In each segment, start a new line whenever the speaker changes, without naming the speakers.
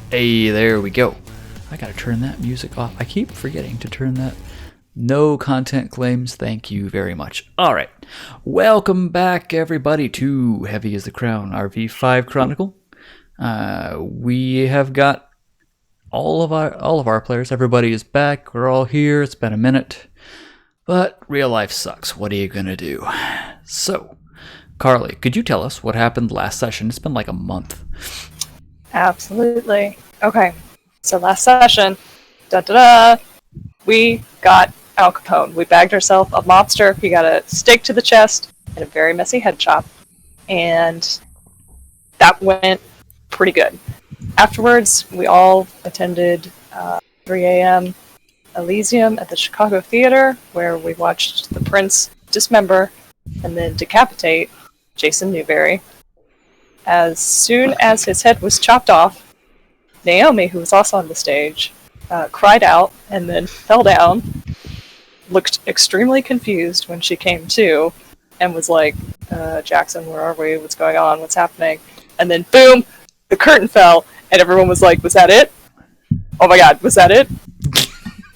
Hey, there we go. I gotta turn that music off. I keep forgetting to turn that. No content claims, thank you very much. Alright, welcome back everybody to Heavy as the Crown RV5 Chronicle. We have got all of our players. Everybody is back, we're all here, it's been a minute. But real life sucks, what are you gonna do? So, Carly, could you tell us what happened last session? It's been like a month.
Absolutely. Okay, so last session, we got Al Capone. We bagged ourselves a mobster. He got a stake to the chest and a very messy head chop, and that went pretty good. Afterwards, we all attended 3 a.m. Elysium at the Chicago Theater, where we watched the Prince dismember and then decapitate Jason Newberry. As soon as his head was chopped off, Naomi, who was also on the stage, cried out and then fell down, looked extremely confused when she came to, and was like, Jackson, where are we? What's going on? What's happening? And then boom, the curtain fell, and everyone was like, was that it? Oh my god, was that it?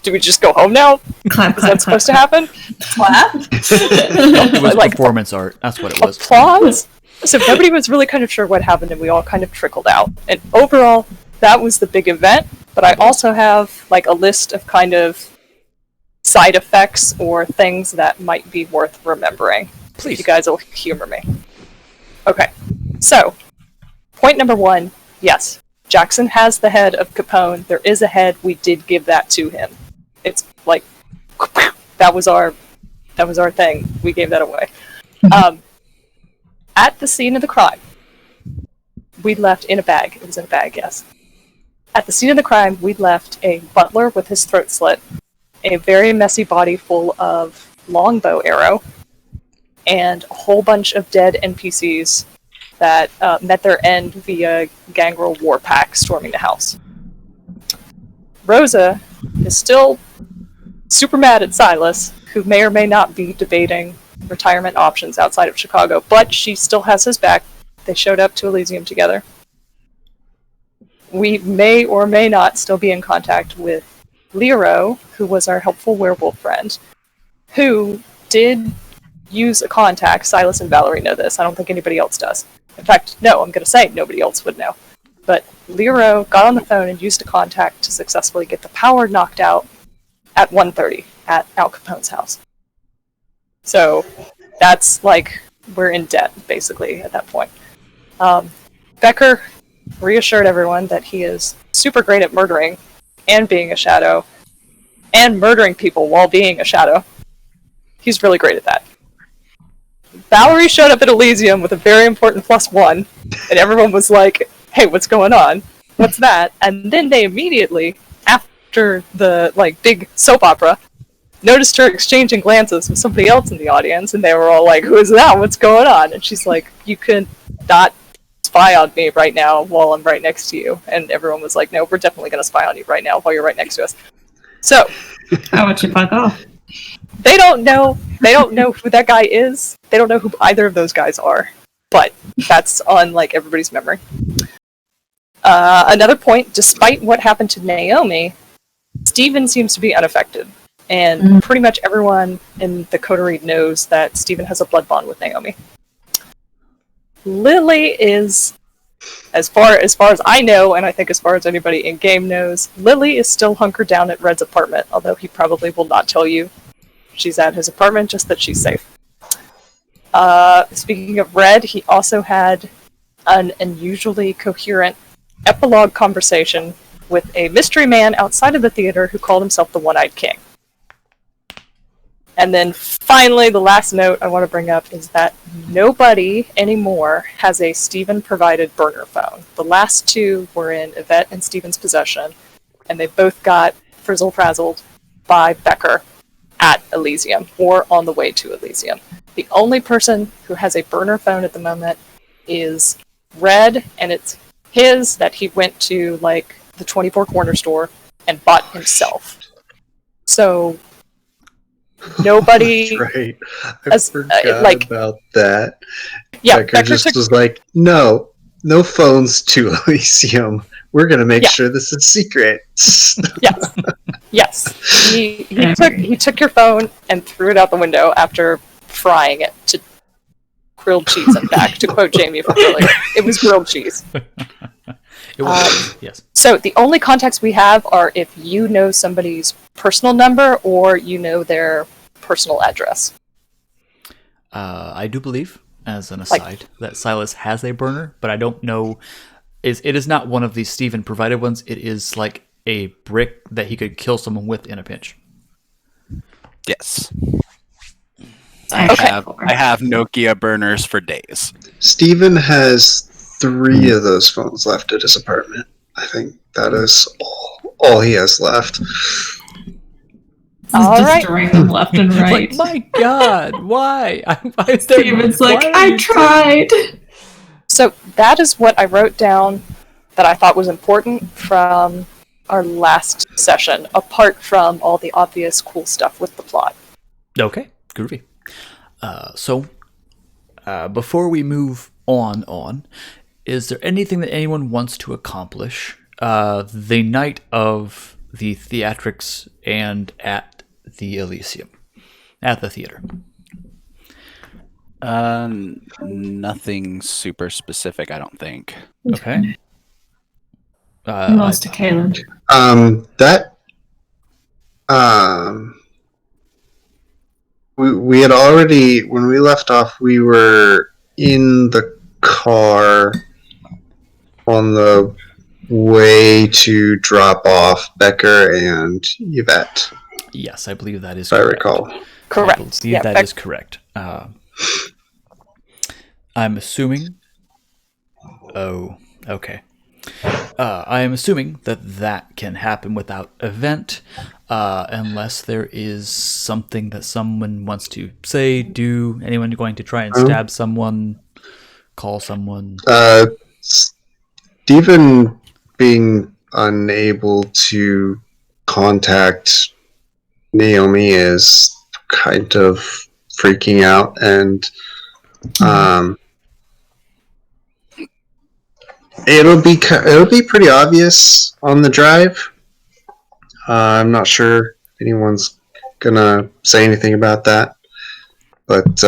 Do we just go home now?
Clap,
Is that supposed to happen?
Clap?
It was performance art, that's what it was.
Applause? So nobody was really kind of sure what happened, and we all kind of trickled out. And overall, that was the big event, but I also have like a list of kind of side effects or things that might be worth remembering.
Please.
You guys will humor me. Okay, so point number one, yes, Jackson has the head of Capone. There is a head. We did give that to him. It's like that was our thing. We gave that away. At the scene of the crime, we left in a bag. It was in a bag, yes. At the scene of the crime, we left a butler with his throat slit, a very messy body full of longbow arrow, and a whole bunch of dead NPCs that met their end via Gangrel Warpack storming the house. Rosa is still super mad at Silas, who may or may not be debating retirement options outside of Chicago, but she still has his back. They showed up to Elysium together. We may or may not still be in contact with Lero, who was our helpful werewolf friend, who did use a contact. Silas and Valerie know this. I don't think anybody else does. In fact, no, I'm going to say nobody else would know. But Lero got on the phone and used a contact to successfully get the power knocked out at 1:30 at Al Capone's house. So that's like, we're in debt, basically, at that point. Becker reassured everyone that he is super great at murdering and being a shadow, and murdering people while being a shadow. He's really great at that. Valerie showed up at Elysium with a very important +1, and everyone was like, hey, what's going on? What's that? And then they immediately, after the big soap opera, noticed her exchanging glances with somebody else in the audience, and they were all like, who is that? What's going on? And she's like, you can not spy on me right now while I'm right next to you. And everyone was like, no, we're definitely going to spy on you right now while you're right next to us. So,
How about you fuck off?
They don't know who that guy is. They don't know who either of those guys are. But that's on everybody's memory. Another point, despite what happened to Naomi, Steven seems to be unaffected. And pretty much everyone in the coterie knows that Steven has a blood bond with Naomi. Lily is, as far as I know, and I think as far as anybody in-game knows, Lily is still hunkered down at Red's apartment, although he probably will not tell you she's at his apartment, just that she's safe. Speaking of Red, he also had an unusually coherent epilogue conversation with a mystery man outside of the theater who called himself the One-Eyed King. And then finally, the last note I want to bring up is that nobody anymore has a Steven-provided burner phone. The last two were in Yvette and Steven's possession, and they both got frizzle-frazzled by Becker at Elysium, or on the way to Elysium. The only person who has a burner phone at the moment is Red, and it's his that he went to, the 24 corner store and bought himself. So nobody...
That's right. I forgot about that.
Yeah,
Becker just was like, no, no phones to Elysium. We're gonna make
Yeah.
sure this is secret.
Yes. Yes. He took your phone and threw it out the window after frying it to grilled cheese and back, to quote Jamie from earlier. It was grilled cheese.
It was, yes.
So the only contacts we have are if you know somebody's personal number or you know their personal address.
I do believe, as an aside, that Silas has a burner, but I don't know. It is not one of these Steven provided ones. It is like a brick that he could kill someone with in a pinch.
Yes.
Okay.
I have Nokia burners for days.
Steven has 3 of those phones left at his apartment. I think that is all he has left.
All right.
Destroying them left and right.
Like, my God, why?
Steven's like,
why are
I
you-
tried.
So that is what I wrote down that I thought was important from our last session, apart from all the obvious cool stuff with the plot.
Okay, groovy. So, before we move on, is there anything that anyone wants to accomplish the night of the theatrics and at the Elysium, at the theater?
Nothing super specific, I don't think.
Okay.
Lost to Caleb.
We had already, when we left off, we were in the car on the way to drop off Becker and Yvette,
Yes, I believe that is
if I
correct.
recall.
Correct.
I believe
Yeah,
that is correct. I'm assuming... Oh, okay. I am assuming that can happen without event, unless there is something that someone wants to say, do. Anyone going to try and stab someone, call someone?
Stephen being unable to contact Naomi is kind of freaking out, and it'll be pretty obvious on the drive. I'm not sure if anyone's gonna say anything about that, but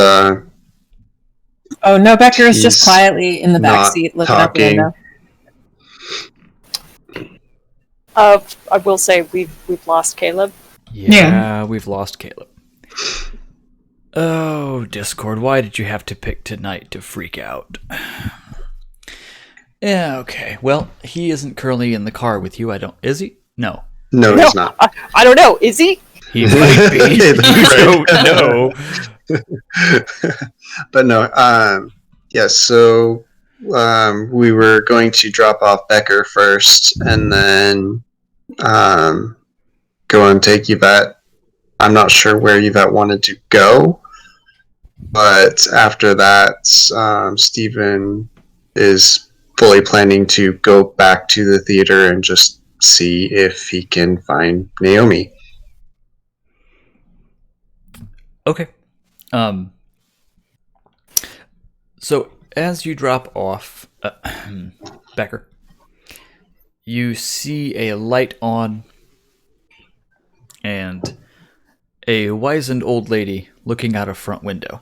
Oh no, Becker is
He's
just quietly in the back
not
seat looking out the
talking.
window.
I will say we've lost Caleb.
Yeah, we've lost Caleb. Oh, Discord, why did you have to pick tonight to freak out? Yeah, okay. Well, he isn't currently in the car with you, is he? No.
no, he's not.
I don't know. Is he?
He might be. You
That's
don't
right.
know.
But no, so we were going to drop off Becker first, and then go and take Yvette. I'm not sure where Yvette wanted to go, but after that, Stephen is fully planning to go back to the theater and just see if he can find Naomi.
Okay. So as you drop off Becker, you see a light on and a wizened old lady looking out a front window.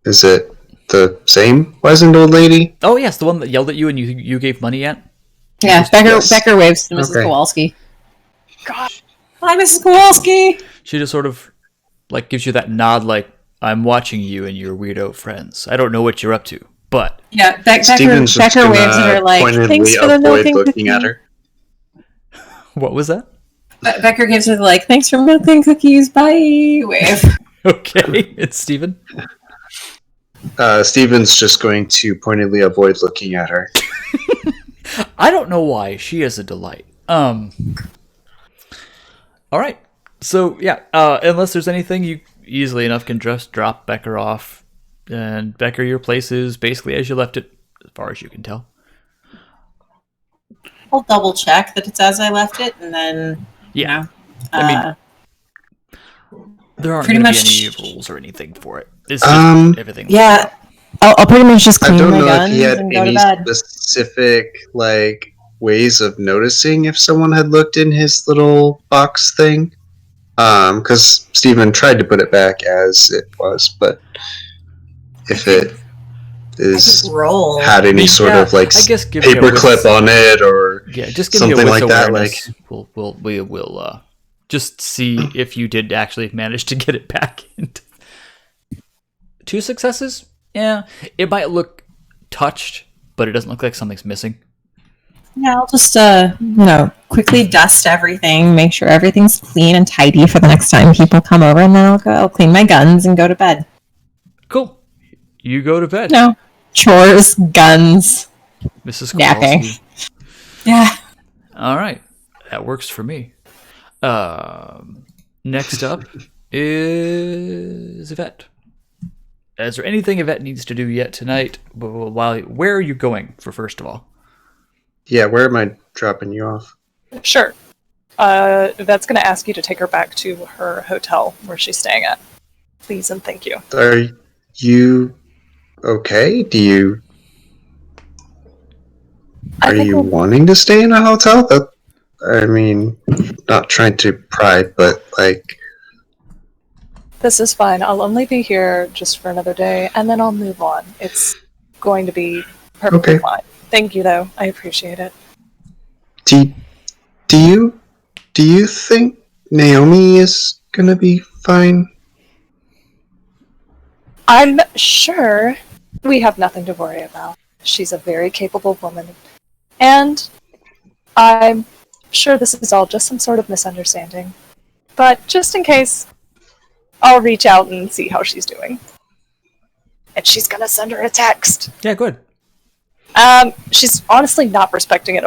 Is it the same wizened old lady?
Oh yes, the one that yelled at you and you gave money at?
Yeah,
Yes.
Becker waves to Mrs.
Okay.
Kowalski.
God.
Hi, Mrs. Kowalski.
She just sort of like gives you that nod like, I'm watching you and your weirdo friends. I don't know what you're up to, but
Yeah, Becker
Stephen's just
waves
gonna
at her like,
pointedly
thanks for the milk
avoid
and
looking at
cookies.
her.
what was that?
Becker gives her like, thanks for milk and cookies, bye, wave.
Okay, it's Steven.
Stephen's just going to pointedly avoid looking at her.
I don't know why. She is a delight. All right. So yeah, unless there's anything, you easily enough can just drop Becker off, and Becker, your place is basically as you left it, as far as you can tell.
I'll double check that it's as I left it, and then
Yeah.
you know,
I mean, there aren't
pretty
going to be
much-
any rules or anything for it. It's just everything.
yeah. I'll pretty much just
I
clean
don't
my
know if
guns
he had
and go to
any
bed.
specific like ways of noticing if someone had looked in his little box thing. Because Steven tried to put it back as it was, but if it is
roll.
had any sort
Yeah,
of like
I guess give me a
paper
wits-
clip on it or
Yeah, just give me a
something
wits
like that. Like,
awareness. We will just see if you did actually manage to get it back into 2 successes. Yeah, it might look touched, but it doesn't look like something's missing.
Yeah, I'll just quickly dust everything, make sure everything's clean and tidy for the next time people come over, and then I'll clean my guns and go to bed.
Cool. You go to bed.
No chores, guns,
Mrs.
napping.
Kowalski.
Yeah.
All right, that works for me. Next up is Yvette. Is there anything Yvette needs to do yet tonight? Where are you going for first of all?
yeah, where am I dropping you off?
Sure. That's going to ask you to take her back to her hotel where she's staying at. Please and thank you.
Are you okay? Are you wanting to stay in a hotel? I mean, not trying to pry, but like,
This is fine. I'll only be here just for another day, and then I'll move on. It's going to be perfectly
Okay.
fine. Thank you, though. I appreciate it.
do you think Naomi is gonna be fine?
I'm sure we have nothing to worry about. She's a very capable woman, and I'm sure this is all just some sort of misunderstanding. But just in case, I'll reach out and see how she's doing. And she's gonna send her a text.
Yeah, good.
She's honestly not expecting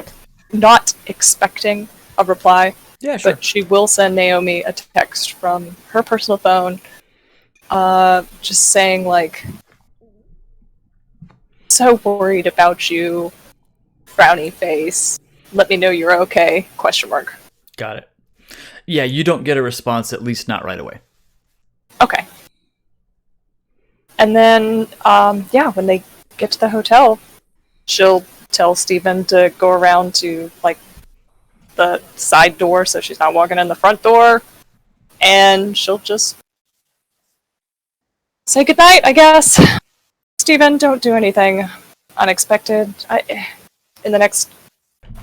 a reply,
Yeah, sure.
but she will send Naomi a text from her personal phone, just saying like, "So worried about you, frowny face. Let me know you're okay?" Question mark.
Got it. Yeah, you don't get a response, at least not right away.
Okay. And then, when they get to the hotel, she'll tell Steven to go around to, like, the side door so she's not walking in the front door. And she'll just say goodnight, I guess. Steven, don't do anything unexpected. In the next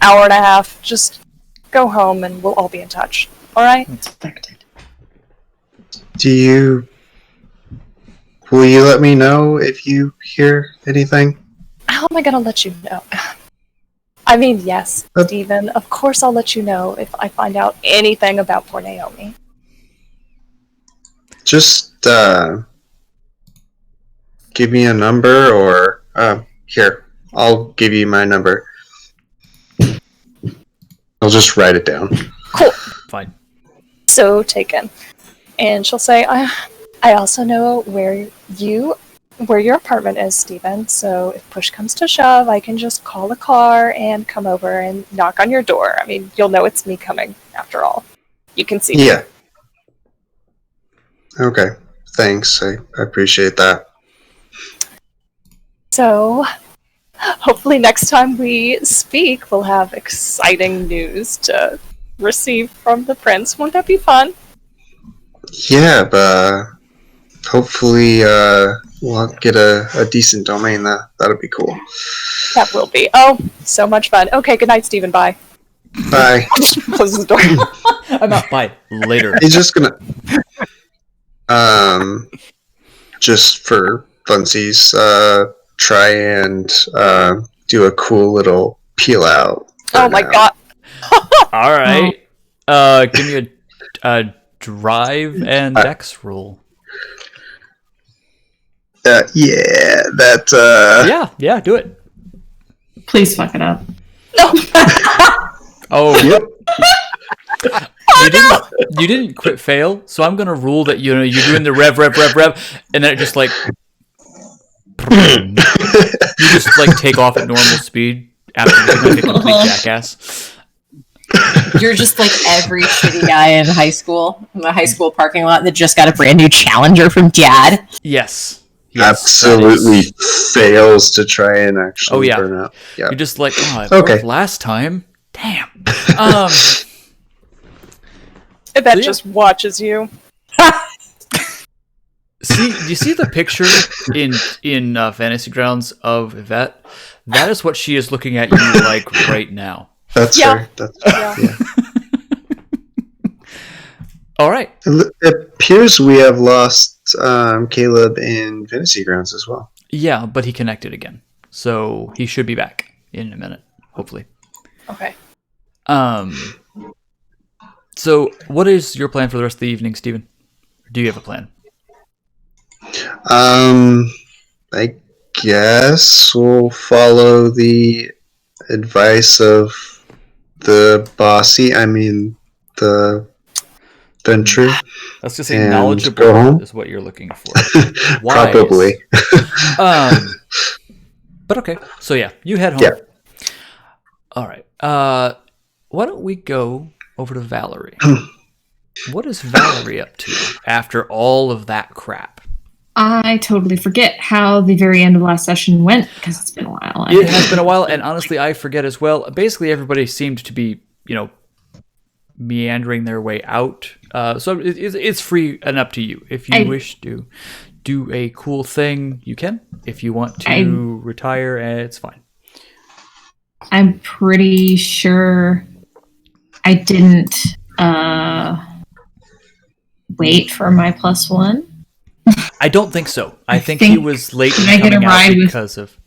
hour and a half, just go home and we'll all be in touch. Alright?
Will you let me know if you hear anything?
How am I gonna let you know? I mean, yes, Steven, of course I'll let you know if I find out anything about poor Naomi.
Just, give me a number or, here, I'll give you my number. I'll just write it down.
Cool.
Fine.
So taken. And she'll say, I also know where your apartment is, Steven, so if push comes to shove, I can just call a car and come over and knock on your door. I mean, you'll know it's me coming, after all. You can see me.
Yeah. Okay. Thanks. I appreciate that.
So, hopefully next time we speak, we'll have exciting news to receive from the prince. Won't that be fun?
Yeah, but hopefully we'll get a decent domain. That'll be cool.
That will be. Oh, so much fun. Okay, good night, Steven. Bye.
Bye.
Closes the door.
I'm out. Bye. Later.
He's just gonna just for funsies, try and do a cool little peel out.
Oh my god.
All right. Give me a drive and dex roll.
Yeah, that.
Yeah, do it.
Please fuck it up.
No.
Oh, yep. You didn't quit fail, so I'm gonna rule that you're doing the rev, and then it just like you just like take off at normal speed after you're like a complete jackass.
You're just like every shitty guy in high school, in the high school parking lot that just got a brand new Challenger from dad.
Yes.
absolutely fails to try and actually
Oh, yeah.
burn out. Yeah.
You're just like, oh, it
Okay.
worked last time. Damn.
Yvette
yeah.
just watches you.
Do you see the picture in Fantasy Grounds of Yvette? That is what she is looking at you like right now.
That's
Yeah.
fair. That's
Yeah.
yeah.
All right.
It appears we have lost Caleb in Fantasy Grounds as well.
Yeah, but he connected again. So he should be back in a minute, hopefully.
Okay.
So what is your plan for the rest of the evening, Steven? Do you have a plan?
I guess we'll follow the advice of the the Ventry.
Let's just say
And
knowledgeable
go home?
is what you're looking for. Wise.
Probably.
But okay. So yeah, you head home.
Yeah.
All right. Why don't we go over to Valerie? What is Valerie up to after all of that crap?
I totally forget how the very end of last session went because it's been a while.
It has been a while, and honestly, I forget as well. Basically, everybody seemed to be, meandering their way out. So it's free and up to you. If you wish to do a cool thing, you can. If you want to retire, it's fine.
I'm pretty sure I didn't wait for my +1.
I don't think so. I think
think-
he was late
Did I get a
coming out
ride with-
because of...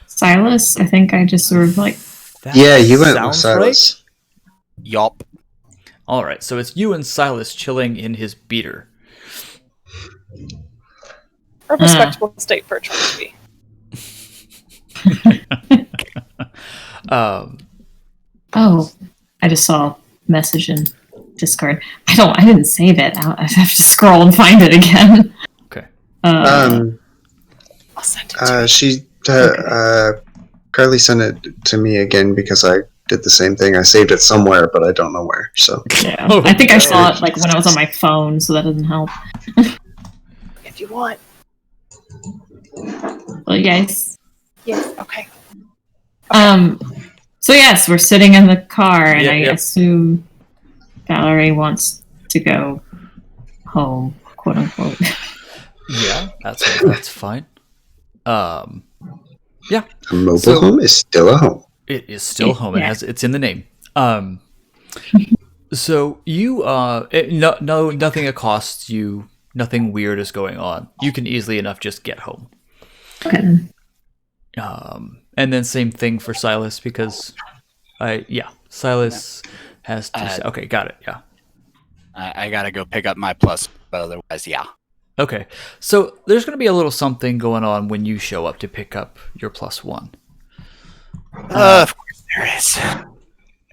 Silas, I think I just sort of like
That
Yeah, you went with
sounds
Silas.
Yup.
All right, so it's you and Silas chilling in his beater.
A respectable state for a church to be.
oh, I just saw a message in Discord. I didn't save it. I have to scroll and find it again.
Okay.
Um,
I'll send it to you.
Carly sent it to me again because I did the same thing. I saved it somewhere, but I don't know where. So
Yeah, I think I saw it like when I was on my phone, so that doesn't help.
If you want.
Well, you guys.
Yes. Okay.
So yes, we're sitting in the car, and I
Yep.
assume Valerie wants to go home, quote unquote.
Yeah, that's fine. Yeah,
a mobile
So-
home is still a home.
it is still home. It
Yeah.
it's in the name. So you nothing accosts you. Nothing weird is going on. You can easily enough just get home.
Okay.
And then same thing for Silas because Silas has to okay, got it. Yeah.
I gotta go pick up my plus, but otherwise, yeah.
Okay. So there's going to be a little something going on when you show up to pick up your +1.
Of course there is.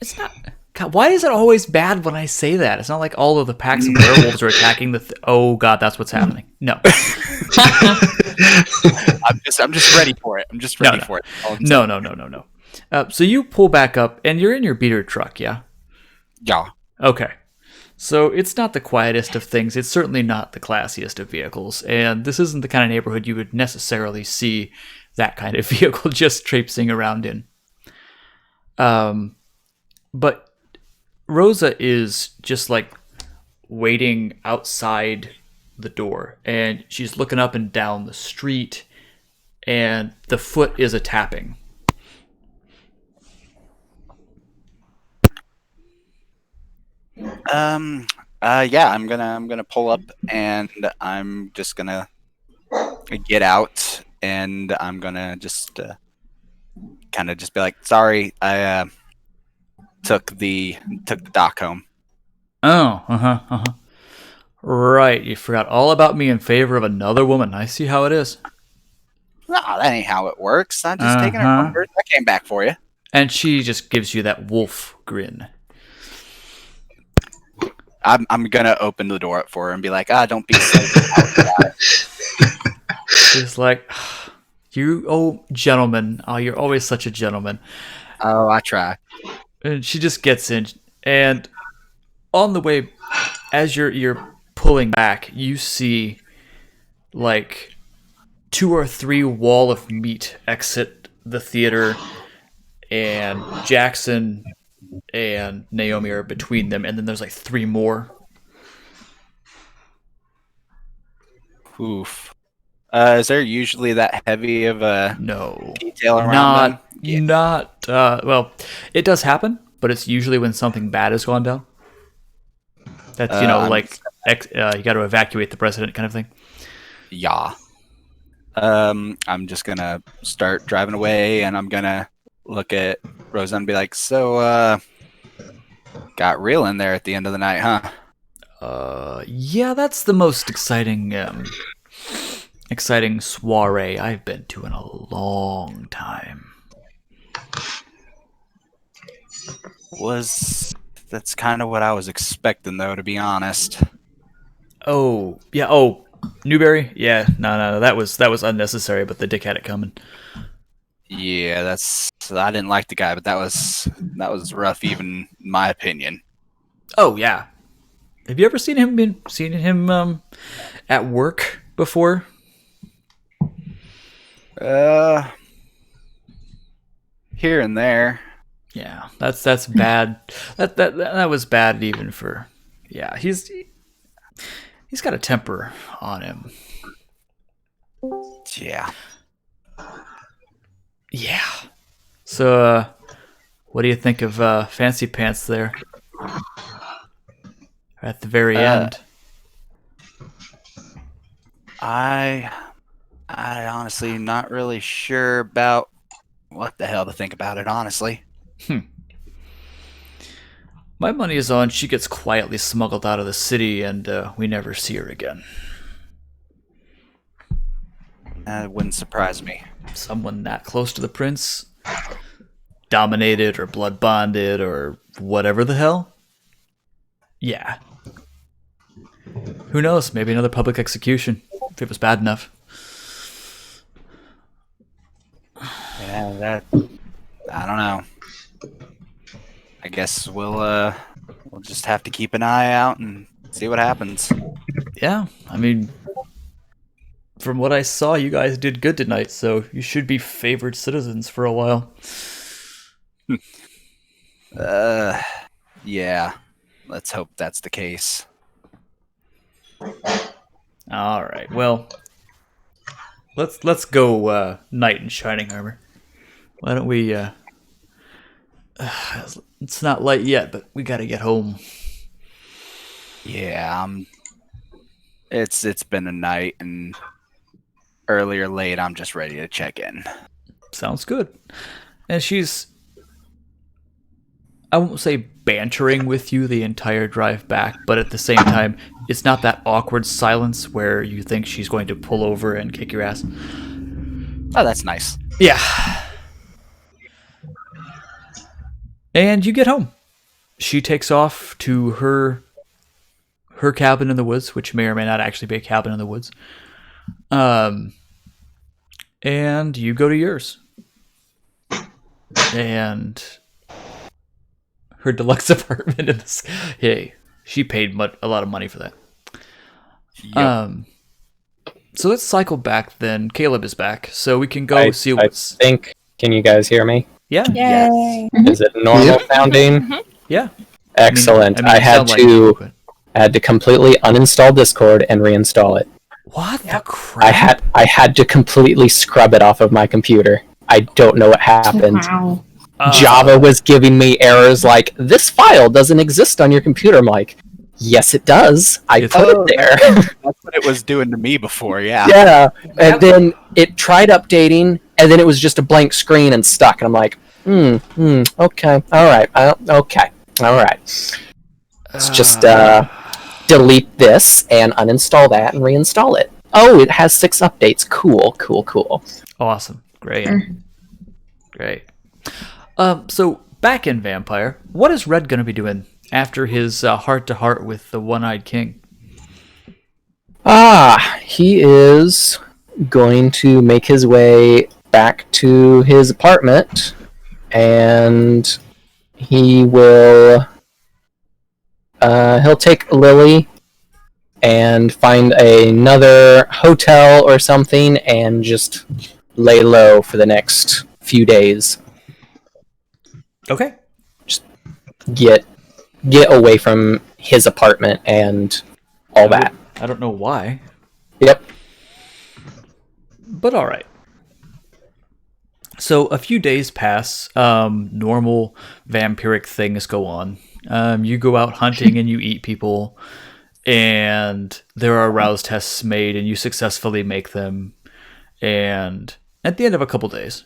It's not. God, why is it always bad when I say that? It's not like all of the packs of werewolves are attacking the. Oh God, that's what's happening. No.
I'm just ready for it. I'm just ready
No.
for it.
No. So you pull back up, and you're in your beater truck, yeah?
Yeah.
Okay. So it's not the quietest of things. It's certainly not the classiest of vehicles, and this isn't the kind of neighborhood you would necessarily see that kind of vehicle just traipsing around in. But Rosa is just like waiting outside the door, and she's looking up and down the street, and the foot is a tapping.
Yeah, I'm gonna pull up and I'm just gonna get out and I'm gonna just kind of just be like, sorry, I took the dock home.
Oh, Right, you forgot all about me in favor of another woman. I see how it is.
No, that ain't how it works. I'm just taking her
Uh-huh.
number. I came back for you.
And she just gives you that wolf grin.
I'm gonna open the door up for her and be like, don't be so
She's like, you, oh, gentleman. Oh, you're always such a gentleman.
Oh, I try.
And she just gets in. And on the way, as you're pulling back, you see, like, 2 or 3 wall of meat exit the theater, and Jackson and Naomi are between them, and then there's like 3 more.
Oof. Is there usually that heavy of a
No,
detail around them?
not. Well, it does happen, but it's usually when something bad has gone down. That's like you got to evacuate the president, kind of thing.
Yeah. I'm just gonna start driving away, and I'm gonna look at Rosa and be like, "So, got real in there at the end of the night, huh?"
Yeah, that's the most exciting soiree I've been to in a long time.
That's kind of what I was expecting, though, to be honest.
Oh, yeah. Oh, Newberry? Yeah, no. That was unnecessary, but the dick had it coming.
Yeah, I didn't like the guy, but that was rough, even in my opinion.
Oh, yeah. Have you ever seen him at work before?
Here and there.
Yeah, that's bad. That was bad even for. Yeah, he's got a temper on him.
Yeah.
Yeah. So, what do you think of Fancy Pants there? At the very end.
I honestly not really sure about what the hell to think about it, honestly.
My money is on she gets quietly smuggled out of the city and we never see her again.
That wouldn't surprise me.
Someone that close to the prince, dominated or blood bonded or whatever the hell. Yeah. Who knows? Maybe another public execution if it was bad enough.
Yeah, I don't know. I guess we'll just have to keep an eye out and see what happens.
Yeah, I mean, from what I saw, you guys did good tonight, so you should be favored citizens for a while.
Yeah. Let's hope that's the case.
All right. Well, let's go knight in shining armor. Why don't we it's not light yet, but we got to get home.
Yeah, it's been a night, and early or late I'm just ready to check in.
Sounds good. And she's, I won't say bantering with you the entire drive back, but at the same time, it's not that awkward silence where you think she's going to pull over and kick your ass.
Oh, that's nice.
Yeah. And you get home. She takes off to her cabin in the woods, which may or may not actually be a cabin in the woods. And you go to yours. And her deluxe apartment in this. Hey, she paid a lot of money for that.
Yep.
So let's cycle back then. Caleb is back, so we can go see what's.
I think. Can you guys hear me?
Yeah.
Yay!
Is it normal sounding?
Yeah.
Excellent. I had to completely uninstall Discord and reinstall it.
What the crap?
I had to completely scrub it off of my computer. I don't know what happened.
Wow.
Java was giving me errors like, this file doesn't exist on your computer. I'm like, yes, it does. I put it there.
That's what it was doing to me before, yeah.
Yeah. And then it tried updating, and then it was just a blank screen and stuck. And I'm like, okay. All right. Okay. All right. Let's just delete this and uninstall that and reinstall it. Oh, it has 6 updates. Cool.
Awesome. Great. So back in Vampire, what is Red going to be doing after his heart-to-heart with the One-Eyed King?
He is going to make his way back to his apartment, and he will he'll take Lily and find another hotel or something and just lay low for the next few days.
Okay.
Get away from his apartment and all that.
I don't know why,
Yep.
but all right. So a few days pass. Normal vampiric things go on. You go out hunting and you eat people, and there are rouse tests made, and you successfully make them. And at the end of a couple days,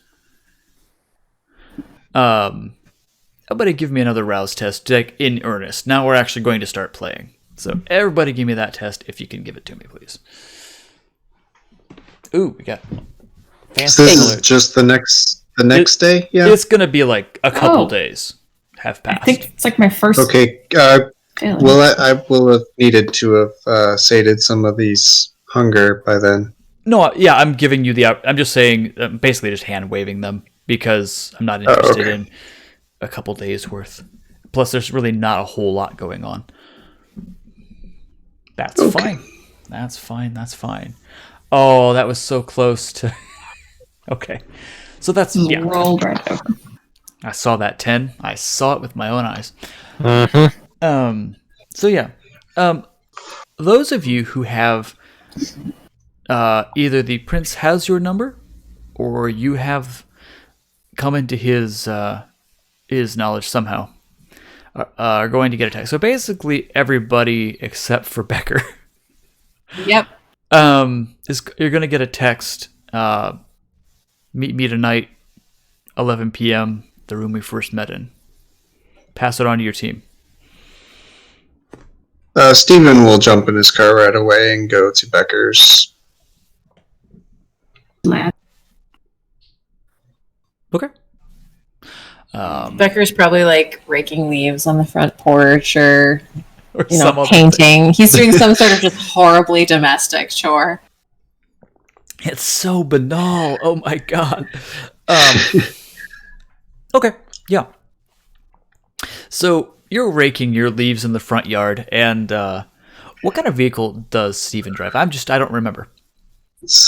everybody give me another rouse test, like in earnest. Now we're actually going to start playing. So everybody give me that test if you can give it to me, please. Ooh, we got fancy.
This is just the next day. Yeah.
It's gonna be like a couple
Oh.
days have passed.
I think it's like my first.
Okay.
failing.
Well, I will have needed to have sated some of these hunger by then.
No, yeah, I'm giving you the. I'm just saying, basically, just hand waving them because I'm not interested
okay.
in a couple days worth. Plus, there's really not a whole lot going on. That's
Okay.
fine. That's fine. That's fine. Oh, that was so close to. Okay, so that's
Just
yeah.
rolled right over.
I saw that 10. I saw it with my own eyes.
Mm-hmm.
So yeah, those of you who have either the prince has your number, or you have come into his knowledge somehow, are going to get a text. So basically, everybody except for Becker,
Yep.
you're going to get a text. Meet me tonight, 11 p.m. The room we first met in. Pass it on to your team.
Steven will jump in his car right away and go to Becker's.
Lad.
Okay.
Becker's probably like raking leaves on the front porch or,
Or
you know,
some other thing.
painting. He's doing some sort of just horribly domestic chore.
It's so banal. Oh my god. Okay, yeah. So you're raking your leaves in the front yard, and what kind of vehicle does Steven drive? I don't remember.
It's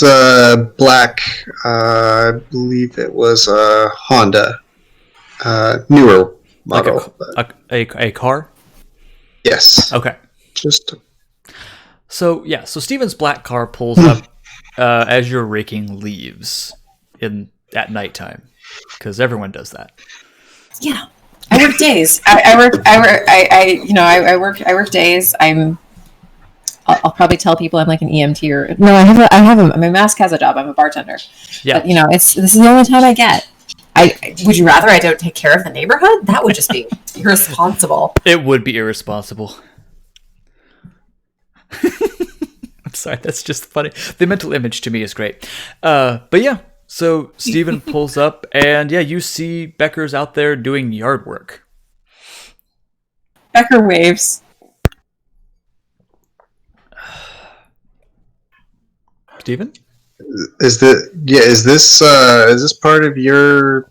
black. I believe it was a Honda. Newer
Like
model.
a car?
Yes.
Okay.
Just
So yeah, so Steven's black car pulls up as you're raking leaves at nighttime, because everyone does that.
Yeah. I work days. I work days. I'll probably tell people I'm like an EMT or no. My mask has a job. I'm a bartender.
Yeah.
But this is the only time I get. Would you rather I don't take care of the neighborhood? That would just be irresponsible.
It would be irresponsible. I'm sorry, that's just funny. The mental image to me is great. But yeah, so Steven pulls up, and yeah, you see Becker's out there doing yard work.
Becker waves.
Steven?
is this part of your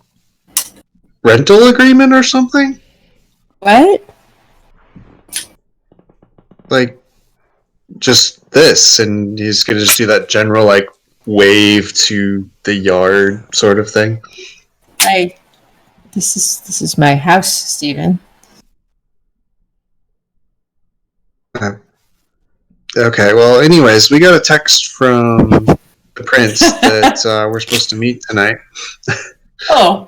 rental agreement or something?
What?
Like just this, and he's gonna just do that general like wave to the yard sort of thing.
This is my house, Steven.
Okay, well, anyways, we got a text from the prince that we're supposed to meet tonight.
Oh.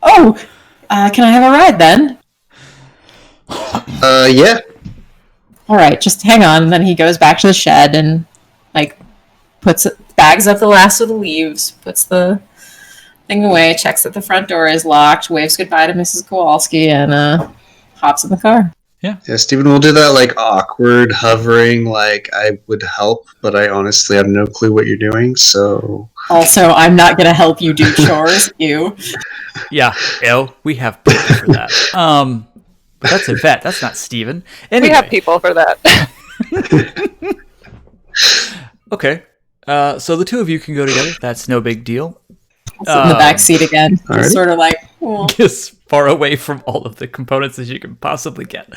Can I have a ride then?
Yeah.
All right, just hang on. And then he goes back to the shed and bags up the last of the leaves, puts the thing away, checks that the front door is locked, waves goodbye to Mrs. Kowalski, and hops in the car.
Yeah, Steven will do that like awkward hovering, like I would help, but I honestly have no clue what you're doing, so...
Also, I'm not going to help you do chores, you.
Yeah, we have people for that. But that's a vet. That's not Steven. Anyway.
We have people for that.
Okay. So the two of you can go together. That's no big deal.
Sit in the back seat again.
Alrighty.
Sort of like, oh.
As far away from all of the components as you can possibly get.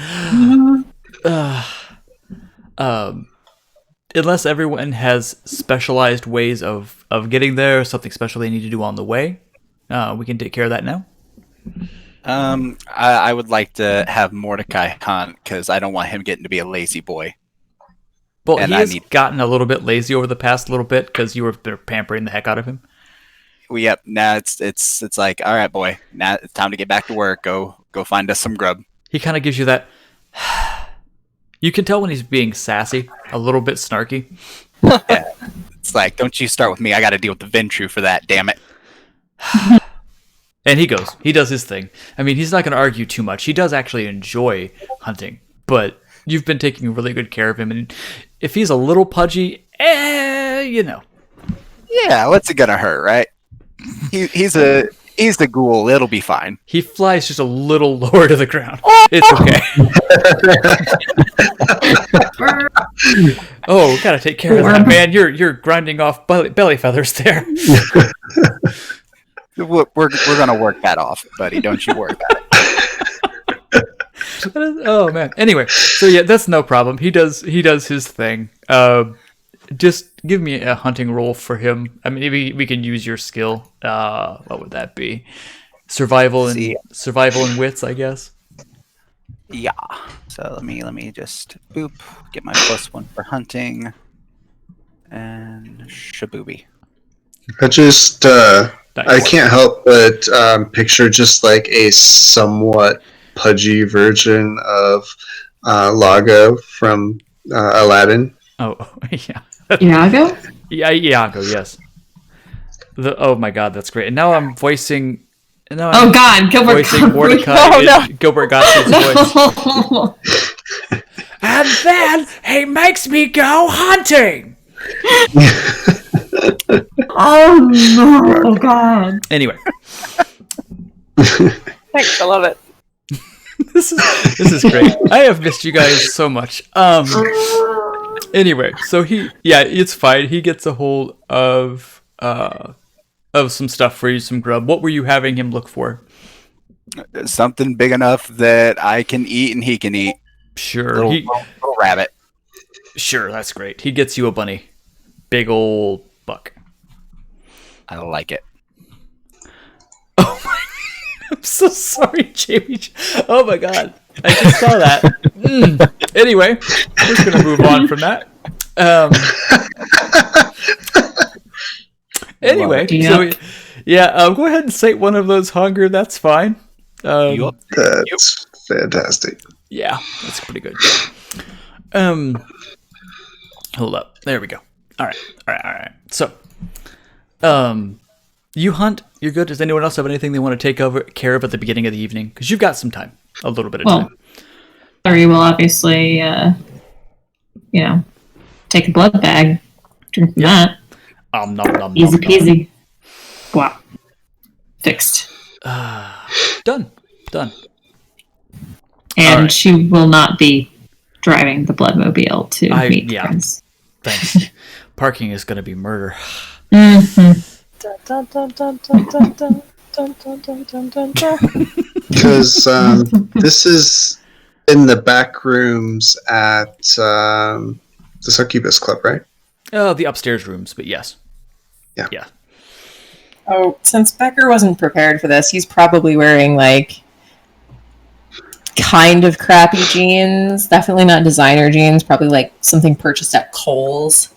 unless everyone has specialized ways of getting there, something special they need to do on the way, we can take care of that now.
I would like to have Mordecai hunt because I don't want him getting to be a lazy boy.
Well,
And
he
I
has
need-
gotten a little bit lazy over the past little bit because you were pampering the heck out of him.
Yep. Now it's like, all right, boy. Now it's time to get back to work. Go find us some grub.
He kind of gives you that. You can tell when he's being sassy, a little bit snarky.
It's like, don't you start with me. I got to deal with the Ventru for that. Damn it.
And he goes. He does his thing. I mean, he's not going to argue too much. He does actually enjoy hunting, but you've been taking really good care of him. And if he's a little pudgy, you know.
Yeah. What's it gonna hurt, right? He's the ghoul. It'll be fine.
He flies just a little lower to the ground. It's okay. Oh, gotta take care of that, man. You're grinding off belly feathers there.
We're gonna work that off, buddy. Don't you worry about it.
Oh man. Anyway, so yeah, that's no problem. He does his thing. Just give me a hunting roll for him. I mean, we can use your skill. What would that be? Survival and wits, I guess.
Yeah. So let me just boop, get my +1 for hunting, and shabooby.
I just
Nice.
I can't help but picture just like a somewhat pudgy version of Lago from Aladdin.
Oh yeah.
Iago?
Yeah, Iago, yes. Oh my god, that's great. And now I'm voicing.
Oh god, Gilbert
voicing
Gottfried.
Mordecai
Oh, no.
in Gilbert Gottfried's voice.
No.
And then he makes me go hunting.
Oh no, oh god.
Anyway,
Thanks, I love it.
this is great. I have missed you guys so much. Anyway, so it's fine. He gets a hold of some stuff for you, some grub. What were you having him look for?
Something big enough that I can eat and he can eat.
Sure,
Little rabbit.
sure, that's great. He gets you a bunny, big old buck.
I like it.
Oh my! I'm so sorry, Jamie. Oh my god, I just saw that. Anyway, we're just gonna move on from that. Anyway, so go ahead and cite one of those hunger. That's fine.
Yup.
That's fantastic.
Yeah, that's pretty good. Hold up. There we go. All right. So, you hunt. You're good. Does anyone else have anything they want to take care of at the beginning of the evening? Because you've got some time, a little bit of time.
Larry will obviously, take a blood bag, drink from that.
Nom, nom,
Easy
nom.
peasy. Wow. Fixed.
Done.
And
Alright.
she will not be driving the bloodmobile to meet
yeah.
friends.
Thanks. Parking is going to be murder.
Mm-hmm.
Dun, dun, dun, dun, dun, dun, dun, dun, dun, dun, dun, dun, dun.
Because this is in the back rooms at the Succubus Club, right?
The upstairs rooms, but yes.
Yeah.
Oh, since Becker wasn't prepared for this, he's probably wearing like kind of crappy jeans. Definitely not designer jeans. Probably like something purchased at Kohl's.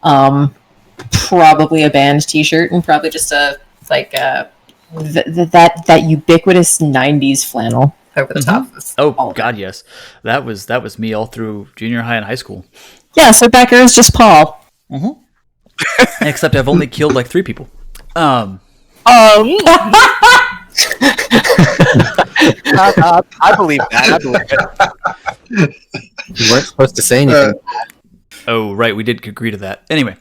Probably a band T-shirt and probably just that ubiquitous '90s flannel over the top. Of
Oh
all of
God, yes. That was me all through junior high and high school.
Yeah, so Becker is just Paul.
Except I've only killed like 3 people.
I believe that. I believe it.
You weren't supposed to say anything.
Oh, right. We did agree to that. Anyway,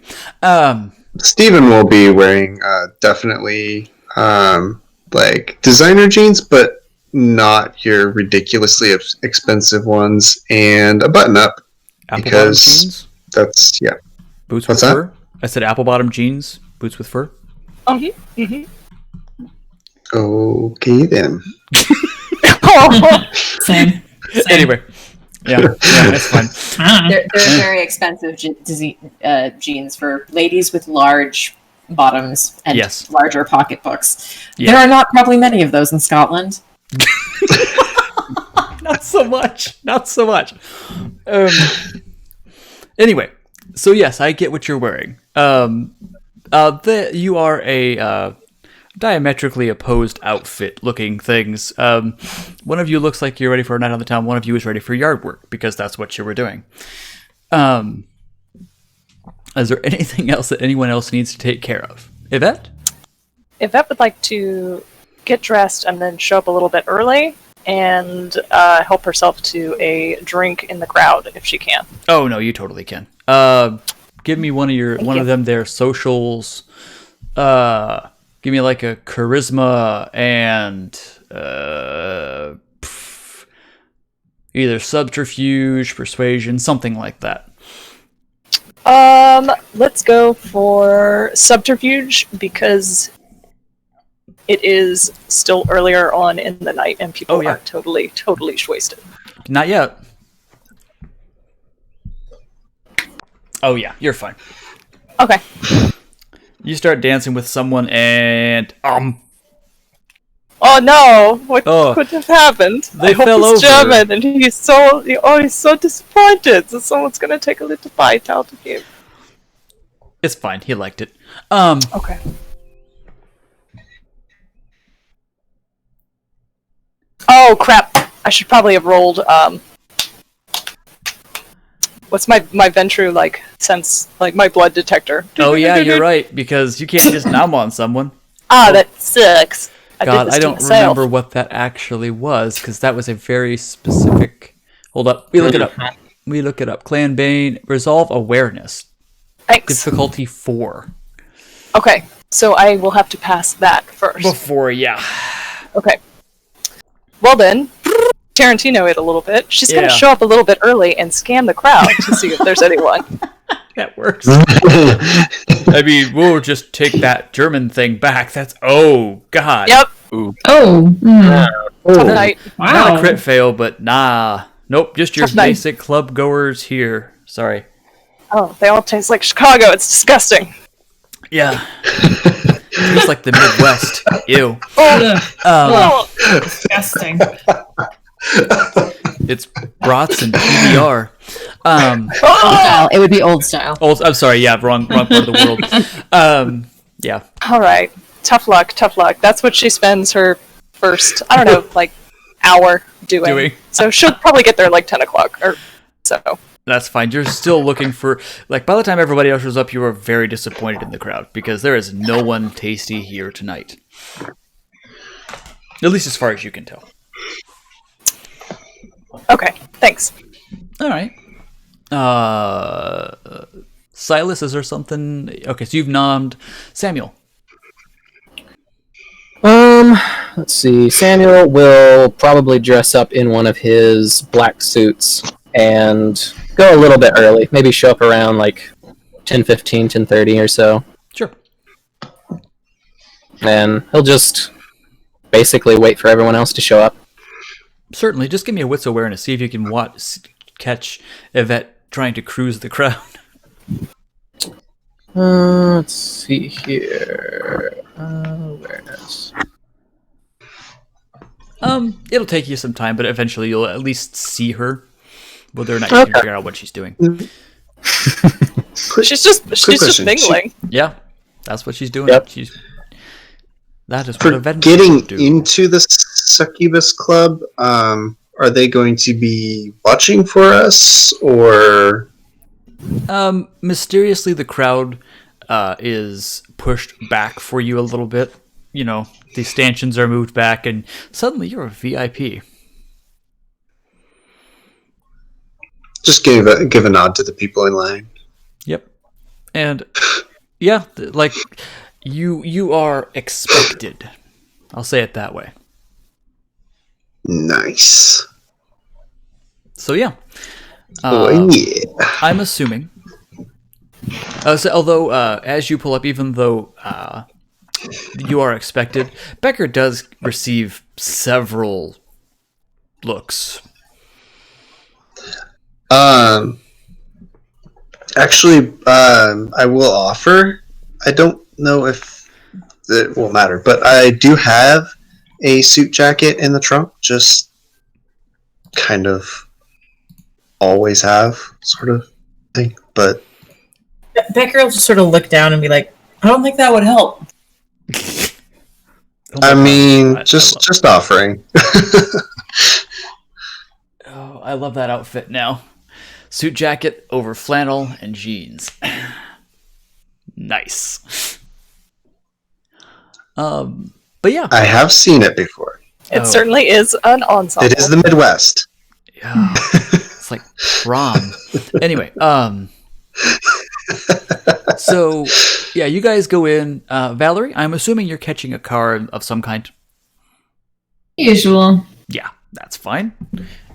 Steven will be wearing definitely like designer jeans, but not your ridiculously expensive ones, and a button-up.
apple bottom
Because
jeans,
that's
boots
what's
with
that?
fur. I said apple bottom jeans, boots with fur.
Okay then.
Same.
Anyway, Yeah, that's fine.
They're very expensive jeans for ladies with large bottoms and
Yes.
larger pocketbooks.
Yeah.
There are not probably many of those in Scotland.
Not so much. Not so much. Anyway, so yes, I get what you're wearing. You are a diametrically opposed outfit looking things. One of you looks like you're ready for a night on the town. One of you is ready for yard work because that's what you were doing. Is there anything else that anyone else needs to take care of? Yvette?
Yvette would like to get dressed and then show up a little bit early and help herself to a drink in the crowd if she can.
Oh no, you totally can. Give me one of them their socials. Give me like a charisma and either subterfuge, persuasion, something like that.
Let's go for subterfuge because it is still earlier on in the night and people aren't totally wasted.
Not yet. Oh yeah, you're fine.
Okay.
You start dancing with someone and
Oh no! What could have happened?
They
I hope
fell
he's
over.
German and he's so disappointed that someone's gonna take a little bite out of him.
it's fine. He liked it.
Okay. Oh crap! I should probably have rolled. What's my Ventru sense my blood detector?
Oh yeah, you're right because you can't just numb on someone.
That sucks.
God, I don't remember what that actually was because that was a very specific. Hold up, we look it up. Clan Bane, resolve awareness.
Thanks.
Difficulty 4.
Okay, so I will have to pass that first.
Before, yeah.
Okay. Well then, Tarantino it a little bit. She's gonna
Yeah.
show up a little bit early and scan the crowd to see if there's anyone.
That works. I mean, we'll just take that German thing back. That's God.
Yep.
Ooh.
Oh,
Tough night.
wow.
Not a crit fail, but nah. Nope, just your
Tough night.
basic club goers here. Sorry.
Oh, they all taste like Chicago. It's disgusting.
Yeah. Tastes like the Midwest. Ew.
Oh,
Disgusting.
It's brats and PBR.
Style. It would be old style.
I'm sorry. Yeah, wrong part of the world. Yeah.
all right. Tough luck. That's what she spends her first, I don't know, hour doing. So she'll probably get there 10 o'clock or so.
That's fine. You're still looking for by the time everybody else shows up, you are very disappointed in the crowd because there is no one tasty here tonight. At least as far as you can tell.
Okay, thanks.
All right. Silas, is there something? Okay, so you've nommed Samuel.
Let's see. Samuel will probably dress up in one of his black suits and go a little bit early. Maybe show up around 10:15, 10:30 or so.
Sure.
And he'll just basically wait for everyone else to show up.
Certainly. Just give me a wits awareness. See if you can catch Yvette trying to cruise the crowd.
Let's see here. Awareness.
It'll take you some time, but eventually you'll at least see her. Whether or not you can figure out what she's doing.
She's just
question.
mingling.
Yeah, that's what she's doing.
Yep.
That is what
For
events
getting
do.
into the Succubus Club, are they going to be watching for us, or
Mysteriously, the crowd is pushed back for you a little bit. The stanchions are moved back, and suddenly you're a VIP.
just give a nod to the people in line?
Yep. And yeah, you are expected. I'll say it that way.
Nice.
So yeah.
Oh yeah.
I'm assuming. Although, as you pull up, even though you are expected, Becker does receive several looks.
Actually, I will offer. I don't know if it will matter, but I do have a suit jacket in the trunk. Just kind of always have, sort of thing. But
Becker will just sort of look down and be like, I don't think that would help.
I mean, just offering.
Oh, I love that outfit now. Suit jacket over flannel and jeans. Nice. But yeah.
I have seen it before.
It certainly is an ensemble.
It is the Midwest.
Yeah. It's like prom. Anyway, so yeah, you guys go in. Valerie, I'm assuming you're catching a car of some kind.
Usual.
Yeah, that's fine.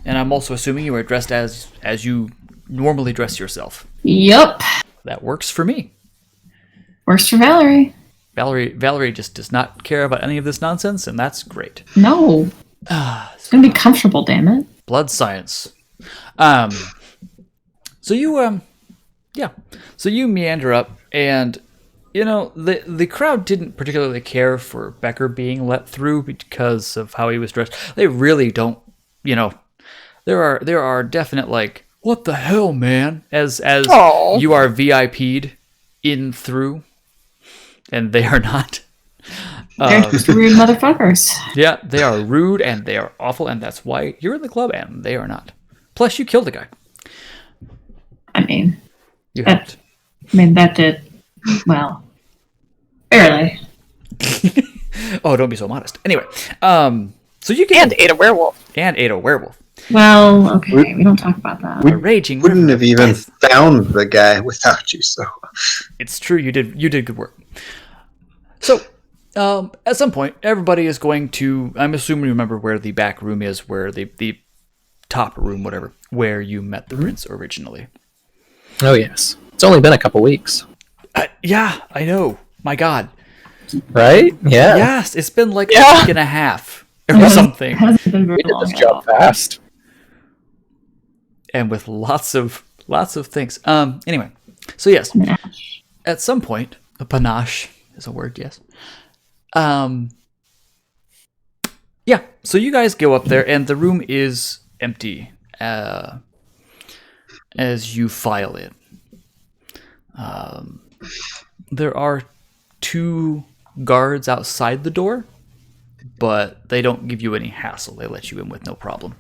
And I'm also assuming you are dressed as you normally dress yourself.
Yup.
That works for me.
Works for Valerie.
Valerie just does not care about any of this nonsense, and that's great.
No. It's gonna be comfortable, damn it.
Blood science. So you meander up, and the crowd didn't particularly care for Becker being let through because of how he was dressed. They really don't. There are definite like, what the hell, man? As
Aww.
You are VIP'd in through, and they are not.
They're just rude motherfuckers.
Yeah, they are rude and they are awful, and that's why you're in the club, and they are not. Plus, you killed a guy.
I mean,
You helped.
that did well. Barely.
Oh, don't be so modest. Anyway, so you can
And ate a werewolf.
and ate a werewolf.
Well, okay, we don't talk about that.
A raging
Wouldn't
river.
have even found the guy without you. So
It's true. You did good work. So, at some point, everybody is going to. I'm assuming you remember where the back room is, where the top room, whatever, where you met the prince originally.
Oh yes, it's only been a couple weeks,
Yeah, I know. My God.
right? Yeah,
Yes, it's been like
Yeah.
a week and a half or something,
It hasn't been very
we did
long
this
at
job
all.
fast.
and with lots of things. Anyway, so yes, at some point, a panache is a word. Yes. Yeah. So you guys go up there, and the room is empty. As you file in, there are 2 guards outside the door, but they don't give you any hassle. They let you in with no problem.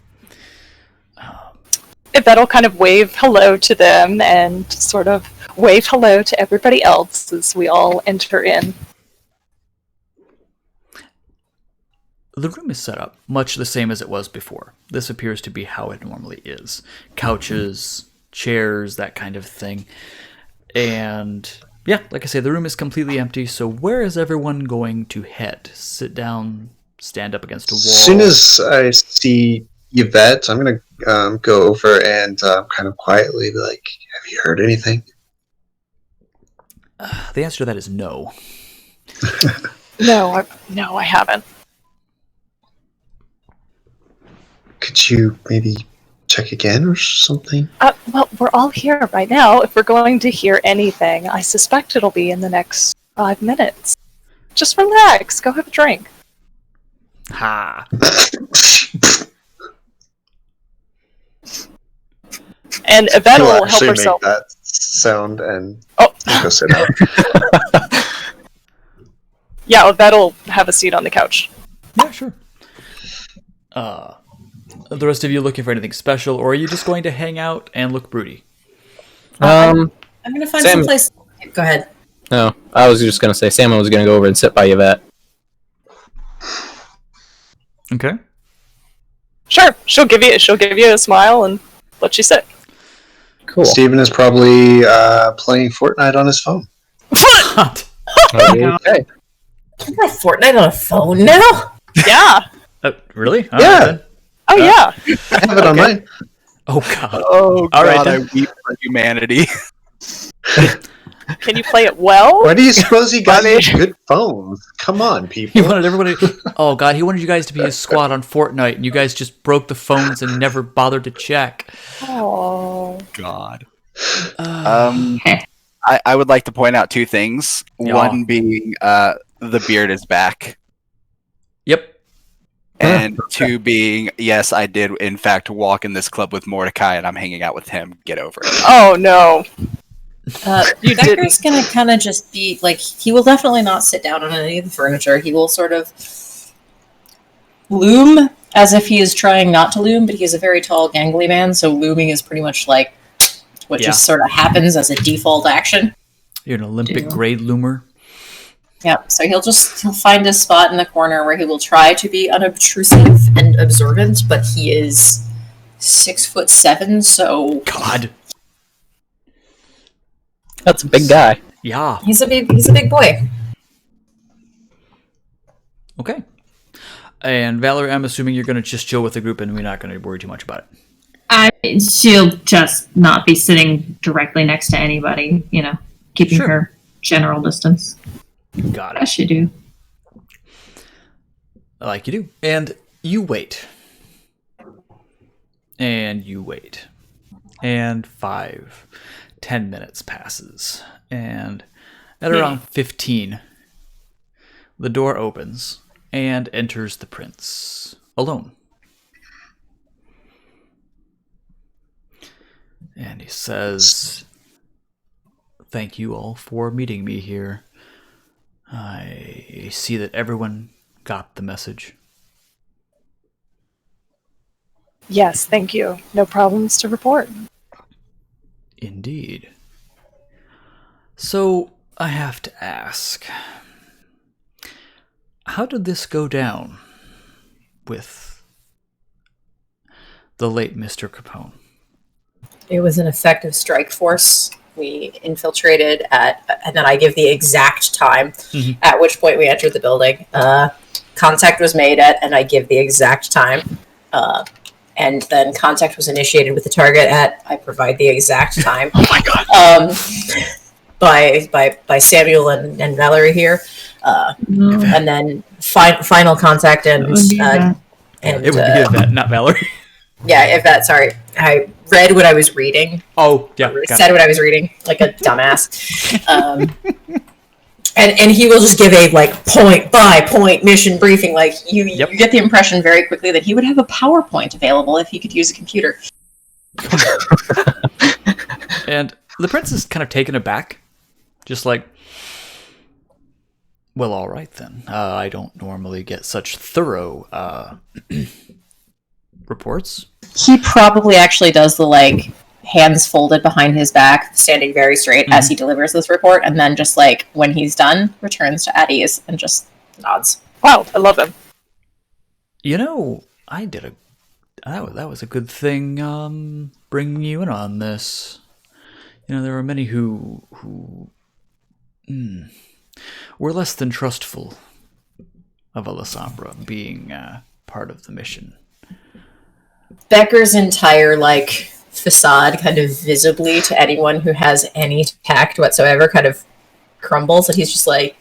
Yvette'll kind of wave hello to them and sort of wave hello to everybody else as we all enter in.
The room is set up much the same as it was before. This appears to be how it normally is. Couches, chairs, that kind of thing. And yeah, like I say, the room is completely empty. So where is everyone going to head? Sit down, stand up against a wall?
as soon as I see Yvette, I'm gonna go over and kind of quietly be like, "Have you heard anything?"
The answer to that is no.
No, I haven't.
Could you maybe check again or something?
Well, we're all here right now. If we're going to hear anything, I suspect it'll be in the next 5 minutes. Just relax. Go have a drink.
Ha!
And Yvette
He'll
will help
actually
herself.
make that sound and
Oh,
go sit down.
yeah, Yvette will have a seat on the couch.
Yeah, sure. The rest of you looking for anything special, or are you just going to hang out and look broody?
I'm gonna find
Sam-
some place. Go ahead.
No, I was just gonna say Sam was gonna go over and sit by Yvette.
Okay.
Sure, she'll give you a smile and let you sit.
Cool.
Steven is probably playing Fortnite on his phone.
What?
Okay.
You can play Fortnite on a phone now?
Yeah.
Really? All
Yeah.
right, then.
Oh yeah.
I have it on mine.
Oh God.
Oh
All right,
God, I
then.
weep for humanity.
Can you play it well?
Why do you suppose he got you good phones? Come on,
He
people.
wanted everybody. Oh God, he wanted you guys to be his squad on Fortnite, and you guys just broke the phones and never bothered to check.
Oh.
God.
Okay.
I would like to point out two things.
Yeah.
One being the beard is back.
Yep.
And two being, yes, I did in fact walk in this club with Mordecai and I'm hanging out with him. Get over it.
Oh no. You
Becker's
didn't.
gonna kind of just be like, he will definitely not sit down on any of the furniture. He will sort of loom as if he is trying not to loom, but he is a very tall, gangly man, so looming is pretty much like what just sort of happens as a default action.
You're an Olympic grade loomer.
Yep. So he'll find a spot in the corner where he will try to be unobtrusive and observant, but he is 6'7", so
God.
That's a big guy.
Yeah.
he's a big boy.
Okay. And Valerie, I'm assuming you're going to just chill with the group and we're not going to worry too much about it.
She'll just not be sitting directly next to anybody, keeping
Sure.
her general distance.
Got
As you do.
Like you do. And you wait. And you wait. And 5-10 minutes passes. And at around 15, the door opens and enters the prince alone. And he says, "Thank you all for meeting me here. I see that everyone got the message."
Yes, thank you. No problems to report.
Indeed. So, I have to ask, how did this go down with the late Mr. Capone?
It was an effective strike force. We infiltrated and then I give the exact time at which point we entered the building. Contact was made at, and I give the exact time. And then contact was initiated with the target at, I provide the exact time.
Oh my God!
By Samuel and Valerie here. And then final contact and
it would be Yvette, not Valerie.
Yeah, Yvette, sorry. I read what I was reading.
Oh, yeah.
Said what I was reading, like a dumbass. And he will just give a point by point mission briefing. You get the impression very quickly that he would have a PowerPoint available if he could use a computer.
And the prince is kind of taken aback, just like, well, all right then. I don't normally get such thorough reports.
He probably actually does the hands folded behind his back, standing very straight as he delivers this report, and then just when he's done, returns to at ease and just nods.
Wow, I love him.
I did that was a good thing bringing you in on this. There were many who were less than trustful of Alessandra being part of the mission.
Becker's entire facade kind of visibly to anyone who has any tact whatsoever kind of crumbles, and he's just right.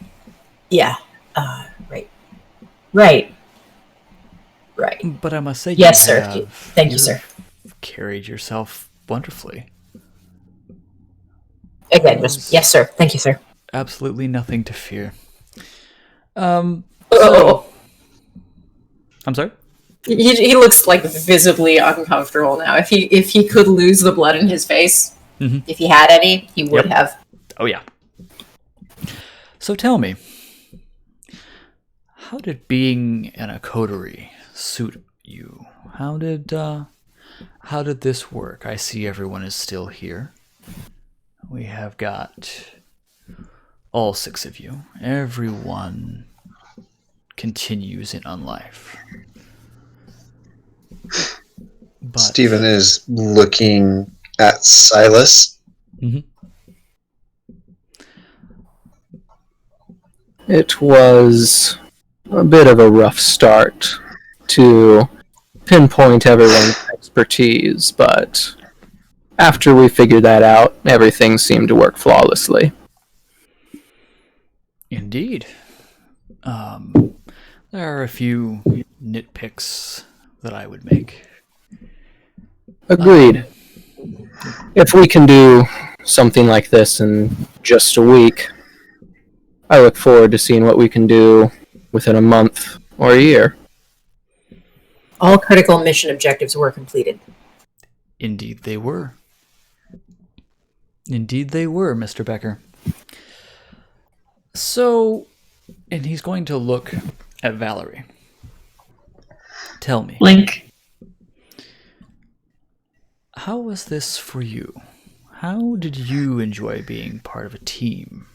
But I must say,
yes, sir. Thank you, sir.
Carried yourself wonderfully.
Again, just yes, sir. Thank you, sir.
Absolutely nothing to fear.
Oh.
I'm sorry?
He looks visibly uncomfortable now. If he could lose the blood in his face, if he had any, he would have.
Oh yeah. So tell me, how did being in a coterie suit you? How did this work? I see everyone is still here. We have got all 6 of you. Everyone continues in unlife. But
Stephen is looking at Silas.
It was a bit of a rough start to pinpoint everyone's expertise, but after we figured that out, everything seemed to work flawlessly.
Indeed. There are a few nitpicks that I would make.
Agreed. if we can do something like this in just a week, I look forward to seeing what we can do within a month or a year.
All critical mission objectives were completed.
Indeed they were. Indeed they were, Mr. Becker. So, and he's going to look at Valerie. Tell me,
Blink.
how was this for you? How did you enjoy being part of a team?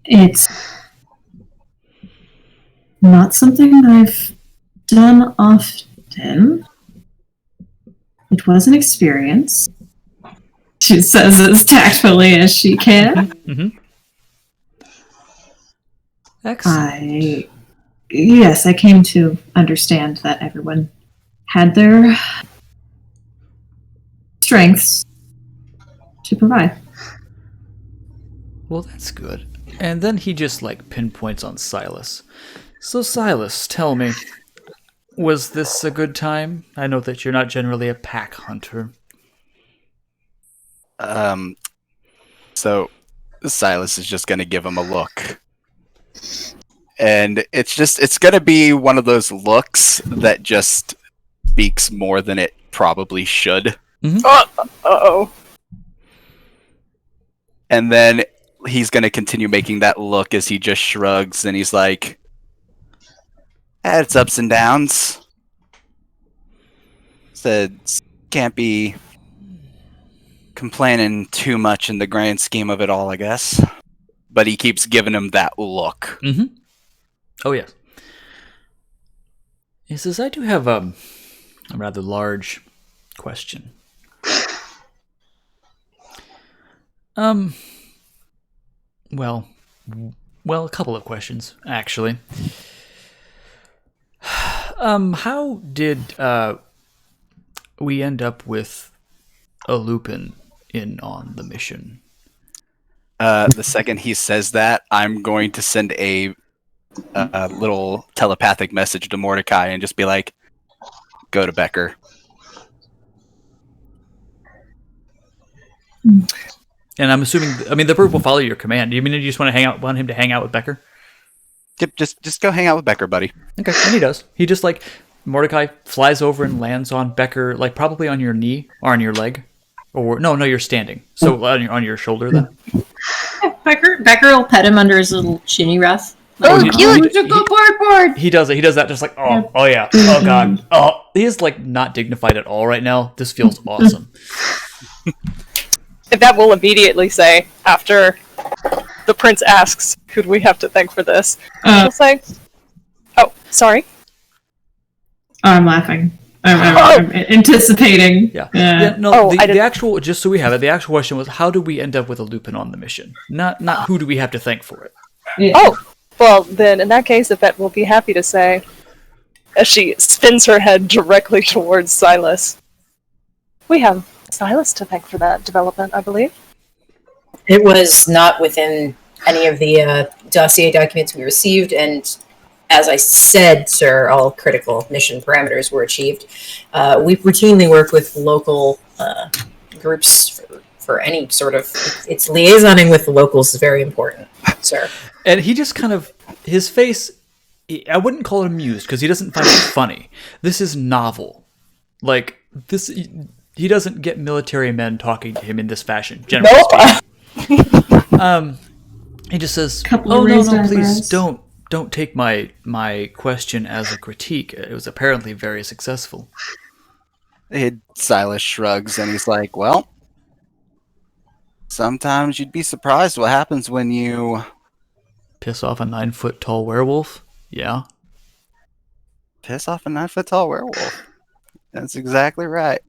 It's not something I've done often. It was an experience. She says as tactfully as she can.
Mm-hmm. Excellent.
Yes, I came to understand that everyone had their strengths to provide.
Well, that's good. And then he just pinpoints on Silas. So Silas, tell me, was this a good time? I know that you're not generally a pack hunter.
So Silas is just gonna give him a look. And it's gonna be one of those looks that just speaks more than it probably should.
Mm-hmm.
Uh-oh.
And then he's gonna continue making that look as he just shrugs and he's like, it's ups and downs. Said can't be complaining too much in the grand scheme of it all, I guess. But he keeps giving him that look.
Mm-hmm. Oh, yes. He says, I do have a rather large question. Well, a couple of questions, actually. How did we end up with a Lupin in on the mission?
The second he says that, I'm going to send a little telepathic message to Mordecai and just be like, go to Becker.
And I'm assuming, the bird will follow your command. Do you mean you just want him to hang out with Becker?
Yep, just go hang out with Becker, buddy.
Okay, and he does. He just Mordecai flies over and lands on Becker, probably on your knee or on your leg, or no, you're standing, so on your shoulder then.
Becker will pet him under his little chinny wrath.
Oh,
cute! Go board!
He does it. He does that just oh yeah, oh god, oh, he is not dignified at all right now. This feels awesome.
That will immediately say, after the prince asks, who do we have to thank for this? He'll say, oh, sorry.
Oh, I'm laughing. I'm anticipating.
Yeah. No, the actual, just so we have it, the actual question was, how do we end up with a Lupin on the mission? Not who do we have to thank for it.
Yeah.
Oh, well, then in that case, Yvette will be happy to say, as she spins her head directly towards Silas, we have Silas to thank for that development, I believe.
It was not within any of the dossier documents we received, and as I said, sir, all critical mission parameters were achieved. We routinely work with local groups for any sort of... It's liaisoning with the locals is very important, sir.
And he just his face, I wouldn't call it amused, because he doesn't find it funny. This is novel. This... He doesn't get military men talking to him in this fashion, generally speaking. He just says, "Oh no, please don't take my question as a critique. It was apparently very successful."
Silas shrugs and he's like, well, sometimes you'd be surprised what happens when you
piss off a 9-foot-tall werewolf. Yeah.
Piss off a 9-foot-tall werewolf. That's exactly right.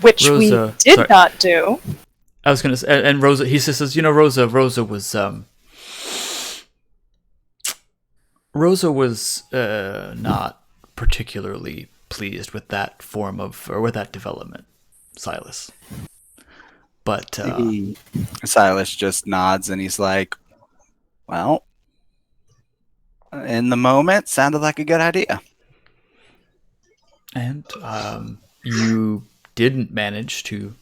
Which
Rosa,
we did not do.
I was gonna say, and Rosa. He says, Rosa was not particularly pleased with that form of or with that development, Silas. But
Silas just nods and he's like, "Well, in the moment, sounded like a good idea."
And you didn't manage to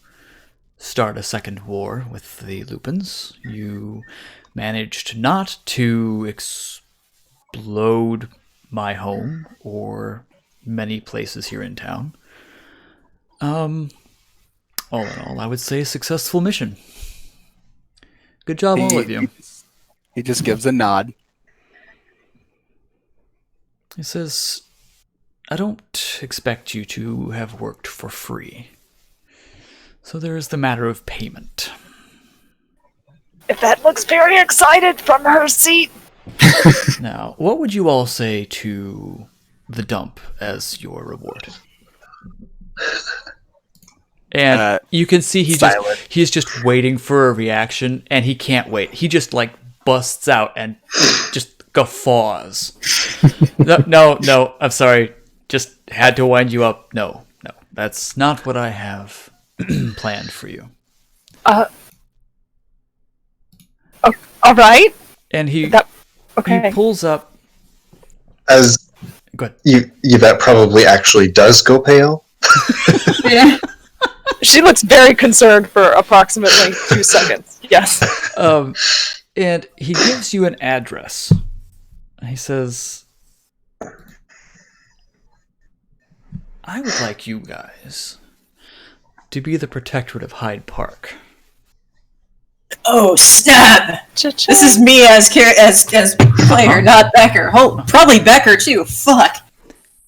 start a second war with the Lupins. You managed not to explode my home or many places here in town. All in all, I would say a successful mission. Good job, all of you.
He just gives a nod.
He says, I don't expect you to have worked for free. So there is the matter of payment.
Yvette looks very excited from her seat.
Now, what would you all say to the dump as your reward? And you can see he's just waiting for a reaction, and he can't wait. He just like busts out and just guffaws. No, I'm sorry. Just had to wind you up. No, that's not what I have planned for you.
All right.
And he
okay.
he pulls up.
As
Go ahead.
Yvette probably actually does go pale.
Yeah.
She looks very concerned for approximately 2 seconds. Yes.
And he gives you an address. He says, I would like you guys to be the protectorate of Hyde Park.
Oh snap!
Cha-cha.
This is me as player, not Becker. Oh, probably Becker too. Fuck.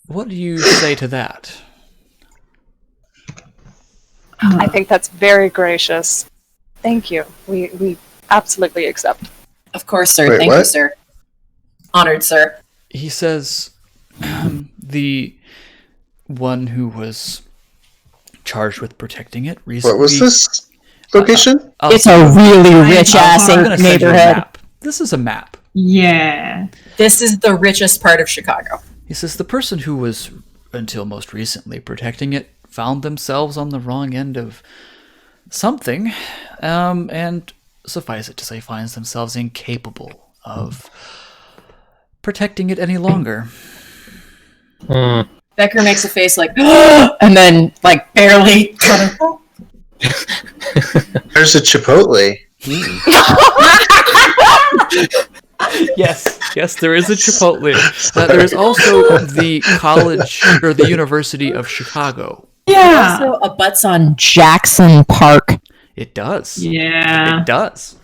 What do you say to that?
I think that's very gracious. Thank you. We absolutely accept.
Of course, sir.
Wait,
Thank you,
what?
sir. Honored, sir.
He says, the one who was charged with protecting it recently...
What was this location?
It's a really rich-ass
I'm gonna send you a
neighborhood.
map. This is a map.
Yeah.
This is the richest part of Chicago.
He says the person who was, until most recently, protecting it found themselves on the wrong end of something, and suffice it to say, finds themselves incapable of protecting it any longer.
Becker makes a face like, and then, like, barely.
There's a Chipotle.
Yes, there is a Chipotle. There is also the college, or the University of Chicago.
Yeah.
Also abuts on Jackson Park.
It does.
Yeah.
It does.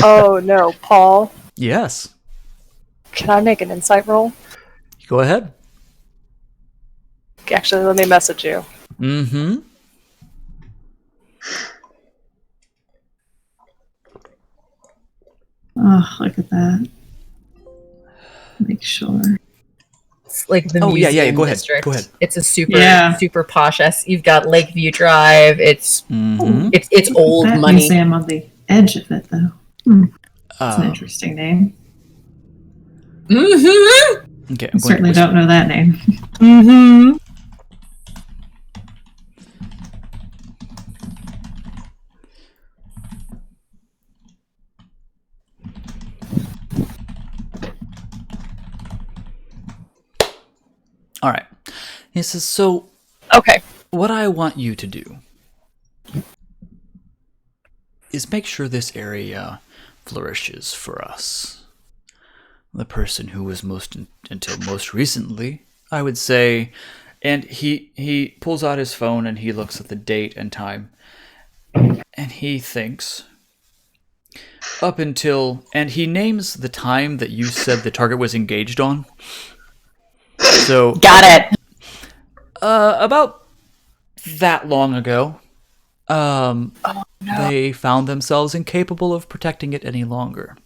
Oh no, Paul.
Yes.
Can I make an insight roll?
Go ahead.
Actually, let me message you.
Mm-hmm.
Oh, look at that. Make sure.
It's like the
Oh, yeah,
museum
go ahead,
district.
go ahead.
It's a super
Yeah.
super posh. You've got Lakeview Drive. It's
Mm-hmm.
it's old
That
money.
museum on the edge of it, though. That's an interesting name.
Mm-hmm.
Okay,
I
I'm going
certainly
to
don't know that name.
Mm-hmm.
All right. He says, so
Okay.
what I want you to do is make sure this area flourishes for us. The person who was until most recently, I would say, and he pulls out his phone and he looks at the date and time, and he thinks up until, and he names the time that you said the target was engaged on. So
Got it.
about that long ago, they found themselves incapable of protecting it any longer.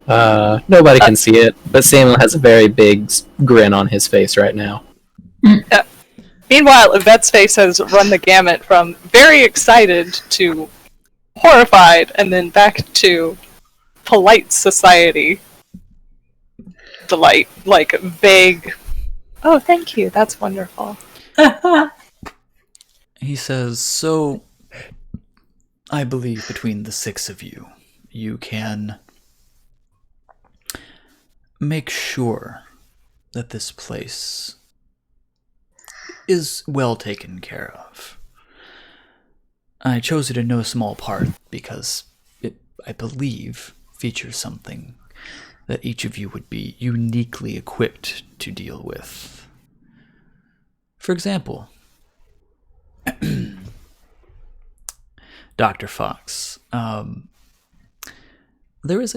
Nobody can see it, but Samuel has a very big grin on his face right now.
Meanwhile, Yvette's face has run the gamut from very excited to horrified, and then back to polite society delight, like vague. Oh, thank you. That's wonderful.
He says, so I believe between the 6 of you, you can make sure that this place is well taken care of. I chose it in no small part because it, I believe, features something that each of you would be uniquely equipped to deal with. For example, Dr. Fox, there is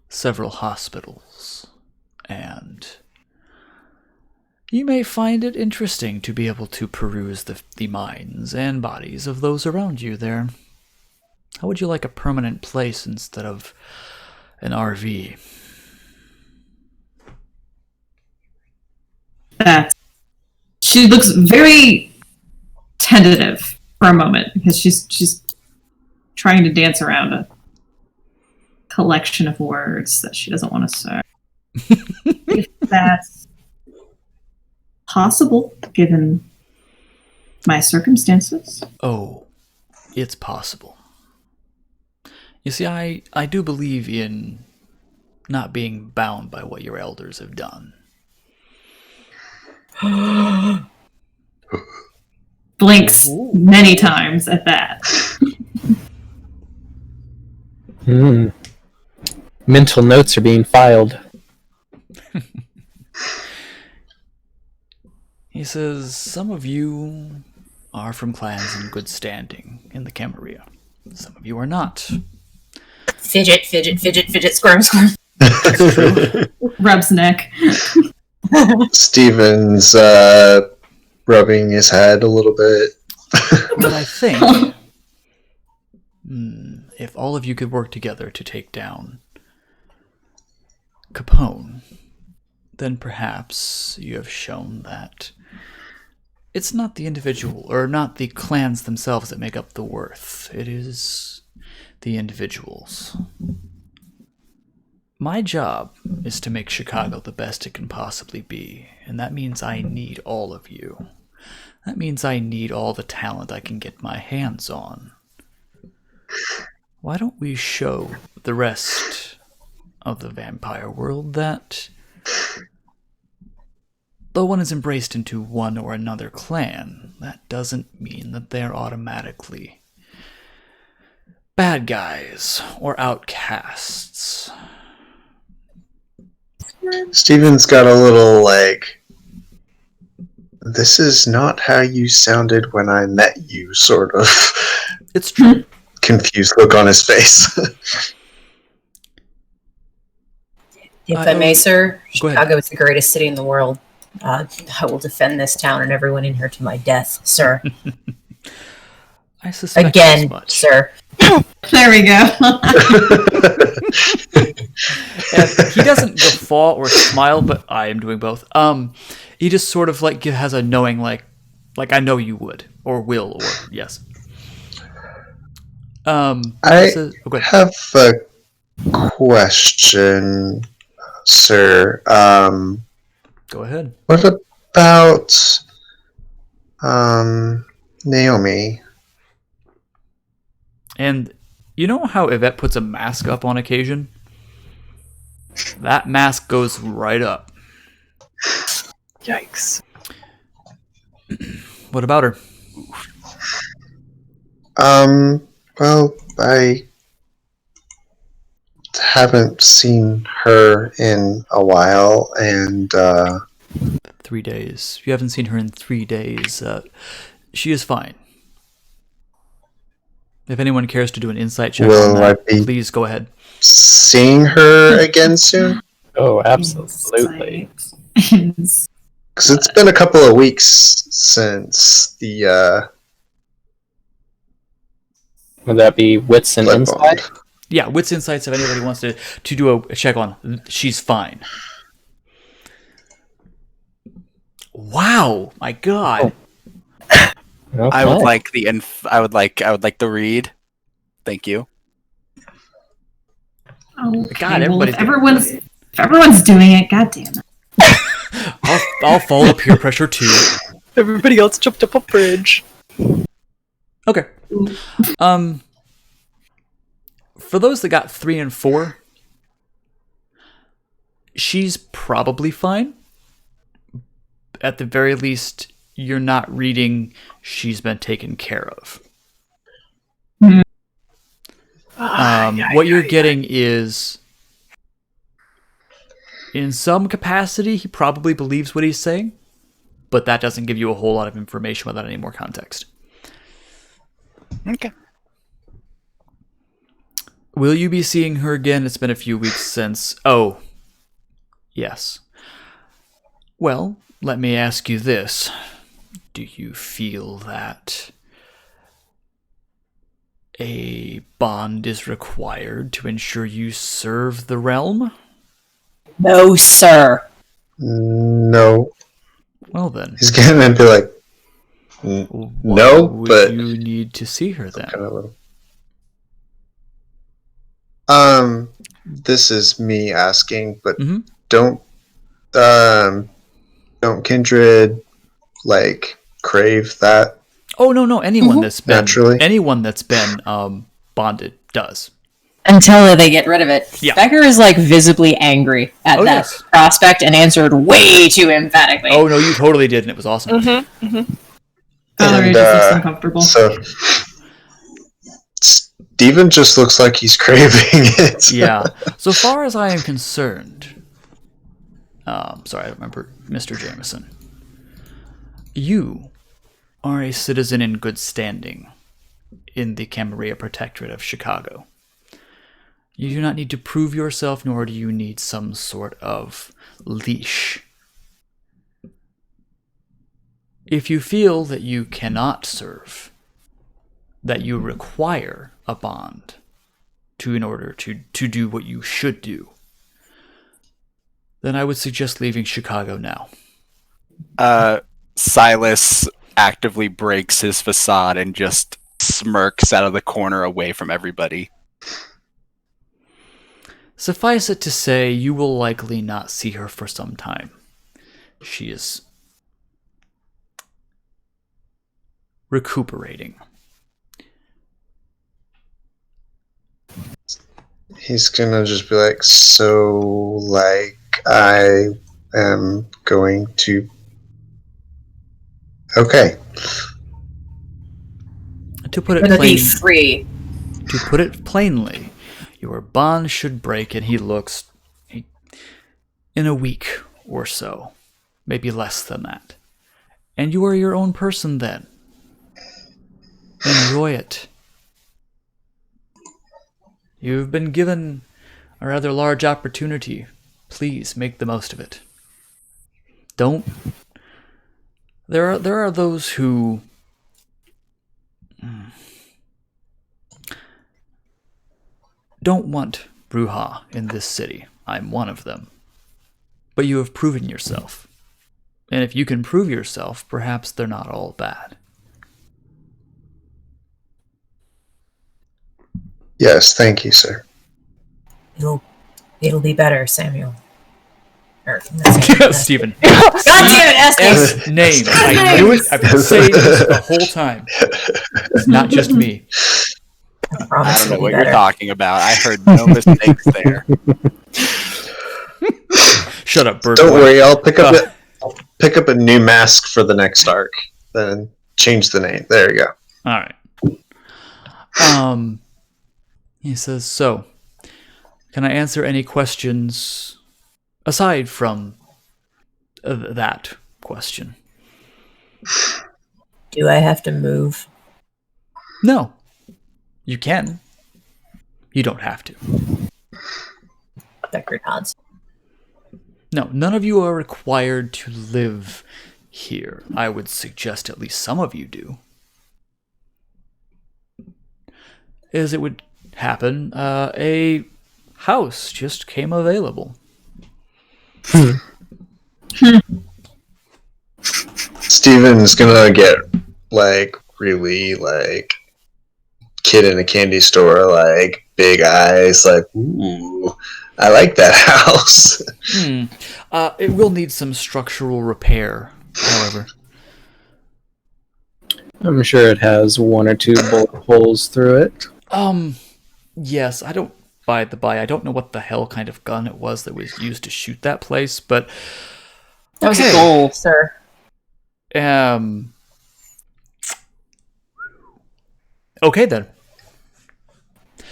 several hospitals, and you may find it interesting to be able to peruse the minds and bodies of those around you there. How would you like a permanent place instead of an RV?
She looks very tentative for a moment because she's trying to dance around a collection of words that she doesn't want to say. If that's possible, given my circumstances.
Oh, it's possible. You see, I do believe in not being bound by what your elders have done.
Blinks many times at that.
Mental notes are being filed.
He says, some of you are from clans in good standing in the Camarilla. Some of you are not.
Fidget, fidget, fidget, fidget, squirm, squirm.
Rubs neck.
Steven's rubbing his head a little bit.
But I think if all of you could work together to take down Capone, then perhaps you have shown that it's not the individual or not the clans themselves that make up the worth. It is the individuals. My job is to make Chicago the best it can possibly be, and that means I need all of you. That means I need all the talent I can get my hands on. Why don't we show the rest of the vampire world that though one is embraced into one or another clan, that doesn't mean that they're automatically bad guys or outcasts.
Steven's got a little, this is not how you sounded when I met you, sort of.
It's true.
Confused look on his face.
If I may, sir,
Go ahead.
Chicago is the greatest city in the world. I will defend this town and everyone in here to my death, sir.
I suspect as
Again,
much.
sir.
There we go.
And he doesn't guffaw or smile, but I am doing both. He just sort of has a knowing, like I know you would or will or yes.
I
go ahead.
have a question, sir.
Go ahead.
What about Naomi?
And you know how Yvette puts a mask up on occasion? That mask goes right up.
Yikes.
What about her?
Well, I haven't seen her in a while, and
3 days. You haven't seen her in 3 days. She is fine. If anyone cares to do an insight check
Will
on that,
I be-
please go ahead.
seeing her again soon?
Oh, absolutely.
Because it's been a couple of weeks since the
Would that be wits and
blood
insight?
bond.
Yeah, wits insights if anybody wants to do a check on. She's fine. Wow, my God.
Okay.
I would like the I would like the read. Thank you.
Okay,
God,
well,
everybody's
if everyone's doing it, god damn it.
I'll follow peer pressure too.
Everybody else jumped up a bridge.
Okay. For those that got 3 and 4, she's probably fine. At the very least, you're not reading she's been taken care of. What you're getting is, in some capacity, he probably believes what he's saying, but that doesn't give you a whole lot of information without any more context.
Okay.
Will you be seeing her again? It's been a few weeks since... Oh, yes. Well, let me ask you this. Do you feel that a bond is required to ensure you serve the realm?
No, sir.
No.
Well then,
He's gonna be like,
why
no,
would
but
you need to see her then?
kind of. This is me asking, but
Mhm.
don't Kindred like crave that?
Oh no! Anyone that's been
Naturally.
bonded does.
Until they get rid of it.
Yeah.
Becker is like visibly angry at
Oh,
that
yes.
prospect and answered way too emphatically.
Oh no, you totally did, and it was awesome.
Valerie
And,
just looks uncomfortable.
So Steven just looks like he's craving it.
Yeah. So far as I am concerned, sorry, I don't remember Mr. Jameson. You are a citizen in good standing in the Camarilla Protectorate of Chicago. You do not need to prove yourself, nor do you need some sort of leash. If you feel that you cannot serve, that you require a bond in order to do what you should do, then I would suggest leaving Chicago now.
Silas actively breaks his facade and just smirks out of the corner away from everybody.
Suffice it to say, you will likely not see her for some time. She is recuperating.
He's gonna just be like, so, like, I am going to... Okay.
To put it
Gonna be
plain,
free.
to put it plainly, your bond should break, and he looks in a week or so, maybe less than that. And you are your own person then. Enjoy it. You've been given a rather large opportunity. Please make the most of it. Don't. There are those who don't want Bruja in this city. I'm one of them. But you have proven yourself. And if you can prove yourself, perhaps they're not all bad.
Yes, thank you, sir.
It'll be better, Samuel. Or, not Samuel,
Stephen.
God damn it, Estes!
S name. I knew it. I've been saying this the whole time. It's not just me.
I
I
promise
don't know
it'll
what
be
you're
better.
talking about. I heard no mistakes there.
Shut up, Bird.
Don't
Boy.
worry, I'll pick up a new mask for the next arc. Then change the name. There you go.
All right. He says, so, can I answer any questions aside from that question?
Do I have to move?
No. You can. You don't have to.
Becker nods.
No, none of you are required to live here. I would suggest at least some of you do. As it would happen, a house just came available.
Steven's gonna get, like, really, like, kid in a candy store, like, big eyes, like, ooh, I like that house.
It will need some structural repair, however.
I'm sure it has one or two bullet holes through it.
Yes, I don't by the by. I don't know what the hell kind of gun it was that was used to shoot that place, but
That was a
okay.
goal, sir.
Okay then.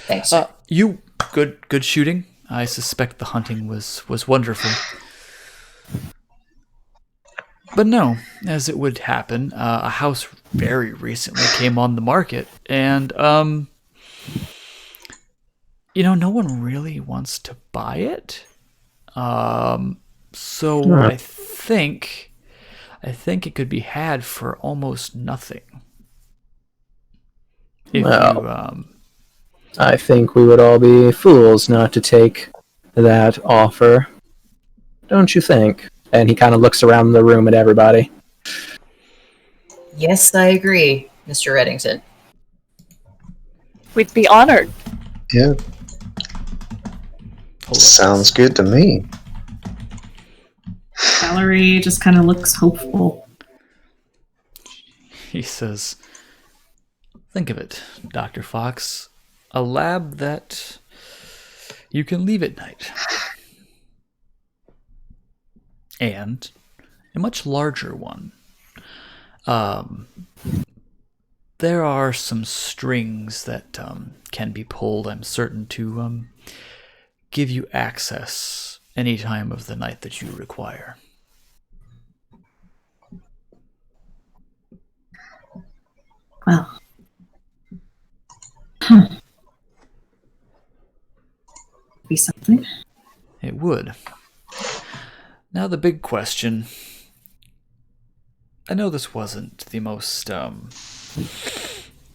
Thanks.
You good shooting. I suspect the hunting was wonderful. But no, as it would happen, a house very recently came on the market, and no one really wants to buy it. So I think it could be had for almost nothing. If
Well, I think we would all be fools not to take that offer. Don't you think? And he kind of looks around the room at everybody.
Yes, I agree, Mr. Reddington.
We'd be honored.
Yeah, sounds good to me.
Valerie just kind of looks hopeful.
He says, think of it, Dr. Fox. A lab that you can leave at night. And a much larger one. There are some strings that can be pulled, I'm certain, to give you access any time of the night that you require.
Well. Be something.
It would. Now the big question. I know this wasn't the most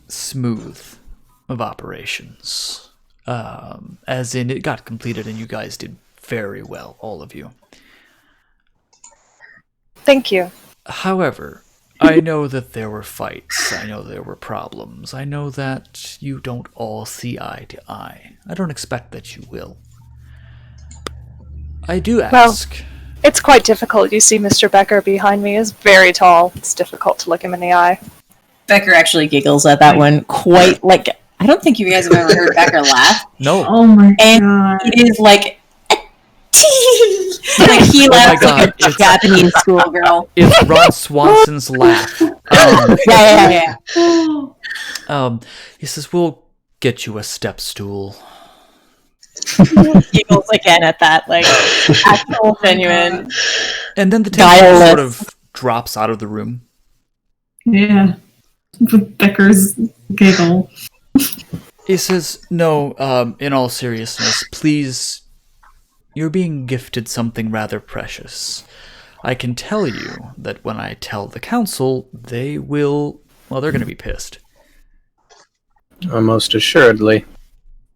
smooth of operations. As in, it got completed and you guys did very well, all of you.
Thank you.
However, I know that there were fights. I know there were problems. I know that you don't all see eye to eye. I don't expect that you will. I do ask.
It's quite difficult. You see Mr. Becker behind me is very tall. It's difficult to look him in the eye.
Becker actually giggles at that one quite like I don't think you guys have ever heard Becker laugh.
No.
Oh my
And
god.
it is like like he laughs like a Japanese schoolgirl.
It's Ron Swanson's laugh.
Yeah.
He says, we'll get you a step stool.
Giggles again at that, like actual genuine.
And then the tension sort of drops out of the room.
Yeah. With Becker's giggle.
He says, no, in all seriousness, please, you're being gifted something rather precious. I can tell you that when I tell the council, they will, well, they're going to be pissed.
Most assuredly.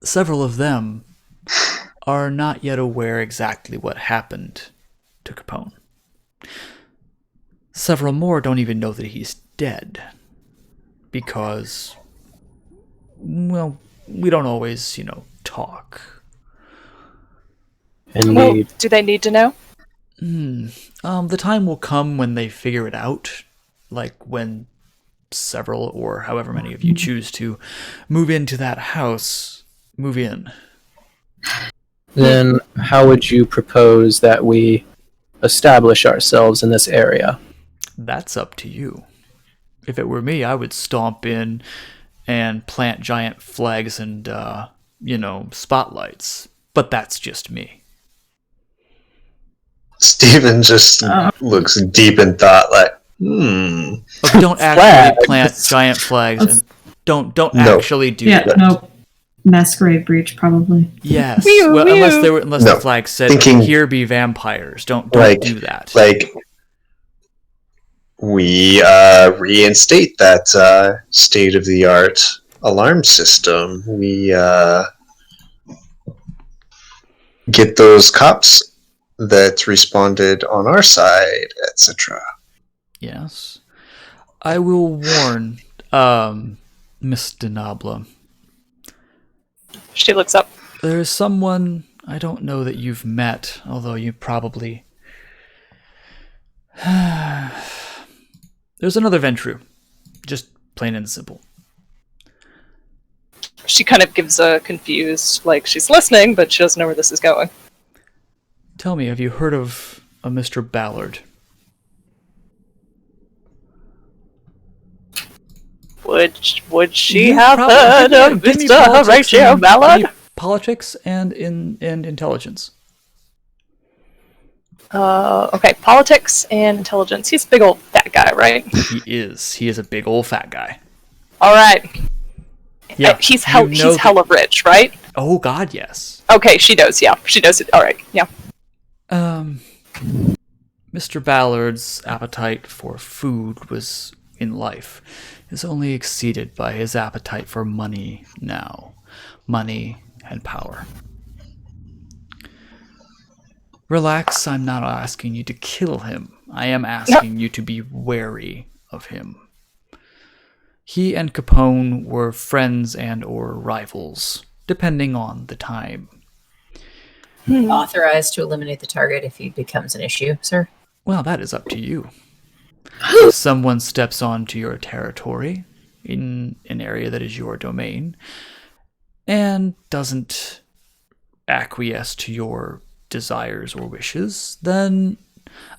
Several of them are not yet aware exactly what happened to Capone. Several more don't even know that he's dead. Because, well, we don't always, talk.
Indeed.
Well, do they need to know?
The time will come when they figure it out. Like when several, or however many of you choose to, move into that house. Move in.
Then how would you propose that we establish ourselves in this area?
That's up to you. If it were me, I would stomp in and plant giant flags and, spotlights. But that's just me.
Steven just looks deep in thought, like,
Okay, don't actually plant giant flags and don't actually do that.
No. Masquerade breach, probably.
Yes.
Mew,
Well,
mew.
unless the flag said,
Thinking-
"Here be vampires." Don't do that.
Like, we reinstate that state-of-the-art alarm system. We get those cops that responded on our side, etc.
Yes. I will warn Miss Denabla.
She looks up.
There's someone I don't know that you've met, although you probably... There's another Ventru. Just plain and simple.
She kind of gives a confused, like she's listening, but she doesn't know where this is going.
Tell me, have you heard of a Mr. Ballard?
Would she
You
have
probably-
heard
give
of
me
Mr.
politics
Horatio
and-
Ballard?
give me Politics and intelligence.
Okay, politics and intelligence. He's a big old fat guy, right?
He is. He is a big old fat guy.
All right.
Yeah.
He's
you know
he's
that-
hella rich, right?
Oh God, yes.
Okay, she knows. Yeah, she knows it. All right. Yeah.
Mr. Ballard's appetite for food was in life is only exceeded by his appetite for money now. Money and power. Relax, I'm not asking you to kill him. I am asking you to be wary of him. He and Capone were friends and or rivals, depending on the time.
Authorized to eliminate the target if he becomes an issue, sir.
Well, that is up to you. If someone steps onto your territory in an area that is your domain and doesn't acquiesce to your desires or wishes, then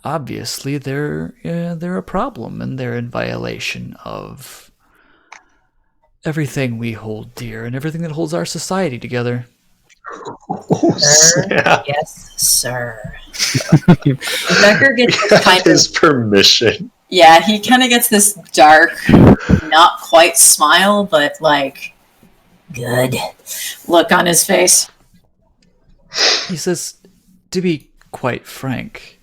obviously they're a problem and they're in violation of everything we hold dear and everything that holds our society together.
Sir,
Yeah.
yes, sir. Becker gets this kind of
His permission.
Yeah, he kind of gets this dark, not quite smile, but like good look on his face.
He says, to be quite frank,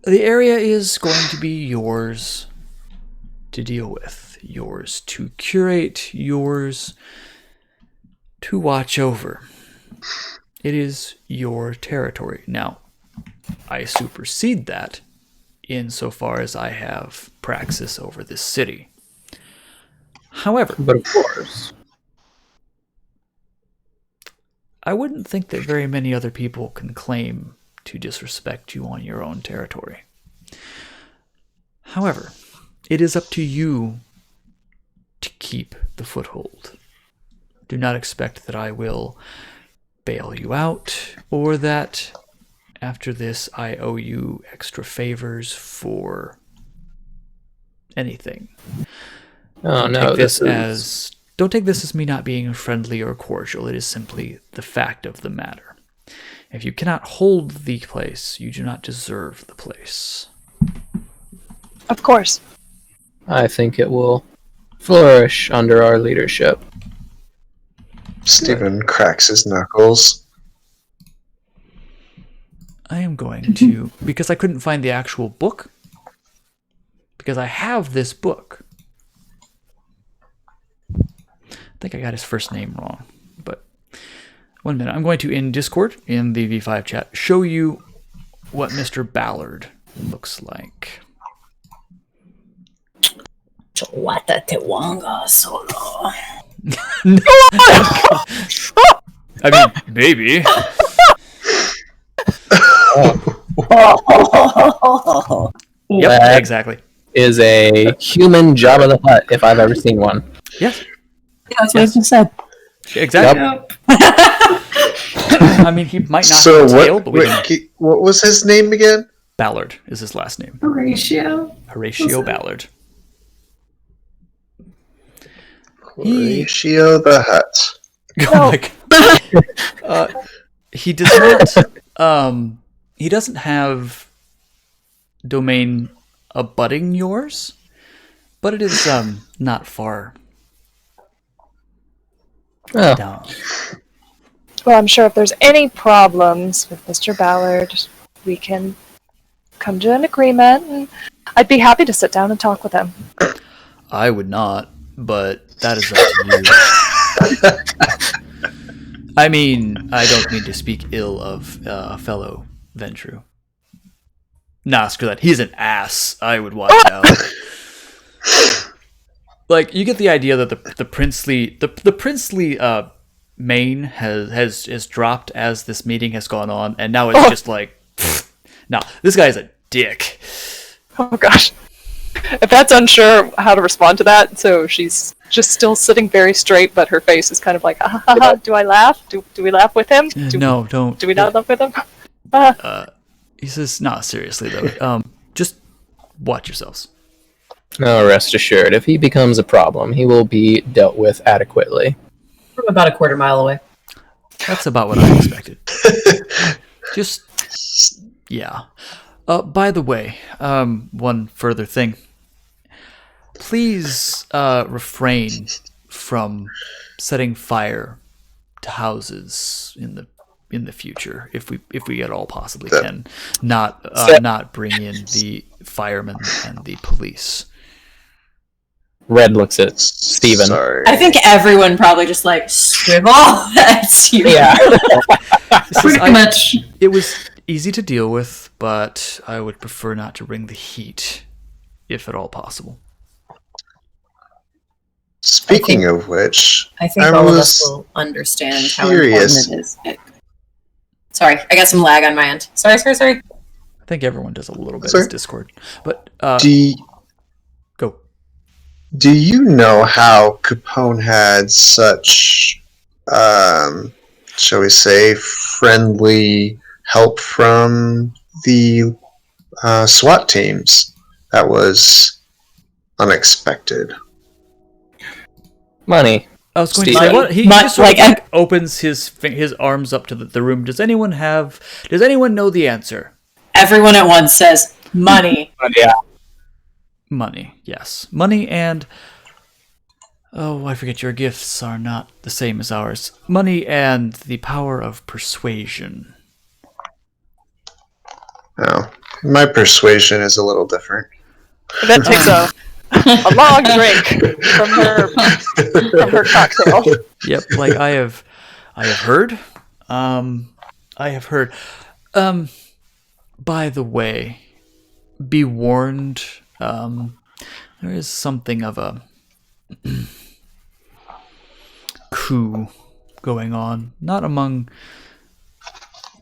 the area is going to be yours to deal with, yours to curate, yours to watch over. It is your territory. Now, I supersede that insofar as I have praxis over this city. However,
But of course.
I wouldn't think that very many other people can claim to disrespect you on your own territory. However, it is up to you to keep the foothold. Do not expect that I will bail you out, or that after this I owe you extra favors for anything.
Oh no,
Don't take this as me not being friendly or cordial. It is simply the fact of the matter. If you cannot hold the place, you do not deserve the place.
Of course.
I think it will flourish under our leadership.
Stephen cracks his knuckles.
I am going to, because I couldn't find the actual book, because I have this book. I think I got his first name wrong, but 1 minute. I'm going to, in Discord, in the V5 chat, show you what Mr. Ballard looks like.
Chawata te wanga solo.
I mean, maybe. Yep,
That
exactly.
is a human Jabba the Hutt, if I've ever seen one.
Yes,
Yeah, that's what I just said.
exactly.
Yep.
I mean, he might not
So
have a tail, but we
what,
don't know.
what was his name again?
Ballard is his last name.
Horatio.
Horatio Ballard.
Horatio the Hutt.
Oh my god. He does not. He doesn't have domain abutting yours, but it is not far
Oh,
down.
Well, I'm sure if there's any problems with Mr. Ballard, we can come to an agreement, and I'd be happy to sit down and talk with him.
I would not, but that is up to you. I mean, I don't mean to speak ill of a fellow Ventru. Nah, screw that. He's an ass. I would watch out. Like, you get the idea that the princely mane has dropped as this meeting has gone on, and now it's just like, no, this guy's a dick.
Oh gosh. If that's unsure how to respond to that, so she's just still sitting very straight, but her face is kind of like, ah, ha, ha, do I laugh? Do we laugh with him?
No, don't.
Do we not laugh with him? Ah.
He says, "Not seriously though. Just watch yourselves."
No, rest assured, if he becomes a problem, he will be dealt with adequately.
From about a quarter mile away.
That's about what I expected. Just, yeah. By the way, one further thing. Please refrain from setting fire to houses in the future, if we at all possibly can. Not bring in the firemen and the police.
Red looks at Steven.
Sorry.
I think everyone probably just like swivel at you.
Yeah.
Pretty much.
It was easy to deal with, but I would prefer not to bring the heat, if at all possible.
Speaking of which,
I think
I
all of
was
us will understand how
curious.
important it is.
Sorry, I got some lag on my end. Sorry.
I think everyone does a little bit as Discord. But go.
Do you know how Capone had such, shall we say, friendly help from the SWAT teams? That was unexpected.
Money.
I was going to
Steve.
say, what? He
My-
just sort of
like,
opens his arms up to the room. Does anyone know the answer?
Everyone at once says money.
Yeah.
Money, yes. Money and... Oh, I forget, your gifts are not the same as ours. Money and the power of persuasion.
Oh, my persuasion is a little different.
That takes a long drink from her cocktail.
Yep, like I have heard. I have heard. By the way, be warned. There is something of a coup going on, not among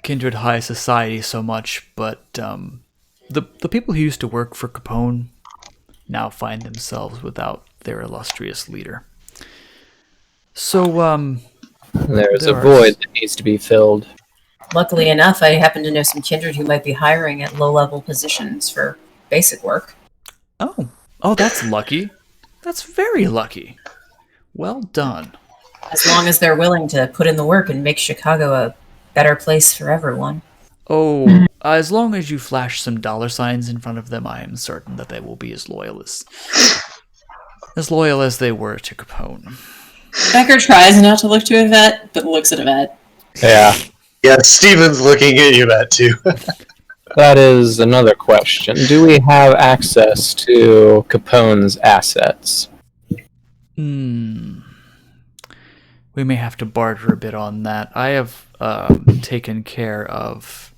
Kindred High Society so much, but the people who used to work for Capone now find themselves without their illustrious leader. So,
There's a
There are-
void that needs to be filled.
Luckily enough, I happen to know some kindred who might be hiring at low-level positions for basic work.
oh, that's lucky. That's very lucky. Well done.
As long as they're willing to put in the work and make Chicago a better place for everyone.
Oh, as long as you flash some dollar signs in front of them, I am certain that they will be as loyal as they were to Capone.
Becker tries not to look to Yvette, but looks at Yvette.
Yeah.
Yeah, Steven's looking at you, that too.
That is another question. Do we have access to Capone's assets?
We may have to barter a bit on that. I have taken care of...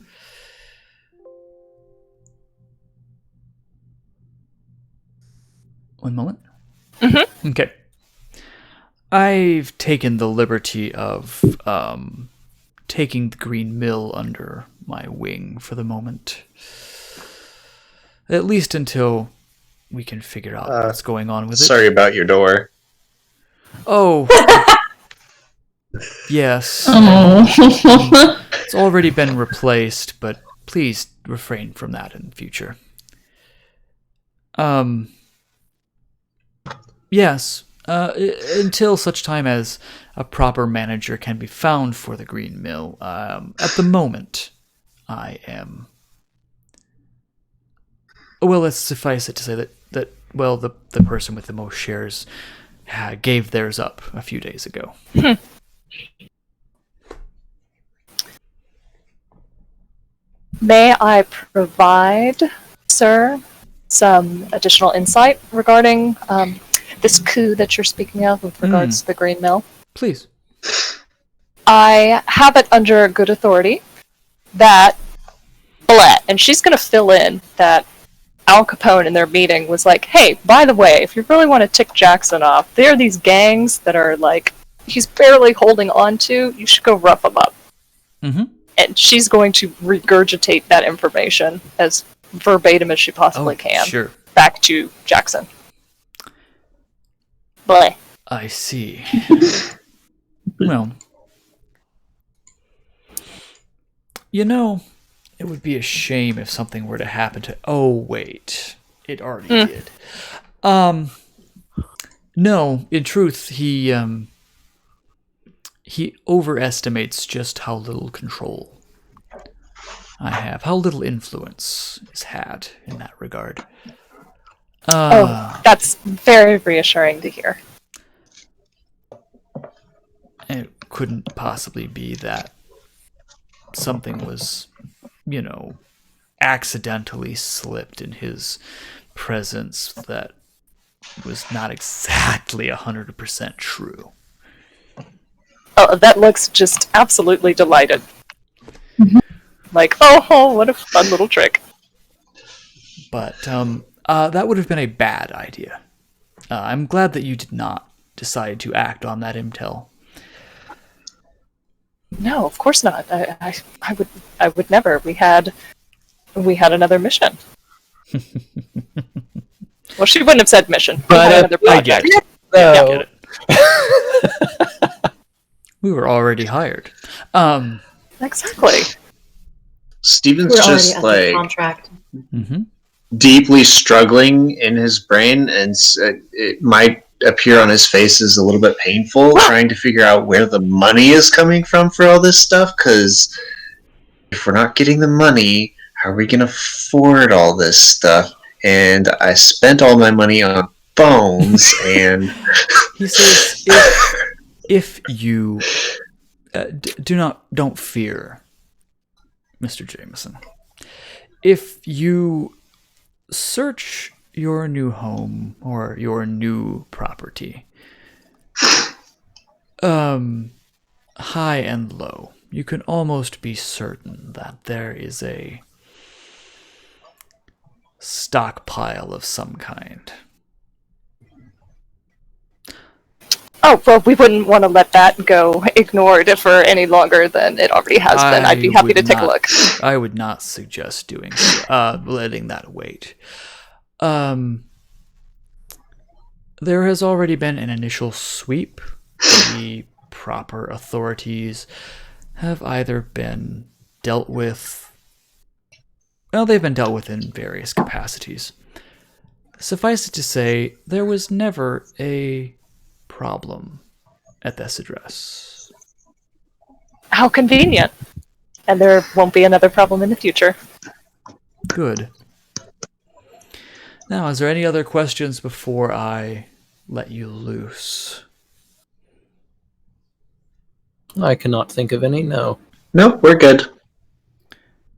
One moment. Mm-hmm. Okay. I've taken the liberty of taking the Green Mill under my wing for the moment. At least until we can figure out what's going on with it.
Sorry about your door.
Oh. Yes.
Oh.
It's already been replaced, but please refrain from that in the future. Yes. Until such time as a proper manager can be found for the Green Mill. At the moment, I am... Well, let's suffice it to say that the person with the most shares gave theirs up a few days ago.
May I provide, sir, some additional insight regarding this coup that you're speaking of with regards to the Green Mill?
Please.
I have it under good authority that Blet, and she's going to fill in that Al Capone in their meeting was like, hey, by the way, if you really want to tick Jackson off, there are these gangs that are like, he's barely holding on to, you should go rough them up.
Mm-hmm.
And she's going to regurgitate that information as verbatim as she possibly can
Sure.
back to Jackson. Bleh.
I see. Well, it would be a shame if something were to happen to... Oh, wait. It already did. No, in truth, he overestimates just how little control I have, how little influence is had in that regard.
That's very reassuring to hear.
It couldn't possibly be that something was, accidentally slipped in his presence that was not exactly 100% true.
Oh, that looks just absolutely delighted. Like, oh, what a fun little trick.
But that would have been a bad idea. I'm glad that you did not decide to act on that intel.
No, of course not. I would never. We had another mission. Well, she wouldn't have said mission. We had another project.
I get it. We were already hired.
Exactly.
Steven's
We're already
just
at the contract.
deeply struggling in his brain, and it might appear on his face as a little bit painful, trying to figure out where the money is coming from for all this stuff, because if we're not getting the money, how are we going to afford all this stuff? And I spent all my money on phones, and...
He says, if you... don't fear, Mr. Jameson. If you search your new home or your new property, high and low, you can almost be certain that there is a stockpile of some kind.
Oh, well, we wouldn't want to let that go ignored for any longer than it already has been. I'd be happy to take a look.
I would not suggest doing so, letting that wait. There has already been an initial sweep. The proper authorities have either been dealt with... Well, they've been dealt with in various capacities. Suffice it to say, there was never a problem at this address.
How convenient. And there won't be another problem in the future.
Good. Now, is there any other questions before I let you loose?
I cannot think of any, no.
No, we're good.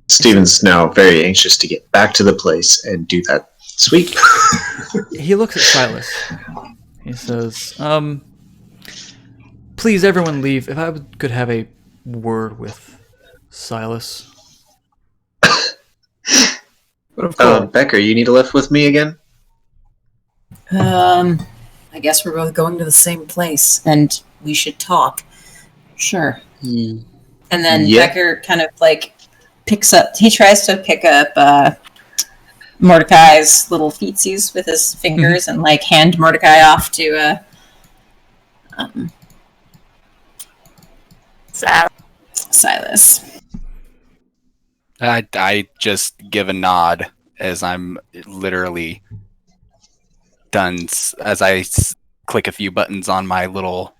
Steven's now very anxious to get back to the place and do that sweep.
He looks at Silas. He says, please everyone leave. If I could have a word with Silas.
But of course.
Becker, you need a lift with me again?
I guess we're both going to the same place, and we should talk. Sure. And then Becker kind of picks up. He tries to pick up Mordecai's little feetsies with his fingers and hand Mordecai off to Silas.
I just give a nod as I'm literally done, as I click a few buttons on my little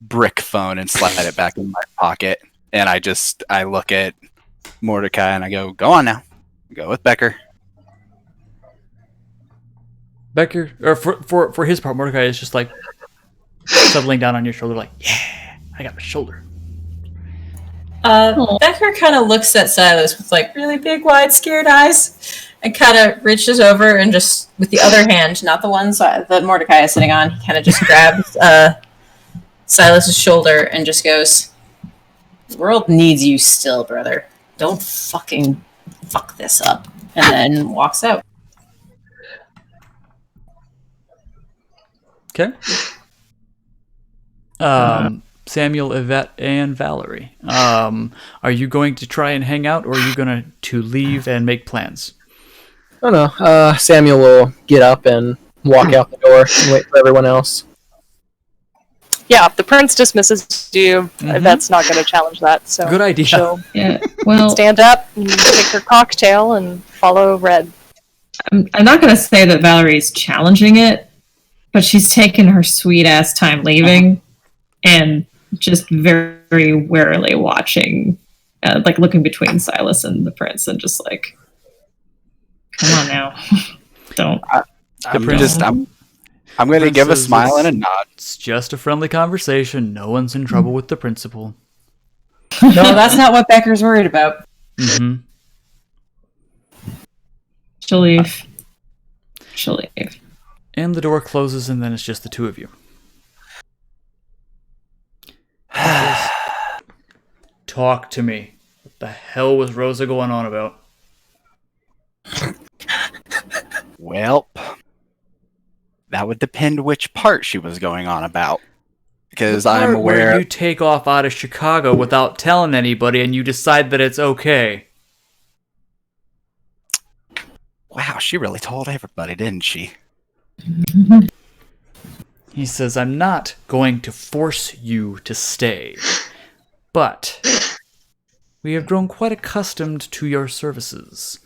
brick phone and slide it back in my pocket. And I look at Mordecai and I go on now. Go with Becker.
Becker, or for his part, Mordecai is just settling down on your shoulder yeah, I got my shoulder.
Becker kind of looks at Silas with really big, wide, scared eyes and kind of reaches over and just, with the other hand, not the one side that Mordecai is sitting on, he kind of just grabs Silas's shoulder and just goes, "The world needs you still, brother. Don't fucking fuck this up." And then walks out.
Okay. Samuel, Yvette, and Valerie. Are you going to try and hang out, or are you going to leave and make plans?
Oh no. Samuel will get up and walk out the door and wait for everyone else.
Yeah, if the prince dismisses you, that's not going to challenge that. So
Good idea.
she'll
Yeah. Well,
stand up and take her cocktail and follow Red.
I'm not going to say that Valerie's challenging it, but she's taken her sweet ass time leaving and just very, very warily watching, like looking between Silas and the prince and just like, come on now. Don't.
I'm going to give a smile and a nod.
It's just a friendly conversation. No one's in trouble with the principal.
No, that's not what Becker's worried about.
Mm-hmm.
She'll leave. She'll leave.
And the door closes, and then it's just the two of you. Talk to me. What the hell was Rosa going on about?
Well, that would depend which part she was going on about. Because I'm
Part where
aware...
you take off out of Chicago without telling anybody, and you decide that it's okay.
Wow, she really told everybody, didn't she?
He says, I'm not going to force you to stay, but we have grown quite accustomed to your services.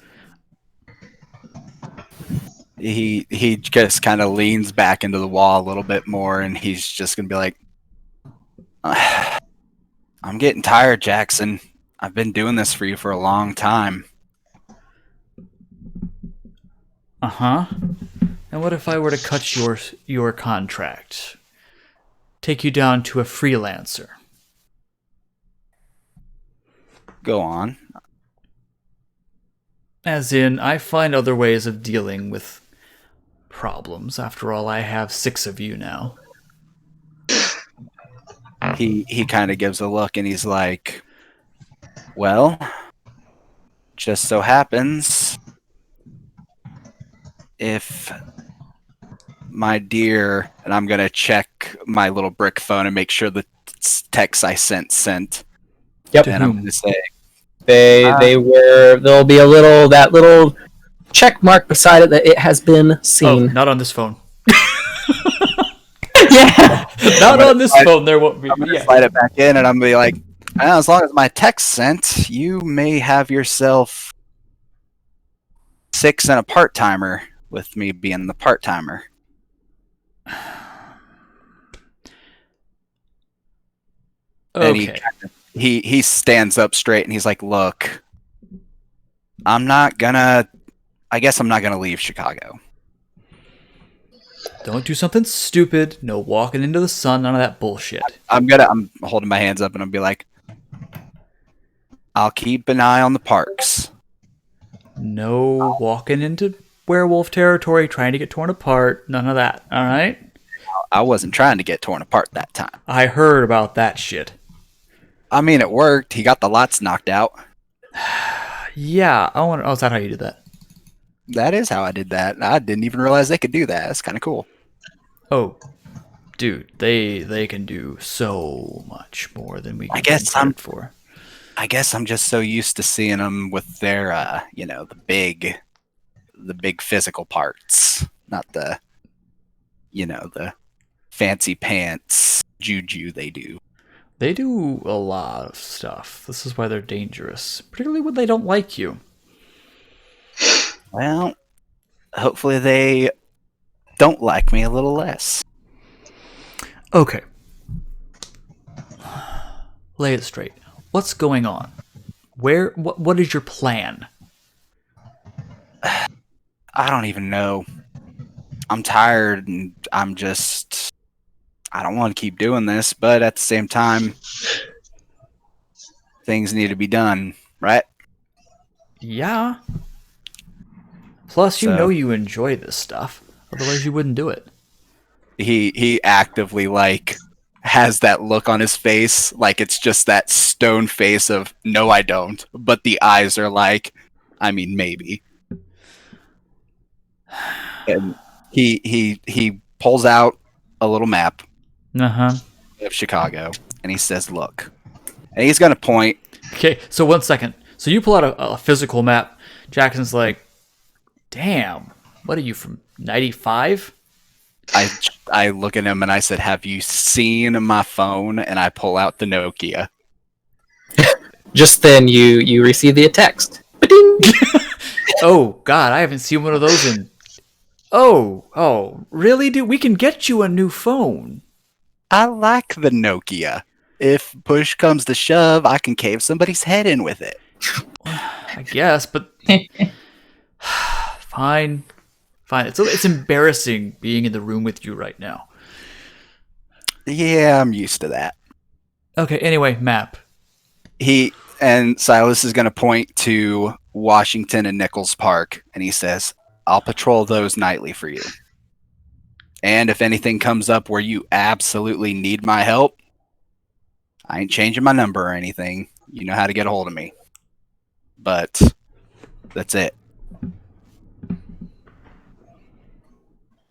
He just kind of leans back into the wall a little bit more, and he's just going to be like, I'm getting tired, Jackson. I've been doing this for you for a long time.
Uh-huh. And what if I were to cut your contract? Take you down to a freelancer?
Go on.
As in, I find other ways of dealing with problems. After all, I have 6 of you now.
He kind of gives a look, and he's like, well, just so happens, if my dear, and I'm going to check my little brick phone and make sure the text I sent.
Yep.
And I'm going to say,
there'll be that little check mark beside it that it has been
Oh,
seen.
not on this phone.
Yeah.
Not on this phone, there won't be.
I'm going to
Yeah.
slide it back in, and I'm going to be like, as long as my text sent, you may have yourself 6 and a part-timer, with me being the part-timer. And
Okay.
he stands up straight, and he's like, look, I guess I'm not gonna leave Chicago.
Don't do something stupid. No walking into the sun. None of that bullshit.
I'm holding my hands up, and I'll be like, I'll keep an eye on the parks.
No walking into werewolf territory, trying to get torn apart. None of that. All right?
I wasn't trying to get torn apart that time.
I heard about that shit.
I mean, it worked. He got the lights knocked out.
Yeah. Oh, is that how you did that?
That is how I did that. I didn't even realize they could do that. That's kind of cool.
Oh, dude, they can do so much more than we can
guess
give
I'm-
credit for.
I guess I'm just so used to seeing them with their, the big physical parts, not the, the fancy pants juju they do.
They do a lot of stuff. This is why they're dangerous, particularly when they don't like you.
Well, hopefully they don't like me a little less.
Okay. Lay it straight. What's going on? What is your plan?
I don't even know. I'm tired, and I don't want to keep doing this, but at the same time, things need to be done, right?
Yeah. Plus, you
So-
know you enjoy this stuff. Otherwise, you wouldn't do it.
He actively has that look on his face, like it's just that stone face of no, I don't, but the eyes are like, I mean, maybe. And he pulls out a little map
Uh-huh.
of Chicago, and he says, look, and he's gonna point.
Okay, so 1 second. So you pull out a physical map. Jackson's like, damn, what are you, from 95?
I I look at him and I said, "Have you seen my phone?" And I pull out the Nokia.
Just then, you receive the text. Ba-ding!
Oh God, I haven't seen one of those in. Oh, really, dude? We can get you a new phone.
I like the Nokia. If push comes to shove, I can cave somebody's head in with it.
I guess, but fine. It's embarrassing being in the room with you right now.
Yeah, I'm used to that.
Okay. Anyway, map.
Silas is going to point to Washington and Nichols Park, and he says, "I'll patrol those nightly for you. And if anything comes up where you absolutely need my help, I ain't changing my number or anything. You know how to get a hold of me. But that's it.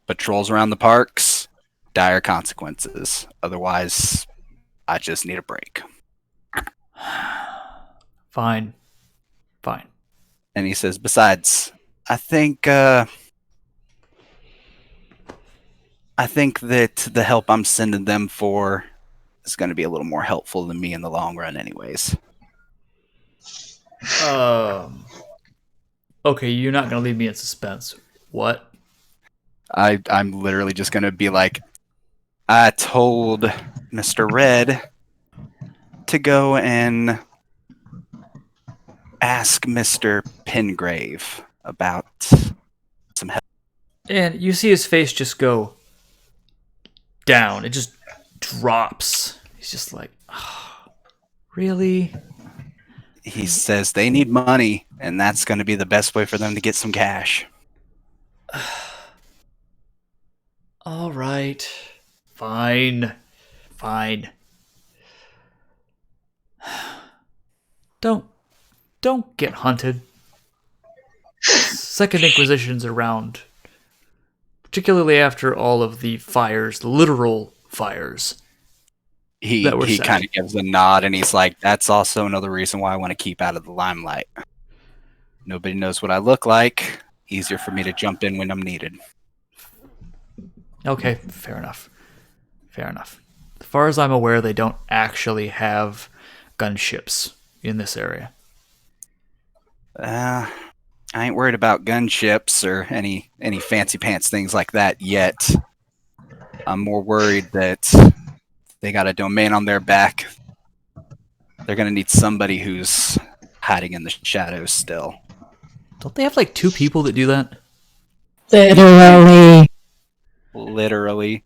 Patrols around the parks, dire consequences. Otherwise, I just need a break."
Fine.
And he says, "Besides, I think that the help I'm sending them for is going to be a little more helpful than me in the long run anyways."
Okay, you're not gonna leave me in suspense. What?
I'm literally just going to be like, "I told Mr. Red to go and ask Mr. Pengrave about some help."
And you see his face just go down. It just drops. He's just like, oh, really?
He says they need money, and that's going to be the best way for them to get some cash.
All right. Fine. Don't get hunted. Second Inquisition's around. Particularly after all of the fires, the literal fires.
He kind of gives a nod, and he's like, "That's also another reason why I want to keep out of the limelight. Nobody knows what I look like. Easier for me to jump in when I'm needed."
Okay, fair enough. As far as I'm aware, they don't actually have gunships in this area.
I ain't worried about gunships or any fancy pants things like that yet. I'm more worried that they got a domain on their back. They're going to need somebody who's hiding in the shadows still.
Don't they have like 2 people that do that?
Literally.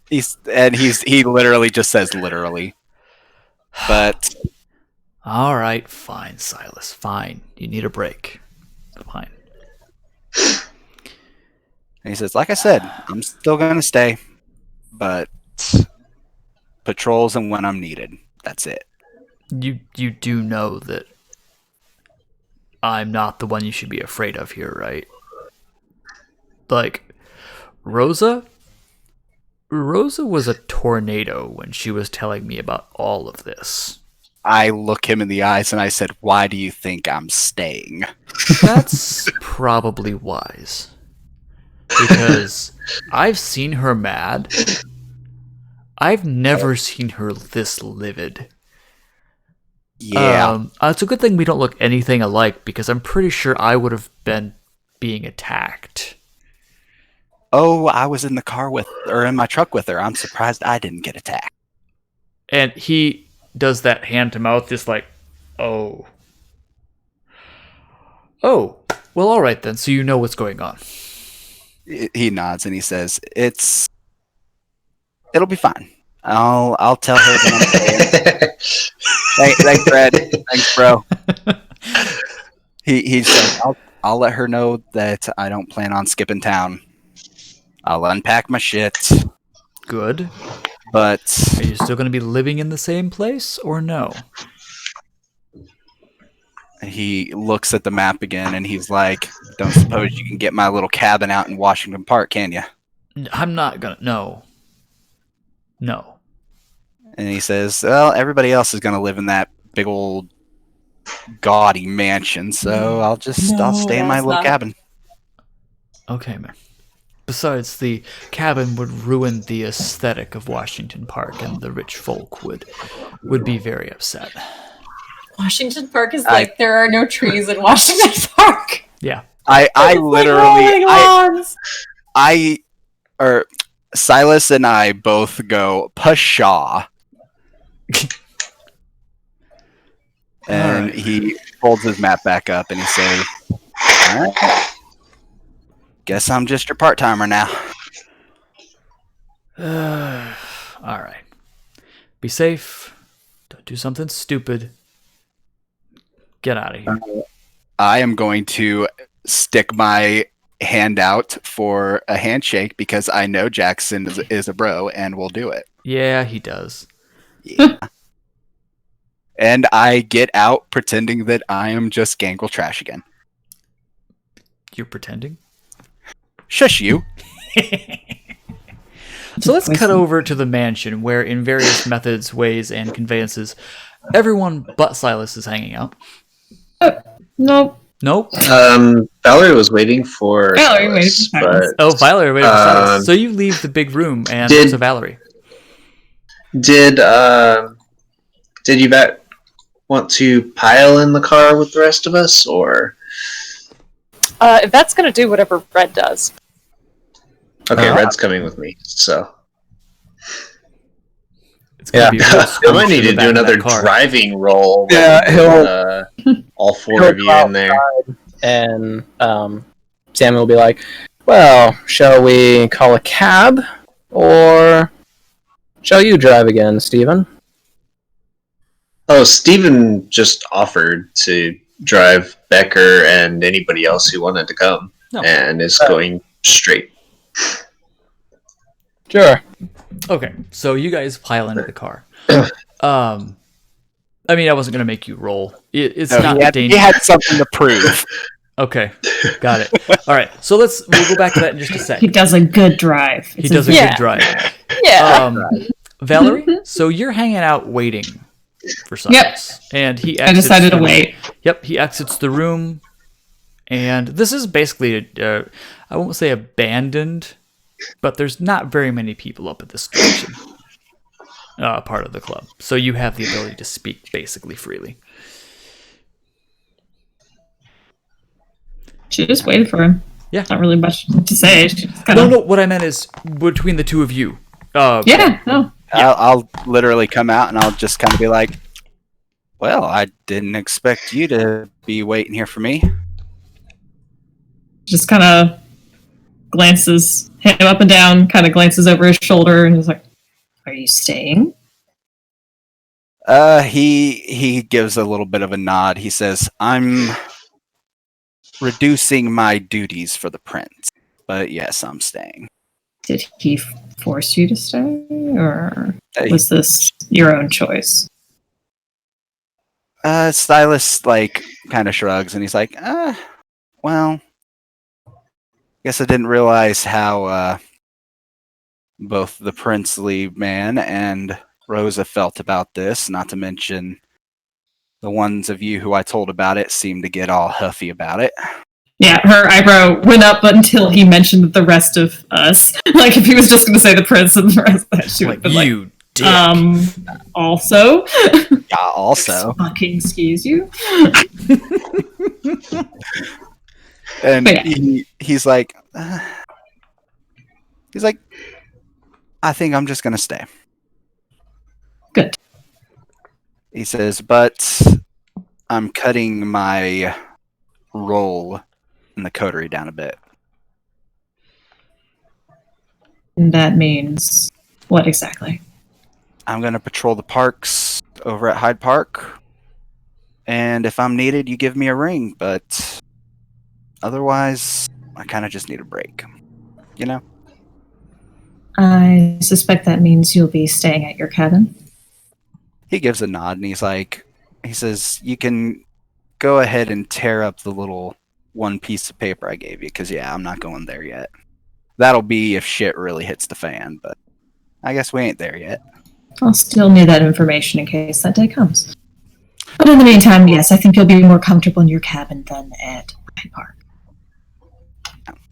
He literally just says literally. But
All right, fine, Silas. Fine. You need a break. Fine.
he says, "Like I said, I'm still going to stay, but patrols and when I'm needed. That's it."
You do know that I'm not the one you should be afraid of here, right? Like, Rosa was a tornado when she was telling me about all of this.
I look him in the eyes and I said, "Why do you think I'm staying?"
That's probably wise. Because I've seen her mad. I've never seen her this livid.
Yeah.
It's a good thing we don't look anything alike, because I'm pretty sure I would have been being attacked.
Oh, I was in my truck with her. I'm surprised I didn't get attacked.
And he does that hand to mouth, just like, oh. Oh, well, all right then. So you know what's going on.
He nods and he says, "It'll be fine. I'll tell her that I'm staying." Thanks, Brad. Thanks, bro. He said, I'll let her know that I don't plan on skipping town. I'll unpack my shit.
Good.
But
Are you still going to be living in the same place, or no?
he looks at the map again and he's like, "Don't suppose you can get my little cabin out in Washington Park, can you?"
I'm not going to. No.
And he says, "Well, everybody else is going to live in that big old gaudy mansion, so I'll stay in my little cabin."
Okay, man. Besides, the cabin would ruin the aesthetic of Washington Park, and the rich folk would be very upset.
Washington Park is like there are no trees in Washington Park.
Yeah.
I literally,
lawns.
or Silas and I both go pshaw, and
Alright.
he folds his map back up and he says, "All right, guess I'm just your part timer now."
All right. Be safe. Don't do something stupid. Get out of here.
I am going to stick my hand out for a handshake because I know Jackson is a bro and will do it.
Yeah, he does.
Yeah. And I get out pretending that I am just Gangle Trash again.
You're pretending?
Shush you.
So let's cut over to the mansion where, in various methods, ways, and conveyances, everyone but Silas is hanging out.
Nope.
Nope.
Valerie was waiting for
Valerie waited
Silas,
for Silas.
Oh, Valerie waited for Silas. So you leave the big room and
Did-
to Valerie.
Did you want to pile in the car with the rest of us, or
If that's going to do whatever Red does.
okay, Red's coming with me, so
It's gonna be a real
I
squeeze
might
in
need
the
to
back
do
of that
another
car.
driving roll.
Yeah,
all four
he'll
of you
go
in there.
And Samuel will be like, well, shall we call a cab? Or shall you drive again, Stephen?
Oh, Steven just offered to drive Becker and anybody else who wanted to come,
No.
and is going straight.
Sure.
Okay, so you guys pile into the car. I mean, I wasn't going to make you roll. It's
No,
not
he
dangerous.
had something to prove.
Okay, got it. All right, so we'll go back to that in just a sec.
He does a good drive.
He does a
Yeah.
good drive.
Yeah.
Valerie, so you're hanging out waiting for Silas. And he
I
exits
decided to
the-
wait.
Yep, he exits the room. And this is basically, I won't say abandoned, but there's not very many people up at this station. Part of the club. So you have the ability to speak basically freely.
She just waited for him.
Yeah.
Not really much to say. She just kind of.
No, what I meant is between the two of you.
Yeah, no.
I'll literally come out and I'll just kind of be like, well, I didn't expect you to be waiting here for me.
Just kind of glances him up and down, kind of glances over his shoulder, and is like, "Are you staying?"
He gives a little bit of a nod. He says, I'm reducing my duties for the prince. But yes, I'm staying.
Did he force you to stay, or
Hey.
was this your own choice?
Silas, kind of shrugs and he's like, well, guess I didn't realize how, both the princely man and Rosa felt about this, not to mention the ones of you who I told about it seemed to get all huffy about it.
Yeah, her eyebrow went up, but until he mentioned the rest of us, like if he was just going to say the prince and the rest of that, she would
like,
have been
you dick.
also,
Yeah, also.
fucking excuse you.
And
But yeah.
he's like, I think I'm just going to stay.
Good.
He says, but I'm cutting my role in the coterie down a bit.
And that means what exactly?
I'm going to patrol the parks over at Hyde Park. And if I'm needed, you give me a ring. But otherwise, I kind of just need a break. You know?
I suspect that means you'll be staying at your cabin.
He gives a nod and he says, you can go ahead and tear up the little one piece of paper I gave you. Because, yeah, I'm not going there yet. That'll be if shit really hits the fan. But I guess we ain't there yet.
I'll still need that information in case that day comes. But in the meantime, yes, I think you'll be more comfortable in your cabin than at Hyde Park.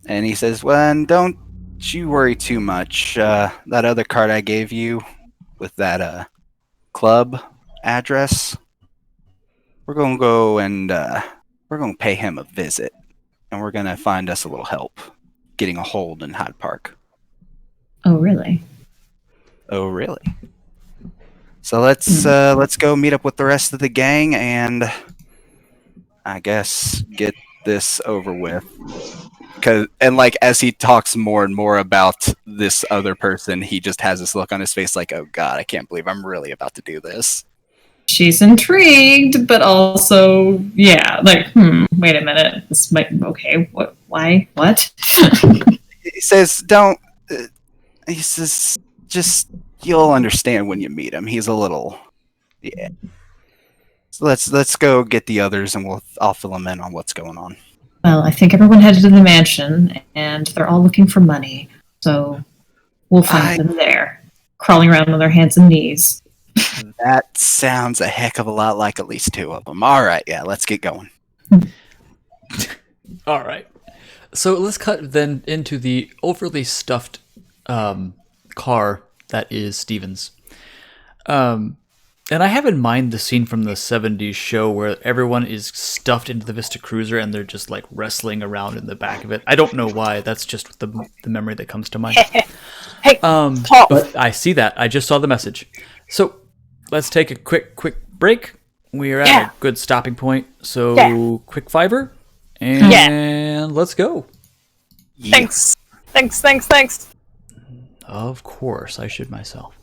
And he says, well, and don't you worry too much. That other card I gave you with that club address, we're gonna go and we're gonna pay him a visit, and we're gonna find us a little help getting a hold in Hyde Park.
Oh, really?
Oh, really? So let's go meet up with the rest of the gang and I guess get this over with. And like as he talks more and more about this other person, he just has this look on his face like, "Oh God, I can't believe I'm really about to do this."
She's intrigued, but also, yeah, like, wait a minute, this might, okay, what, why, what?
He says, "Don't." He says, "Just you'll understand when you meet him. He's a little, yeah." So let's go get the others, and I'll fill them in on what's going on.
Well, I think everyone headed to the mansion, and they're all looking for money, so we'll find them there, crawling around on their hands and knees.
That sounds a heck of a lot like at least two of them. All right, yeah, let's get going.
All right. So let's cut then into the overly stuffed car that is Steven's. And I have in mind the scene from the 70s show where everyone is stuffed into the Vista Cruiser and they're just like wrestling around in the back of it. I don't know why. That's just the memory that comes to mind.
Hey, Paul.
I see that. I just saw the message. So let's take a quick break. We are at a good stopping point. So quick fiver. And let's go.
Thanks.
Of course, I should myself.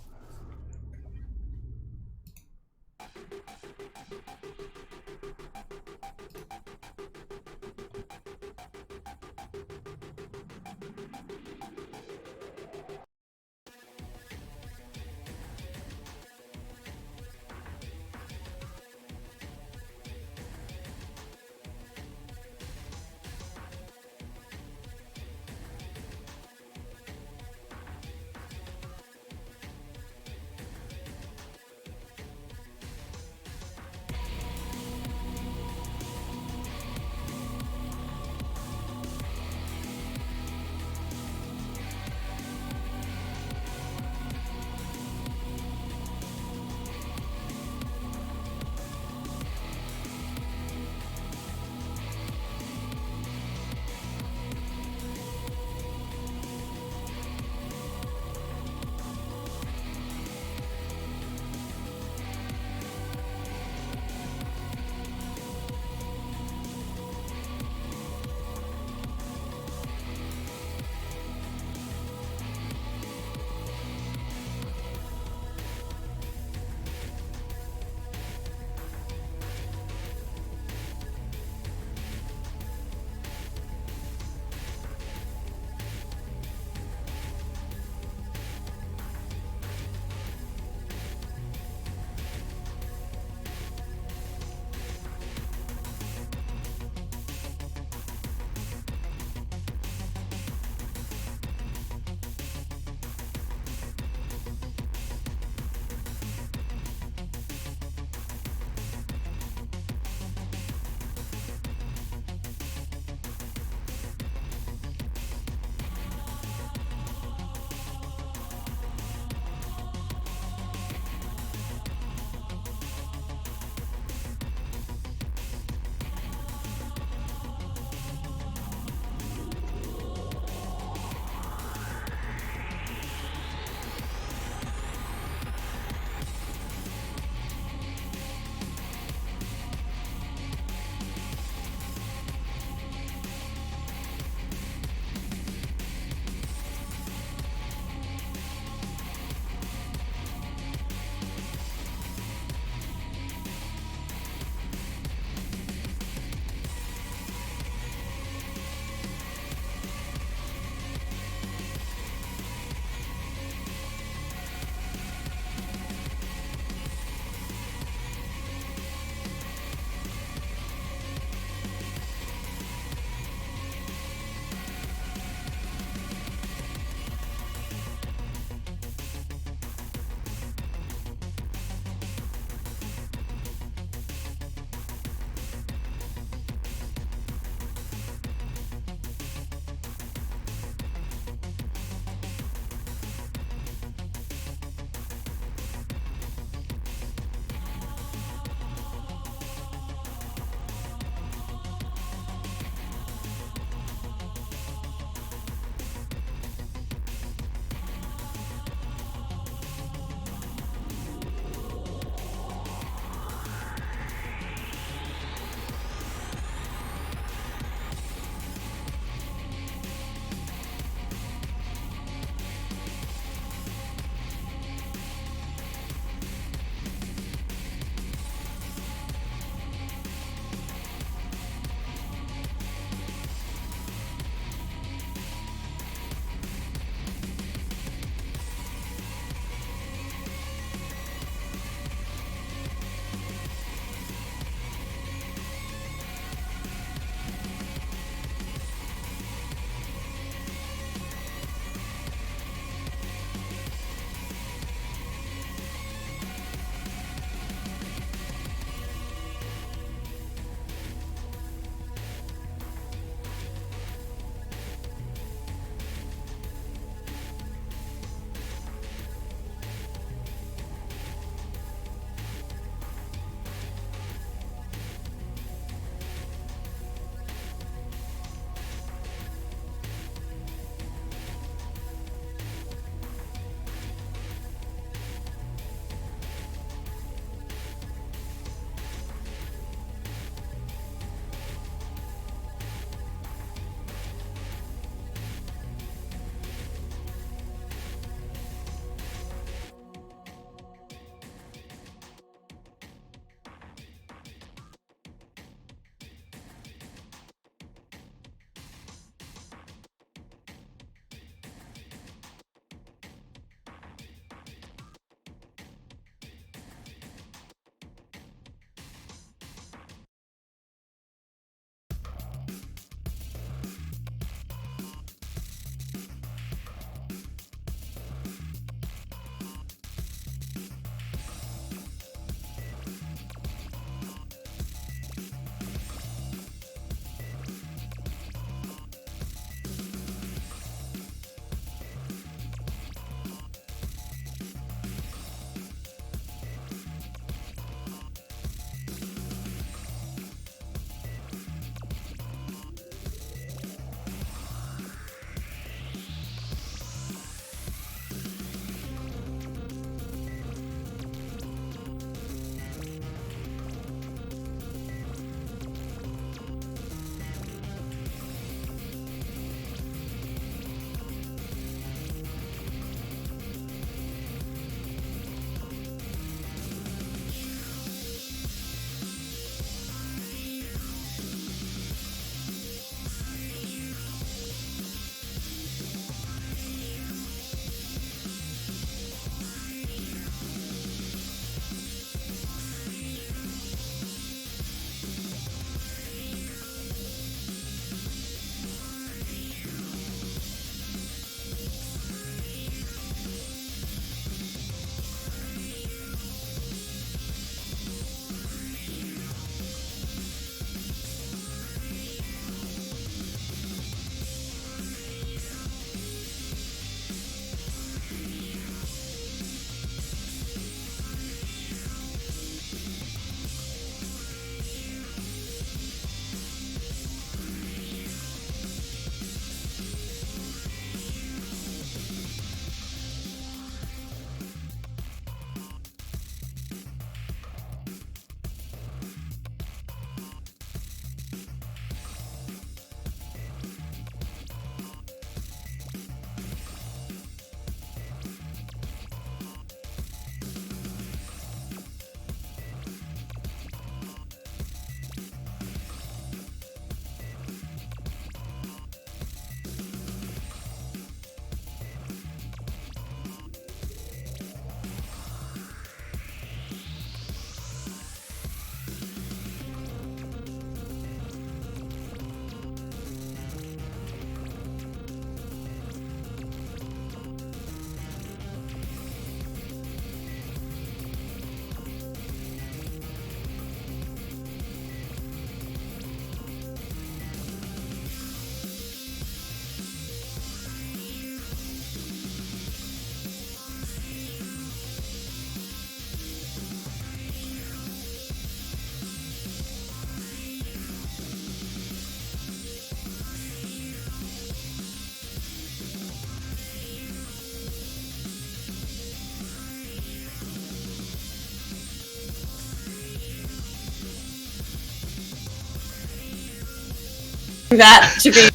that to be.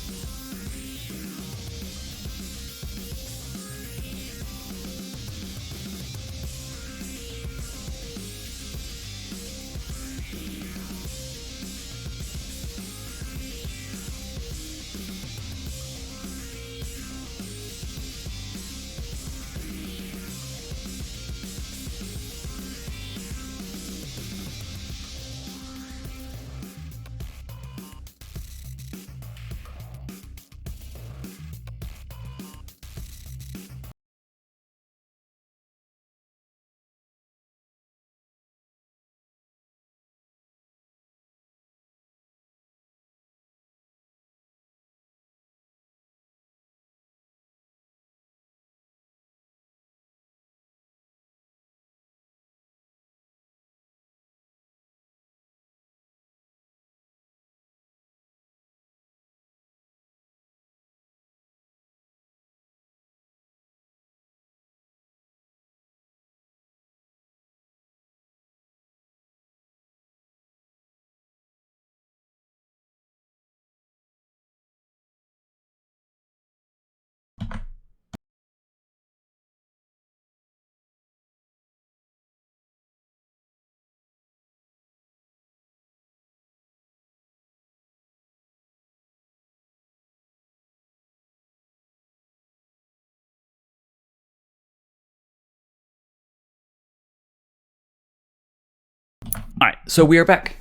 All right, so we are back,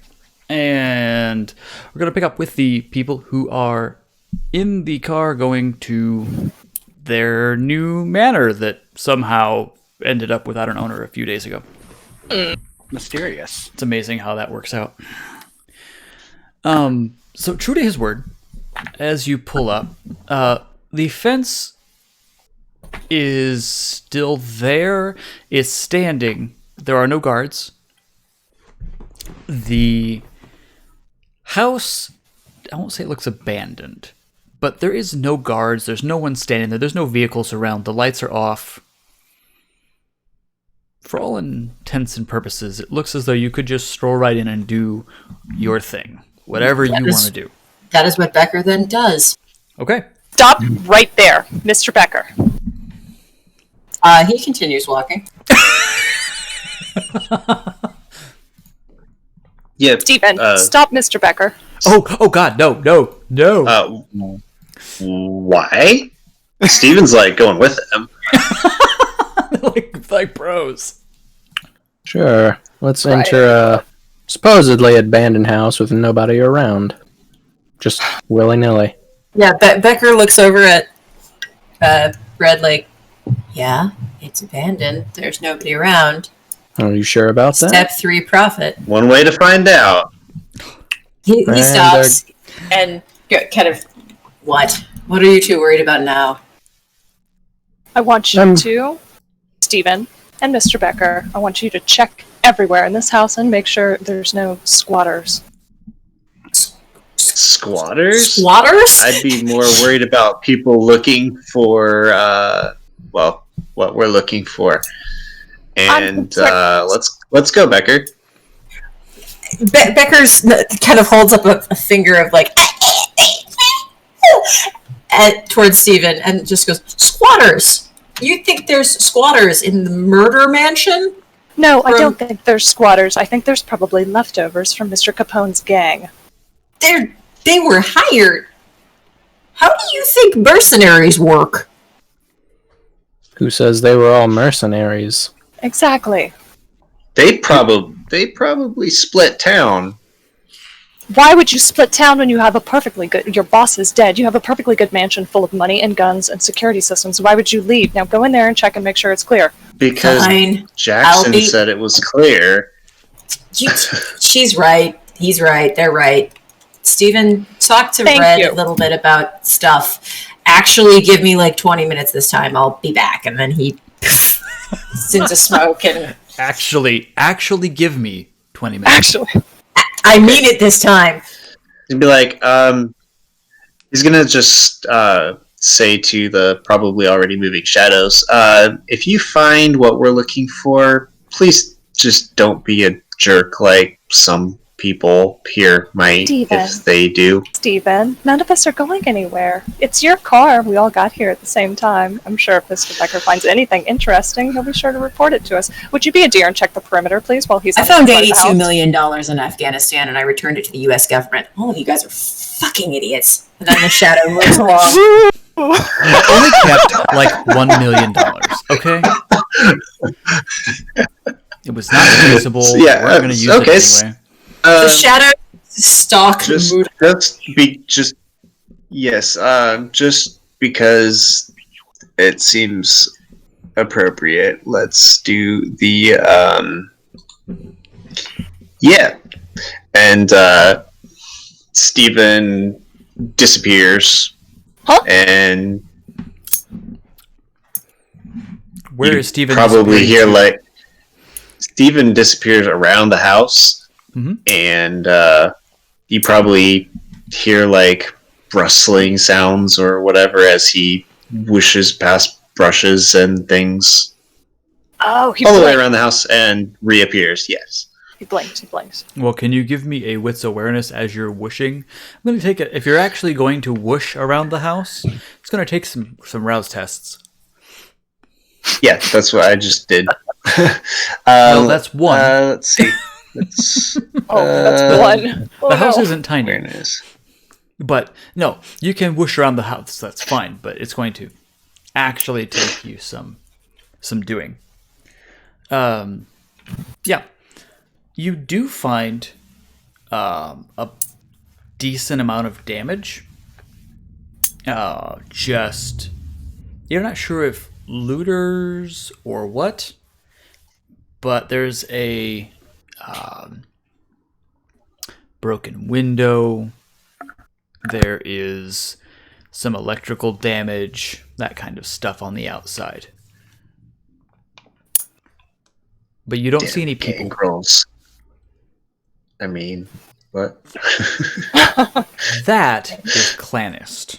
and we're going to pick up with the people who are in the car going to their new manor that somehow ended up without an owner a few days ago.
Mysterious.
It's amazing how that works out. So true to his word, as you pull up, the fence is still there. It's standing. There are no guards. The house, I won't say it looks abandoned, but there is no guards. There's no one standing there. There's no vehicles around. The lights are off. For all intents and purposes, it looks as though you could just stroll right in and do your thing. Whatever you want to do.
That is what Becker then does.
Okay.
Stop right there, Mr. Becker.
He continues walking.
Yeah.
Stephen, stop, Mr. Becker.
Oh God, no.
Why? Steven's like going with him.
like bros.
Sure. Let's enter a supposedly abandoned house with nobody around. Just willy-nilly.
Yeah, Becker looks over at Red like, yeah, it's abandoned. There's nobody around.
Are you sure about that?
Step 3 profit.
One way to find out.
He
And
stops and kind of, what? What are you two worried about now?
I want you to, Stephen and Mr. Becker, I want you to check everywhere in this house and make sure there's no squatters.
Squatters?
Squatters?
I'd be more worried about people looking for, what we're looking for. And let's go, Becker.
Becker's kind of holds up a finger of like towards Steven and just goes, squatters! You think there's squatters in the murder mansion?
No, I don't think there's squatters. I think there's probably leftovers from Mr. Capone's gang.
They were hired. How do you think mercenaries work?
Who says they were all mercenaries?
Exactly.
They probably split town.
Why would you split town when you have a perfectly good... Your boss is dead. You have a perfectly good mansion full of money and guns and security systems. Why would you leave? Now go in there and check and make sure it's clear.
Because
Fine.
Jackson said it was clear.
She's right. He's right. They're right. Steven, talk to Red a little bit about stuff. Actually, give me like 20 minutes this time. I'll be back. And then he sends a smoke and...
Actually give me 20 minutes.
Actually.
I mean it this time.
He'd be like, he's gonna just say to the probably already moving shadows, if you find what we're looking for, please just don't be a jerk like some people here might
Steven.
if they do.
Steven, none of us are going anywhere. It's your car. We all got here at the same time. I'm sure if Mr. Becker finds anything interesting, he'll be sure to report it to us. Would you be a dear and check the perimeter, please, while he's
I
on
found
his way to the
$82
house?
million in Afghanistan and I returned it to the US government. All of you guys are fucking idiots. And then the shadow moves along.
I only kept like $1 million. Okay. It was not traceable.
Yeah,
We're going to use
okay,
it anyway.
The shadow stalk
Just because it seems appropriate, let's do the and Stephen disappears.
Huh?
And
Where
you
is Steven?
probably hear
disappearing
like Stephen disappears around the house, and you probably hear like rustling sounds or whatever as he whooshes past brushes and things
Oh, he
all the way
blinked.
around the house and reappears. Yes.
He blinked.
to? Well, can you give me a wits awareness as you're whooshing? I'm going to take it. If you're actually going to whoosh around the house, it's going to take some rouse tests.
Yeah, that's what I just did.
Well, that's one.
Let's see. That's
That's one. Oh,
The house
no.
isn't tiny.
awareness.
But no, you can whoosh around the house. That's fine. But it's going to actually take you some doing. Yeah, you do find a decent amount of damage. Just you're not sure if looters or what, but there's a broken window. There is some electrical damage, that kind of stuff on the outside. But you don't see any people.
Gangrels. I mean, what?
That is Clanist.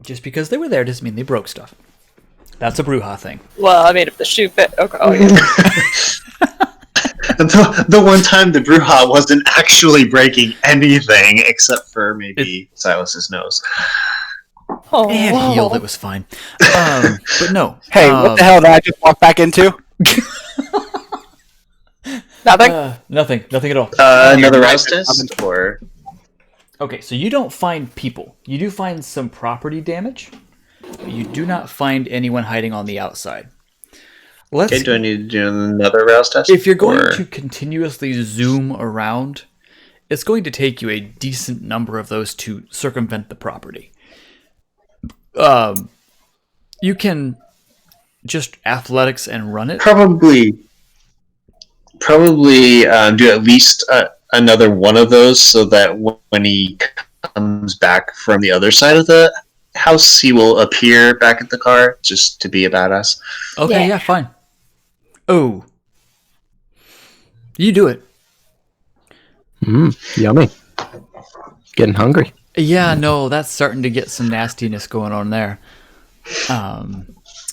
Just because they were there doesn't mean they broke stuff. That's a Bruja thing.
Well, I mean, if the shoe fit. Okay. Oh, yeah.
The one time the Bruja wasn't actually breaking anything except for maybe Silas's nose.
Oh,
And healed, it was fine. But no.
Hey, what the hell did I just walk back into?
Nothing.
Nothing at all.
Another rouse test? Or...
Okay, so you don't find people. You do find some property damage. But you do not find anyone hiding on the outside.
Okay, do I need to do another rouse test?
If you're going
or...
to continuously zoom around, it's going to take you a decent number of those to circumvent the property. You can just athletics and run it.
Probably do at least another one of those so that when he comes back from the other side of the house, he will appear back at the car just to be a badass.
Okay, yeah, fine. Oh. You do it.
Yummy. Getting hungry.
Yeah, no, that's starting to get some nastiness going on there.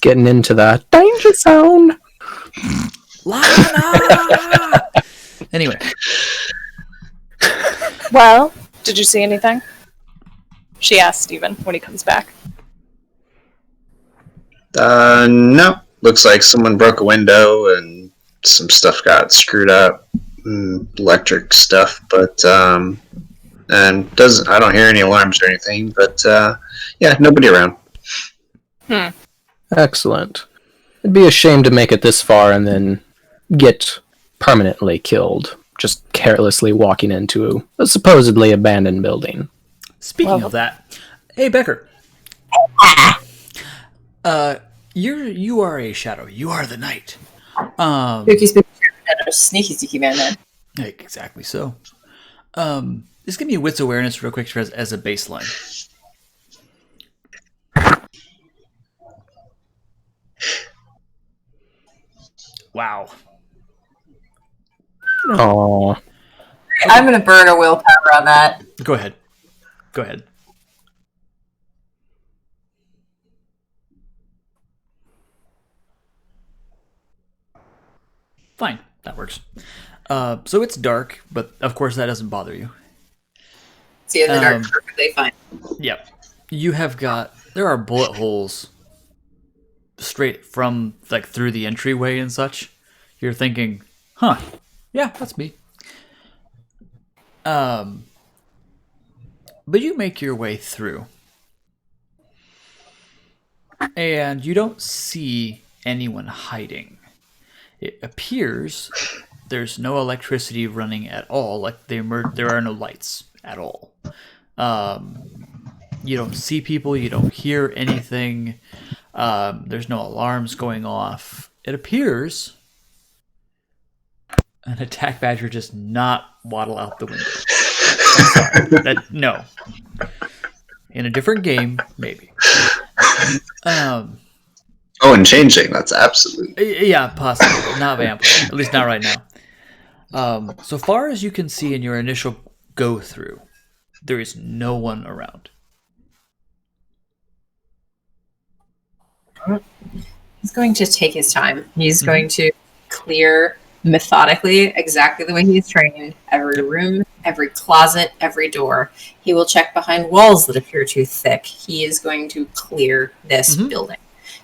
Getting into the danger zone.
Lana! Anyway.
Well, did you see anything? She asked Steven when he comes back.
No. Looks like someone broke a window and some stuff got screwed up. Electric stuff, but and I don't hear any alarms or anything, but yeah, nobody around.
Excellent. It'd be a shame to make it this far and then get permanently killed, just carelessly walking into a supposedly abandoned building.
Speaking of that, hey Becker. You are a shadow. You are the night.
Spooky, sneaky man.
Exactly so. Just give me a wits awareness real quick as a baseline. Wow.
Oh,
I'm gonna burn a willpower on that.
Go ahead. Go ahead. Fine. that works. So it's dark, but of course that doesn't bother you.
See, in the dark, perfectly fine.
Yep. There are bullet holes straight from, like, through the entryway and such. You're thinking, huh, yeah, that's me. But you make your way through. And you don't see anyone hiding. It appears there's no electricity running at all. Like, there are no lights at all. You don't see people. You don't hear anything. There's no alarms going off. It appears an attack badger just not waddle out the window. No. In a different game, maybe.
Oh, and changing. That's absolutely.
Yeah, possibly. Not vampire. At least not right now. So far as you can see in your initial go through, there is no one around.
He's going to take his time. He's going to clear methodically, exactly the way he's trained, every room, every closet, every door. He will check behind walls that appear too thick. He is going to clear this building.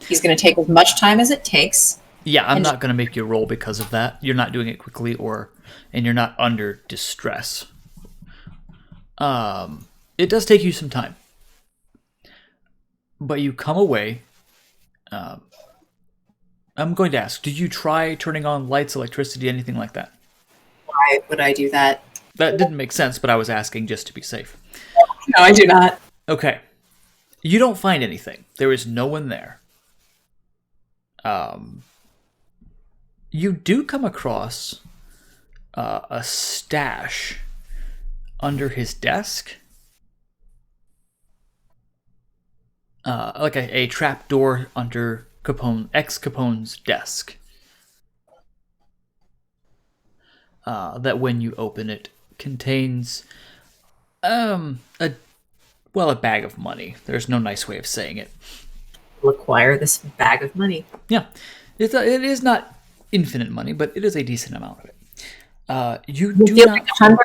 He's going to take as much time as it takes.
Yeah, I'm not going to make you roll because of that. You're not doing it quickly, and you're not under distress. It does take you some time. But you come away. I'm going to ask, did you try turning on lights, electricity, anything like that?
Why would I do that?
That didn't make sense, but I was asking just to be safe.
No, I do not.
Okay. You don't find anything. There is no one there. You do come across a stash under his desk. Like a trap door under ex-Capone's desk. That when you open it contains a bag of money. There's no nice way of saying it.
Acquire this bag of money.
Yeah. It is not infinite money, but it is a decent amount of it. You do
feel
not
like $100,000,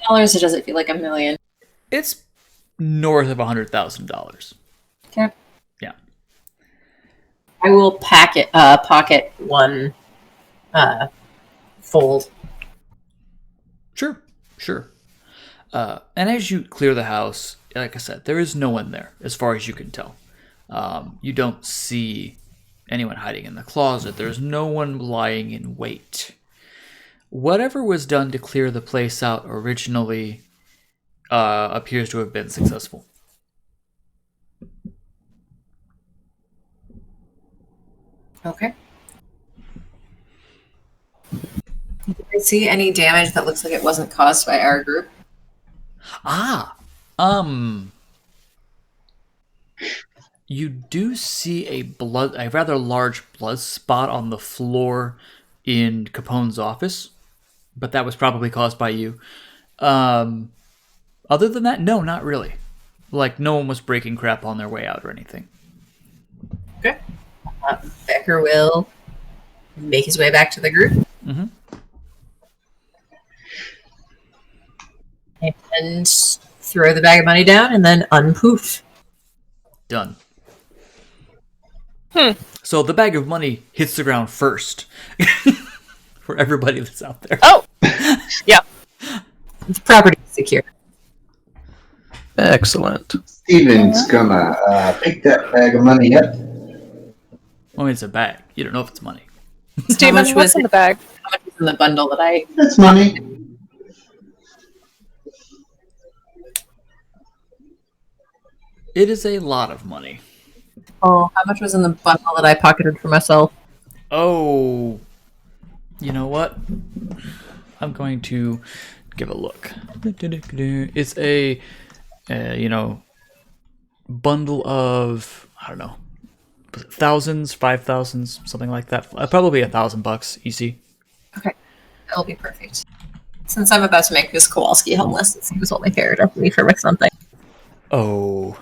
or does it feel like $1 million?
It's north of $100,000.
Okay.
Yeah.
I will pocket one fold.
Sure. And as you clear the house, like I said, there is no one there, as far as you can tell. You don't see anyone hiding in the closet. There's no one lying in wait. Whatever was done to clear the place out originally appears to have been successful.
Okay. Did I see any damage that looks like it wasn't caused by our group?
You do see a rather large blood spot on the floor in Capone's office, but that was probably caused by you. Other than that, no, not really. Like, no one was breaking crap on their way out or anything.
Okay. Becker will make his way back to the group.
Mm-hmm.
And throw the bag of money down and then unpoof.
Done. So the bag of money hits the ground first. For everybody that's out there.
Oh! Yeah.
It's property secure.
Excellent.
Steven's gonna pick that bag of money up.
Well, it's a bag. You don't know if it's money.
Steven,
much
what's
was
in
it?
the bag?
How much is in the bundle that I...
That's money.
It is a lot of money.
Oh, how much was in the bundle that I pocketed for myself?
Oh, you know what? I'm going to give a look. It's a, bundle of, I don't know, thousands, 5,000s, something like that. Probably $1,000 EC.
Okay, that'll be perfect. Since I'm about to make Miss Kowalski homeless, it seems only fair to leave her with something.
Oh.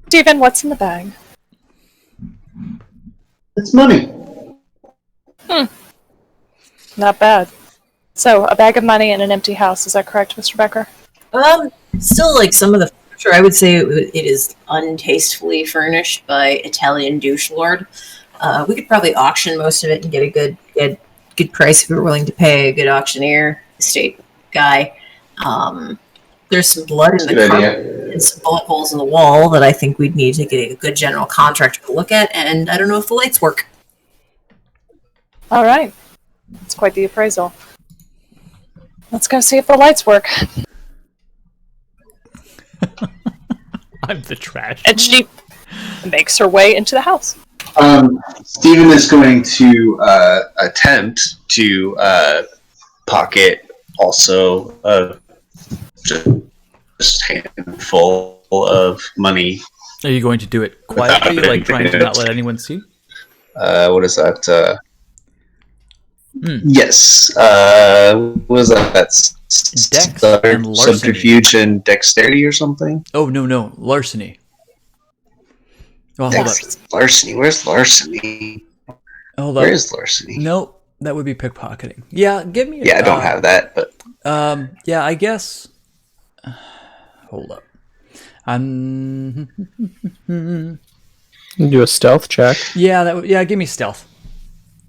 Steven, what's in the bag?
It's money.
Not bad. So, a bag of money and an empty house. Is that correct, Mr. Becker?
Still, like some of the furniture, I would say it is untastefully furnished by Italian douche lord. We could probably auction most of it and get a good price if we were willing to pay a good auctioneer, estate guy. There's some blood in the
Good
carpet
idea.
and some bullet holes in the wall that I think we'd need to get a good general contractor to look at, and I don't know if the lights work.
All right. It's quite the appraisal. Let's go see if the lights work.
I'm the trash.
And she makes her way into the house.
Steven is going to attempt to pocket also just handful of money.
Are you going to do it quietly, like trying to not let anyone see?
What is that? Yes. What is that? That's
Dex and larceny.
subterfuge and dexterity or something?
Oh, no. Larceny. Oh, hold up.
Larceny. Where's larceny?
Hold up.
Where is larceny?
No, that would be pickpocketing. Yeah, give me.
Yeah, I don't have that, but
Yeah, I guess. Hold up.
Do a stealth check.
Yeah, give me stealth.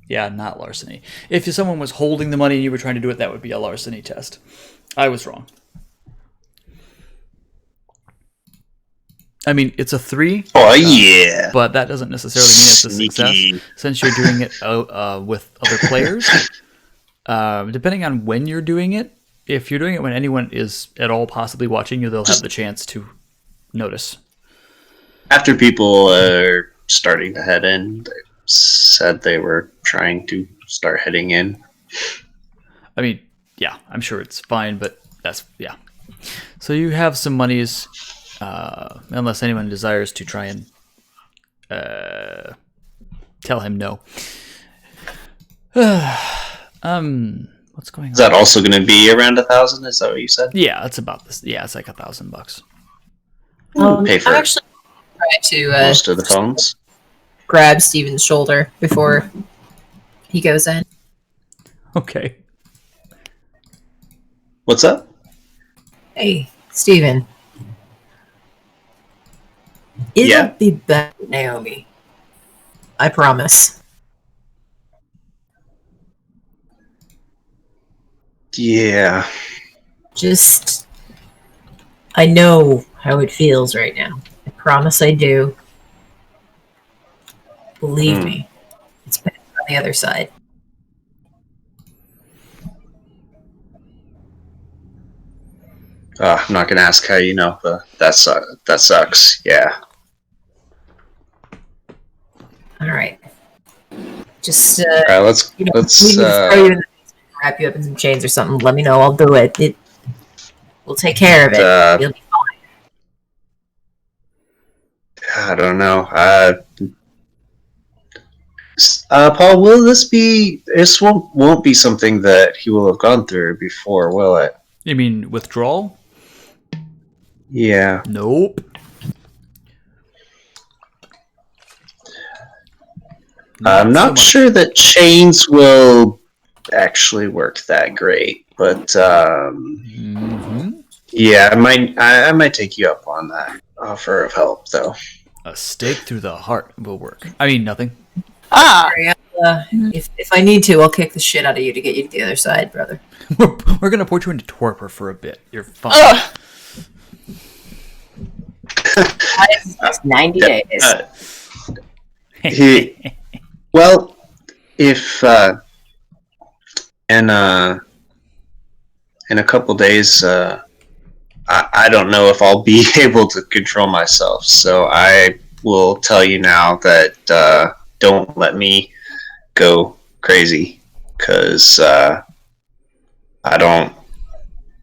Yeah, not larceny. If someone was holding the money and you were trying to do it, that would be a larceny test. I was wrong. I mean, it's a 3.
Oh, yeah.
But that doesn't necessarily mean it's a
Sneaky.
success, since you're doing it with other players. Depending on when you're doing it, if you're doing it when anyone is at all possibly watching you, they'll have the chance to notice.
After people are starting to head in, they said they were trying to start heading in.
I mean, yeah, I'm sure it's fine, but yeah. So you have some monies, unless anyone desires to try and tell him no. What's going on?
Is that also going to be around 1,000? Is that what you said?
Yeah, it's about this. Yeah, it's like $1,000.
Pay for
I'm actually trying to
most of the phones.
grab Steven's shoulder before he goes in.
Okay.
What's up?
Hey, Steven. It'll be better, Naomi. I promise.
Yeah.
Just, I know how it feels right now. I promise I do. Believe me, it's better on the other side.
I'm not going to ask how you know, but that sucks. Yeah.
All right. Just,
All right, let's
we need to throw you in the basement, wrap you up in some chains or something. Let me know. I'll do it. We'll take care of it. You'll be fine.
I don't know. Paul, will this be? This won't be something that he will have gone through before, will it?
You mean withdrawal?
Yeah.
Nope.
I'm not sure that chains will actually work that great, but yeah, I might take you up on that offer of help, though.
A stake through the heart will work. I mean, nothing.
If I need to, I'll kick the shit out of you to get you to the other side, brother.
We're gonna put you into torpor for a bit. You're fine.
It's 90 days.
Well, if in a couple days, I don't know if I'll be able to control myself. So I will tell you now that don't let me go crazy, because I don't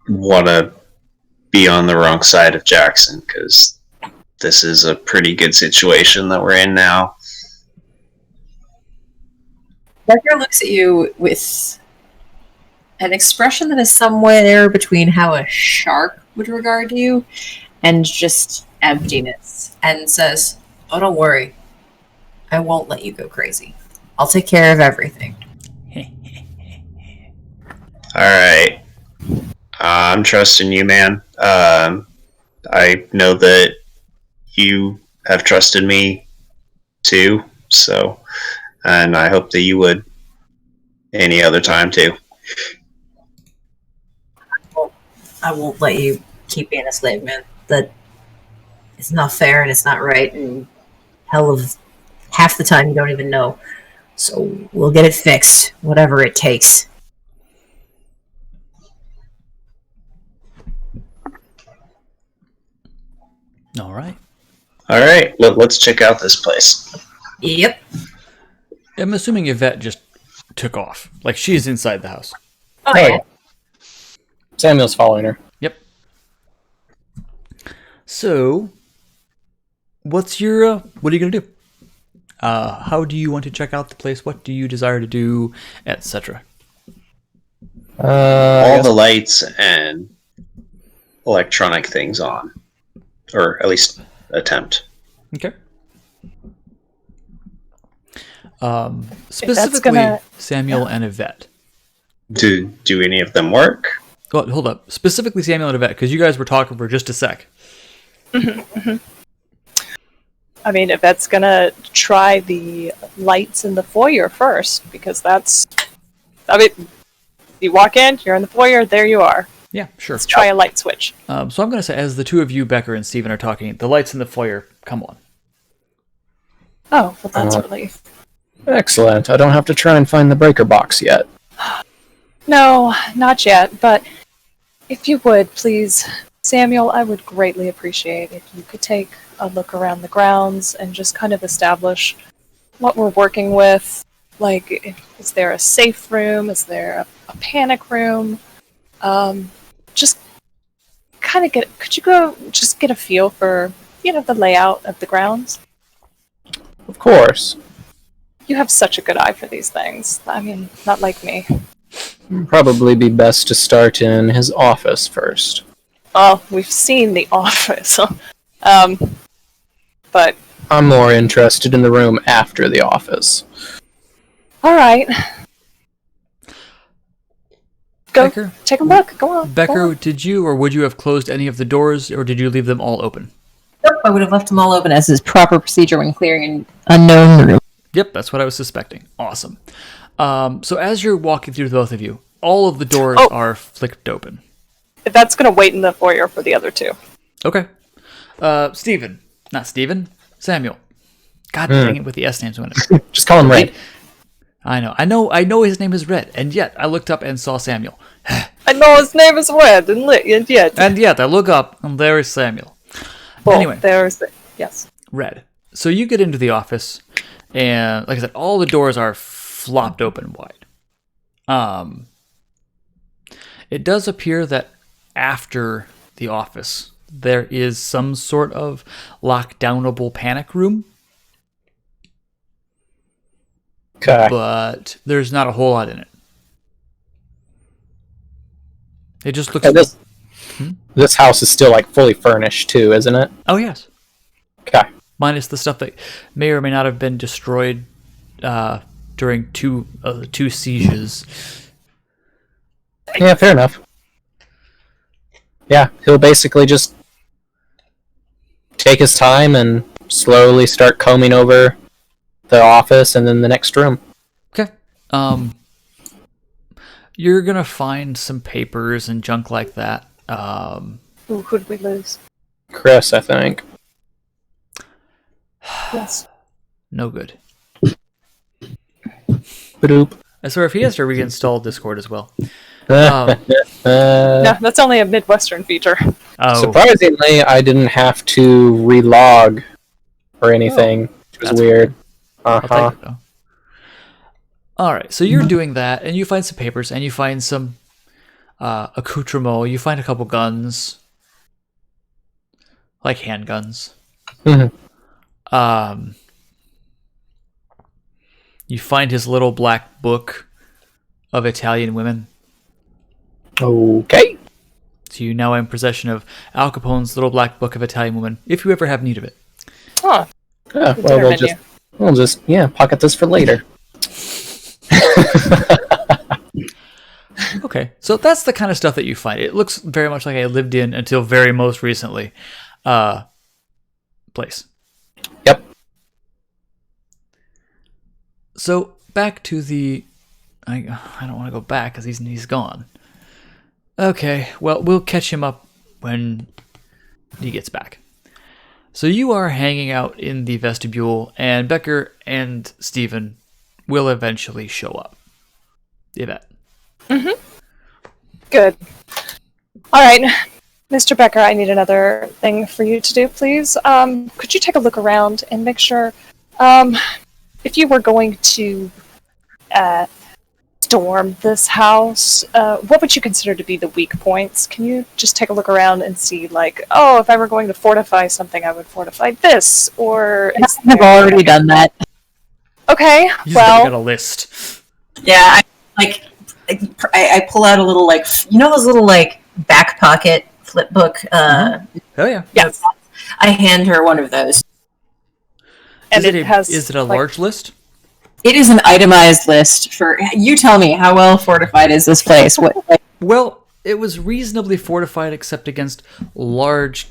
want to be on the wrong side of Jackson, because this is a pretty good situation that we're in now.
Becker looks at you with an expression that is somewhere between how a shark would regard you and just emptiness, and says, "Oh, don't worry. I won't let you go crazy. I'll take care of everything."
Alright. I'm trusting you, man. I know that you have trusted me too, so, and I hope that you would any other time too.
I won't let you keep being a slave, man. That it's not fair and it's not right, and hell of half the time you don't even know. So we'll get it fixed, whatever it takes.
All right.
Alright, let's check out this place.
Yep.
I'm assuming Yvette just took off. Like, she's inside the house.
Oh,
Oh,
yeah.
yeah. Samuel's following her.
Yep. So, what are you going to do? How do you want to check out the place? What do you desire to do, etc.?
All the lights and electronic things on. Or at least attempt.
Okay. Specifically, Samuel and Yvette.
Do any of them work?
Well, hold up. Specifically, Samuel and Yvette, because you guys were talking for just a sec.
I mean, Yvette's gonna try the lights in the foyer first, because that's... I mean, you walk in, you're in the foyer, there you are.
Yeah, sure.
Let's try a light switch.
So I'm going to say, as the two of you, Becker and Steven, are talking, the lights in the foyer come on.
Oh, well, that's a relief.
Excellent. I don't have to try and find the breaker box yet.
No, not yet, but if you would, please, Samuel, I would greatly appreciate if you could take a look around the grounds and just kind of establish what we're working with. Like, is there a safe room? Is there a panic room? Just kind of could you go just get a feel for, the layout of the grounds?
Of course.
You have such a good eye for these things. I mean, not like me.
Probably be best to start in his office first.
Well, we've seen the office. But...
I'm more interested in the room after the office.
Alright. Go,
Becker?
take a look. Go on.
Becker,
go on.
did you or would you have closed any of the doors, or did you leave them all open?
Nope, I would have left them all open as is proper procedure when clearing an unknown room.
Yep, that's what I was suspecting. Awesome. So as you're walking through, the both of you, all of the doors are flicked open.
That's going to wait in the foyer for the other two.
Okay. Samuel. God dang it with the S names.
Just call him Red.
I know his name is Red, and yet I looked up and saw Samuel.
I know his name is Red, and yet...
And yet I look up, and there is Samuel.
Well,
Anyway.
Yes.
Red. So you get into the office, and like I said, all the doors are flopped open wide. It does appear that after the office, there is some sort of lockdownable panic room.
Okay.
But there's not a whole lot in it. It just looks...
This house is still like fully furnished too, isn't it?
Oh, yes.
Okay.
Minus the stuff that may or may not have been destroyed during two sieges.
Yeah, fair enough. Yeah, he'll basically just take his time and slowly start combing over the office and then the next room.
Okay. You're gonna find some papers and junk like that.
Who'd we lose?
Chris, I think.
Yes.
No good.
Badoop.
I swear, if he has to reinstall Discord as well.
No, that's only a Midwestern feature.
Oh,
Surprisingly, I didn't have to relog or anything. It was
that's
weird.
I'll take it though. All right, so you're doing that, and you find some papers, and you find some accoutrements. You find a couple guns, like handguns.
Mhm.
You find his little black book of Italian women.
Okay.
So you now are in possession of Al Capone's little black book of Italian women, if you ever have need of it.
Huh.
Yeah,
The
well,
dinner
we'll just pocket this for later.
Okay. Okay, so that's the kind of stuff that you find. It looks very much like a lived in until very most recently place.
Yep.
So back to the. I don't want to go back because he's gone. Okay, well, we'll catch him up when he gets back. So you are hanging out in the vestibule, and Becker and Stephen will eventually show up. Yvette.
Mm-hmm. Good. All right, Mr. Becker, I need another thing for you to do, please. Could you take a look around and make sure, if you were going to storm this house, what would you consider to be the weak points? Can you just take a look around and see, like, oh, if I were going to fortify something, I would fortify this, or...
I've already done that.
Okay,
You
well...
got a list.
Yeah, I pull out a little, like, you know those little, like, back pocket flip book?
Oh, yeah.
Yes.
I hand her one of those.
And
Is
has,
it a
like,
large list?
It is an itemized list for. You tell me, how well fortified is this place?
Well, it was reasonably fortified except against large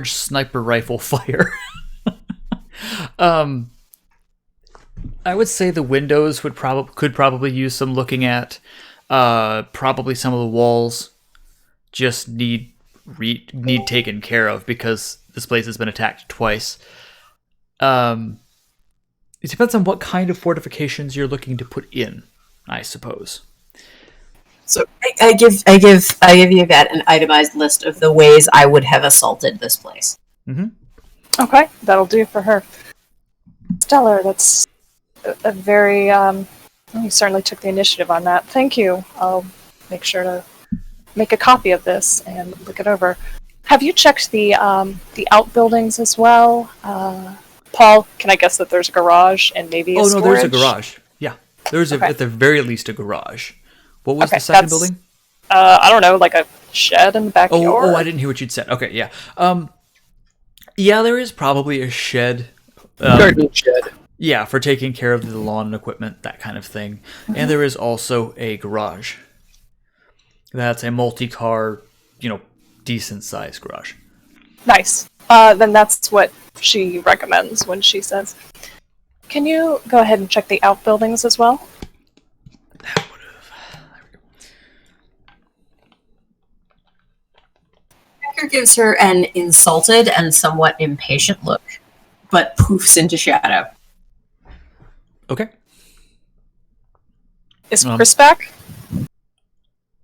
sniper rifle fire. I would say the windows could probably use some looking at. Probably some of the walls just need taken care of because this place has been attacked twice. It depends on what kind of fortifications you're looking to put in, I suppose.
So I give you that an itemized list of the ways I would have assaulted this place.
Mm-hmm.
Okay, that'll do for her. Stellar, that's a very, you certainly took the initiative on that. Thank you. I'll make sure to make a copy of this and look it over. Have you checked the outbuildings as well? Paul, can I guess that there's a garage and maybe a storage?
There's a garage. Yeah, there's
Okay.
at the very least a garage. What was
Okay,
the second
that's-
building?
I don't know, like a shed in the backyard?
Oh, I didn't hear what you'd said. Okay, yeah. Yeah, there is probably a shed.
Garden shed.
Yeah, for taking care of the lawn and equipment, that kind of thing.
Mm-hmm.
And there is also a garage. That's a multi-car, decent-sized garage.
Nice. Then that's what she recommends when she says, can you go ahead and check the outbuildings as well?
That would have...
Becker gives her an insulted and somewhat impatient look, but poofs into shadow.
Okay.
Is Chris back?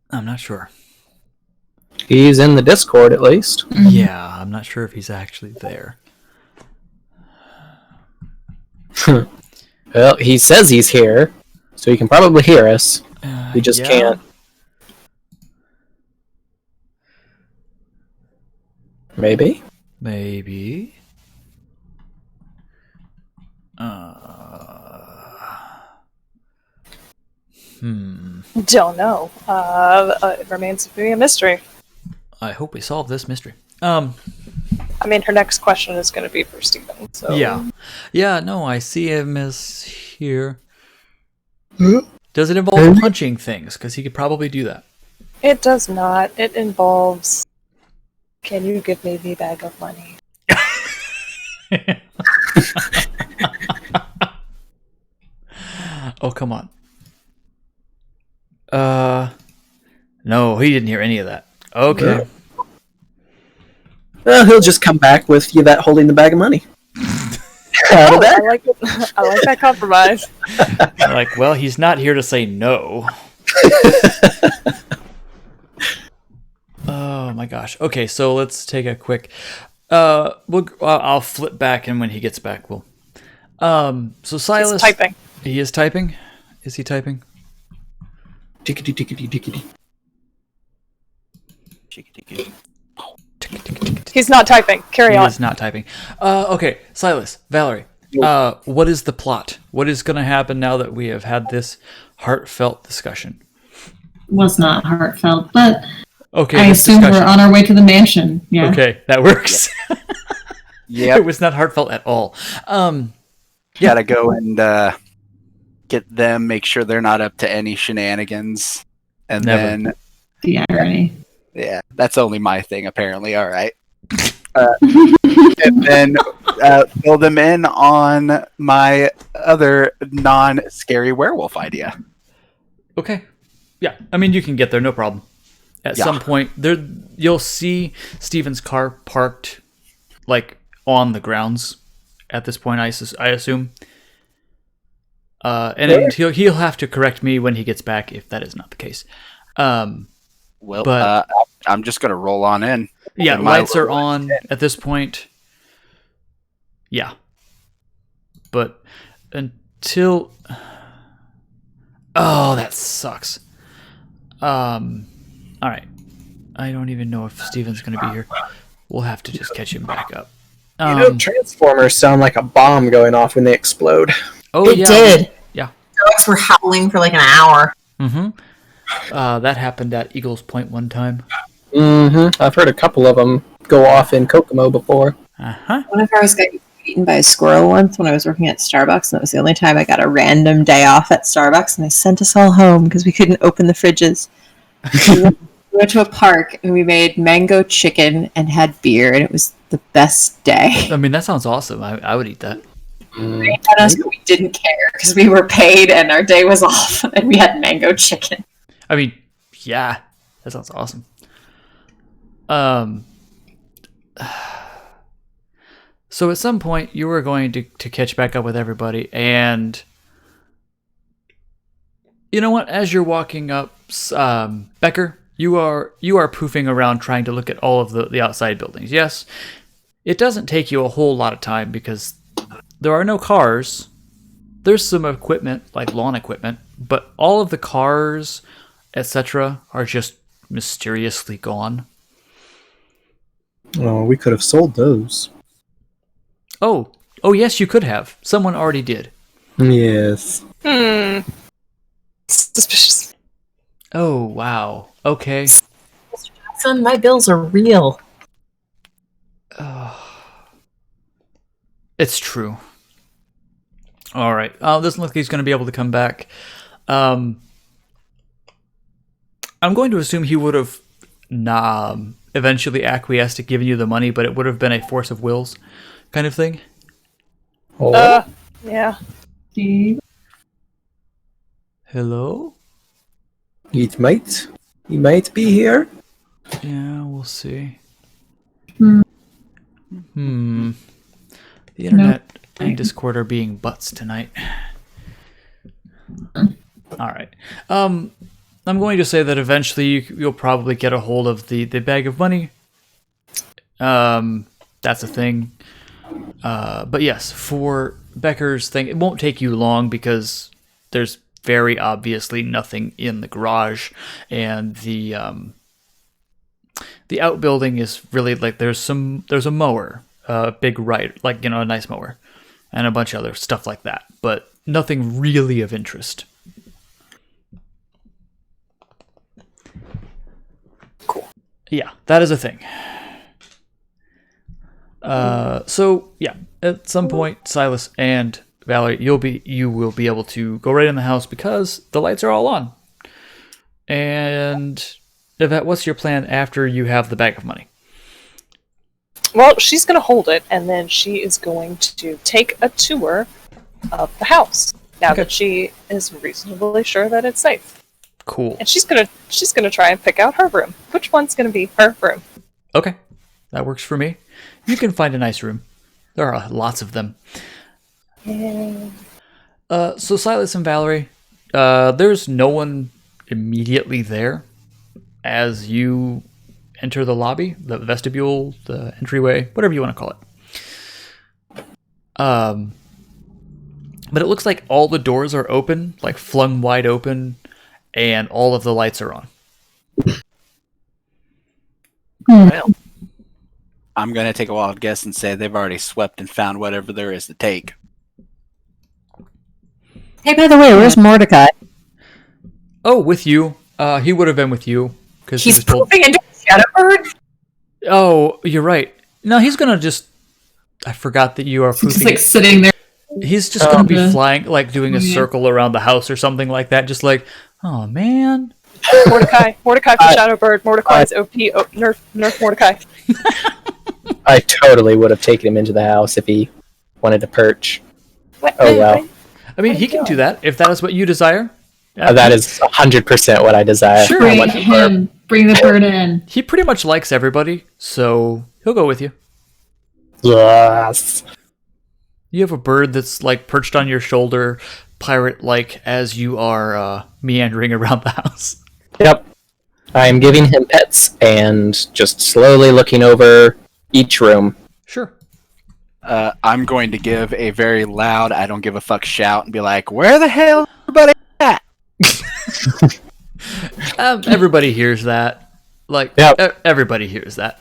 I'm not sure.
He's in the Discord, at least.
Yeah, I'm not sure if he's actually there.
Well, he says he's here, so he can probably hear us. We just
Yeah.
can't. Maybe?
Maybe.
Don't know. It remains to be a mystery.
I hope we solve this mystery.
I mean, her next question is going to be for Stephen. So
Yeah, no, I see him as here. Does it involve punching things? Because he could probably do that.
It does not. It involves, can you give me the bag of money?
Oh, come on. No, he didn't hear any of that. Okay.
Well, he'll just come back with Yvette holding the bag of money.
I like it. I like that compromise.
Like, well, he's not here to say no. Oh my gosh. Okay, so let's take a quick. I'll flip back, and when he gets back, we'll. So Silas.
He's typing.
He is typing. Is he typing?
Tickety, tickety, tickety.
He's not typing. Carry
He
on.
is not typing. Okay, Silas, Valerie. What is the plot? What is going to happen now that we have had this heartfelt discussion?
Was not heartfelt, but
Okay,
I
this
assume
discussion.
we're on our way to the mansion. Yeah.
Okay, that works.
Yeah,
It was not heartfelt at all.
gotta go and get them, make sure they're not up to any shenanigans. and
Never.
then
The irony.
yeah, that's only my thing apparently. All right, and then fill them in on my other non-scary werewolf idea.
Okay. Yeah, I mean, you can get there, no problem. At
Yeah.
some point, there you'll see Steven's car parked, like, on the grounds at this point, I assume. And he'll have to correct me when he gets back if that is not the case.
Well,
But-
I'm just gonna roll on in.
Yeah,
And my
lights are on at this point. Yeah. But until... Oh, that sucks. Alright. I don't even know if Steven's going to be here. We'll have to just catch him back up.
Transformers sound like a bomb going off when they explode.
Oh,
It
yeah.
did.
Yeah.
Dogs were howling for like an hour.
Mm-hmm. That happened at Eagles Point one time.
Mm-hmm. I've heard a couple of them go off in Kokomo before.
Uh-huh.
One of ours got eaten by a squirrel once when I was working at Starbucks, and that was the only time I got a random day off at Starbucks, and they sent us all home because we couldn't open the fridges. We went to a park, and we made mango chicken and had beer, and it was the best day.
I mean, that sounds awesome. I would eat that.
They had us, but we didn't care because we were paid, and our day was off, and we had mango chicken.
I mean, yeah. That sounds awesome. So at some point, you were going to catch back up with everybody, and you know what? As you're walking up, Becker, you are poofing around trying to look at all of the outside buildings. Yes, it doesn't take you a whole lot of time because there are no cars. There's some equipment, like lawn equipment, but all of the cars, etc., are just mysteriously gone.
Oh, we could have sold those.
Oh, yes, you could have. Someone already did.
Yes.
Suspicious.
Oh, wow. Okay.
Son, my bills are real.
It's true. All right. Doesn't look like he's going to be able to come back. I'm going to assume he would have eventually acquiesced to giving you the money, but it would have been a force of wills kind of thing.
Oh.
Yeah.
Hello?
He might be here.
Yeah, we'll see.
Hmm.
The internet and Discord are being butts tonight. All right. I'm going to say that eventually you'll probably get a hold of the bag of money. That's a thing. But yes, for Becker's thing, it won't take you long because there's very obviously nothing in the garage, and the outbuilding is really like there's a mower, a big a nice mower, and a bunch of other stuff like that, but nothing really of interest.
Cool.
Yeah, that is a thing. So yeah, at some point, Silas and Valerie, you will be able to go right in the house because the lights are all on. And Yvette, what's your plan after you have the bag of money?
Well, she's going to hold it, and then she is going to take a tour of the house now that she is reasonably sure that it's safe.
Cool.
And she's gonna try and pick out her room. Which one's gonna be her room?
Okay, that works for me. You can find a nice room. There are lots of them.
Yeah.
So Silas and Valerie, there's no one immediately there as you enter the lobby, the vestibule, the entryway, whatever you want to call it. But it looks like all the doors are open, like flung wide open, and all of the lights are on.
Well, I'm going to take a wild guess and say they've already swept and found whatever there is to take.
Hey, by the way, where's Mordecai?
Oh, with you. He would have been with you because he
He's
was told.
pooping into a Shadowbird?
Oh, you're right. No, he's gonna just. I forgot that you are pooping.
Just like sitting there.
He's just gonna be
Okay.
flying, like doing a
Yeah.
circle around the house or something like that. Just like, oh man.
Mordecai for Shadowbird. Mordecai's OP. Nerf Mordecai.
I totally would have taken him into the house if he wanted to perch.
What?
Oh well.
I mean, he can do that if that is what you desire.
That is 100% what I desire.
Sure.
Bring him. Bring the bird in.
He pretty much likes everybody, so he'll go with you.
Yes.
You have a bird that's like perched on your shoulder, pirate-like, as you are meandering around the house.
Yep. I am giving him pets and just slowly looking over each room.
Sure.
I'm going to give a very loud, I don't give a fuck shout and be like, where the hell is everybody at?
Everybody hears that. Like,
Yep.
Everybody hears that.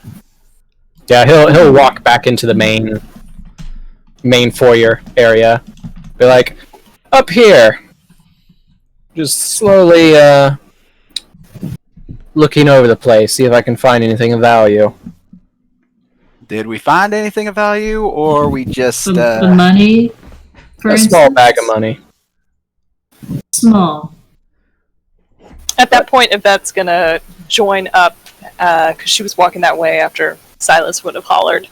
Yeah, he'll walk back into the main foyer area. Be like, up here. Just slowly looking over the place, see if I can find anything of value.
Did we find anything of value, or we just...
The money, for
A small bag of money.
Small.
At that point, Yvette's gonna join up because she was walking that way after Silas would have hollered,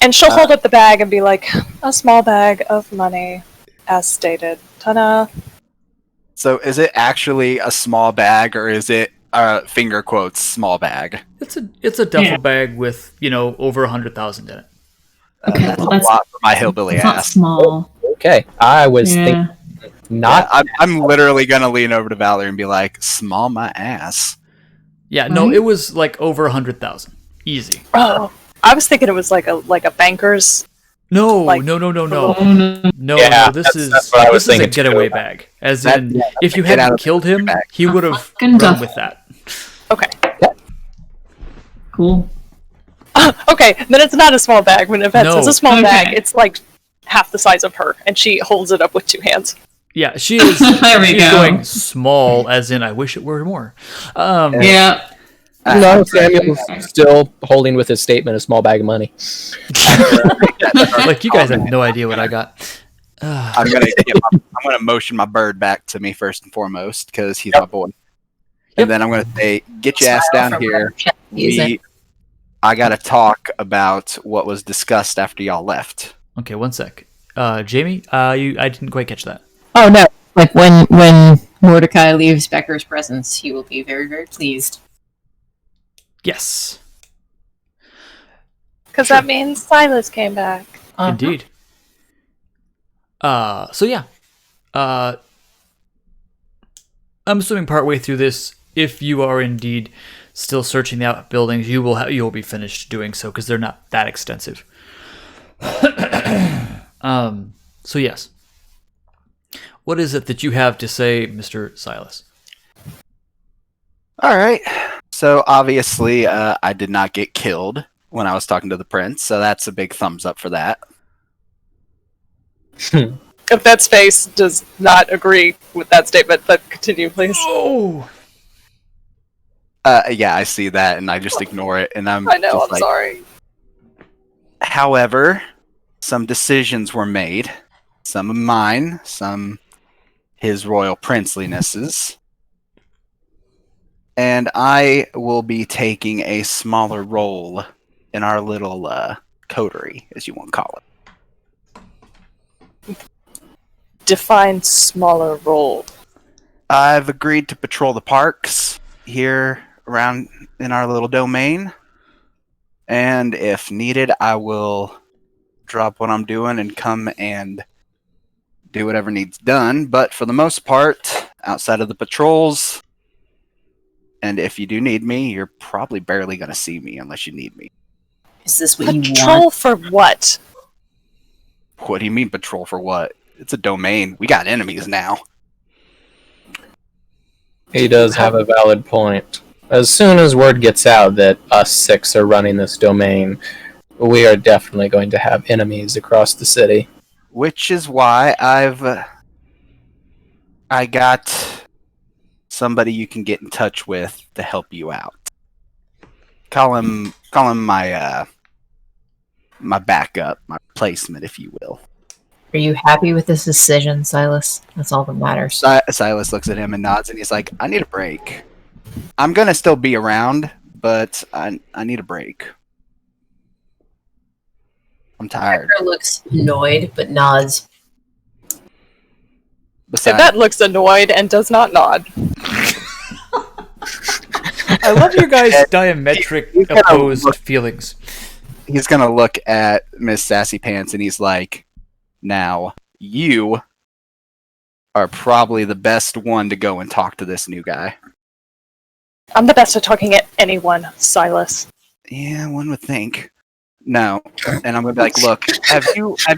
and she'll hold up the bag and be like, "A small bag of money, as stated." Ta-da!
So is it actually a small bag, or is it, finger quotes, small bag?
It's a duffel bag with, over 100,000 in it.
Okay,
That's
well,
a
that's
lot for my hillbilly
not
ass.
small.
Okay, I was thinking not.
Yeah, I'm literally gonna lean over to Valerie and be like, "Small my ass."
Yeah, no,
Right?
it was like over 100,000. Easy.
Oh, I was thinking it was like a banker's.
No,
Like-
no.
Oh, no.
No,
Yeah,
this
that's what I was
is a
thinking too.
getaway bag. As
That-
in, if you
get out
hadn't
of
killed
the
him,
bag.
he would have
fucking
run
duffel.
with that.
Okay.
Cool.
Okay, then it's not a small bag. When Yvette
No.
says a small
Okay.
bag, it's like half the size of her, and she holds it up with two hands.
Yeah, she is.
There we
she's
go.
going small, as in I wish it were more.
Yeah.
No, Samuel's still holding with his statement, a small bag of money.
Like you guys have no idea what I got.
I'm gonna motion my bird back to me first and foremost because he's my boy, and then I'm gonna say, "Get your ass
Smile
down
from
here."
music.
I gotta talk about what was discussed after y'all left.
Okay, one sec. Jamie, I didn't quite catch that.
Oh no! Like when Mordecai leaves Becker's presence, he will be very, very pleased.
Yes,
Because that means Silas came back.
indeed. So yeah. I'm assuming partway through this, if you are indeed still searching the outbuildings, you will be finished doing so because they're not that extensive. So yes. What is it that you have to say, Mr. Silas?
All right. So obviously, I did not get killed when I was talking to the prince, so that's a big thumbs up for that.
Yvette's face does not agree with that statement, but continue, please.
Oh,
Yeah, I see that, and I just ignore it, and I'm
I know,
just
I'm
like,
sorry.
However, some decisions were made. Some of mine, some his royal princeliness's. And I will be taking a smaller role in our little coterie, as you want to call it.
Define smaller role.
I've agreed to patrol the parks here around in our little domain. And if needed, I will drop what I'm doing and come and do whatever needs done. But for the most part, outside of the patrols, and if you do need me, you're probably barely going to see me unless you need me.
Is this what you
Patrol
want?
for what?
What do you mean patrol for what? It's a domain. We got enemies now.
He does have a valid point. As soon as word gets out that us six are running this domain, we are definitely going to have enemies across the city.
Which is why I got somebody you can get in touch with to help you out. Call him my my backup, my replacement, if you will.
Are you happy with this decision, Silas? That's all that matters.
Silas looks at him and nods, and he's like, "I need a break." I'm gonna still be around, but I need a break. I'm tired.
Hector looks annoyed, but nods.
Besides,
Yvette looks annoyed and does not nod.
I love your guys' diametric
He's gonna
opposed
look-
feelings.
he's gonna look at Miss Sassy Pants and he's like, "Now you are probably the best one to go and talk to this new guy."
I'm the best at talking at anyone, Silas.
Yeah, one would think. No, and I'm gonna be like, "Look, have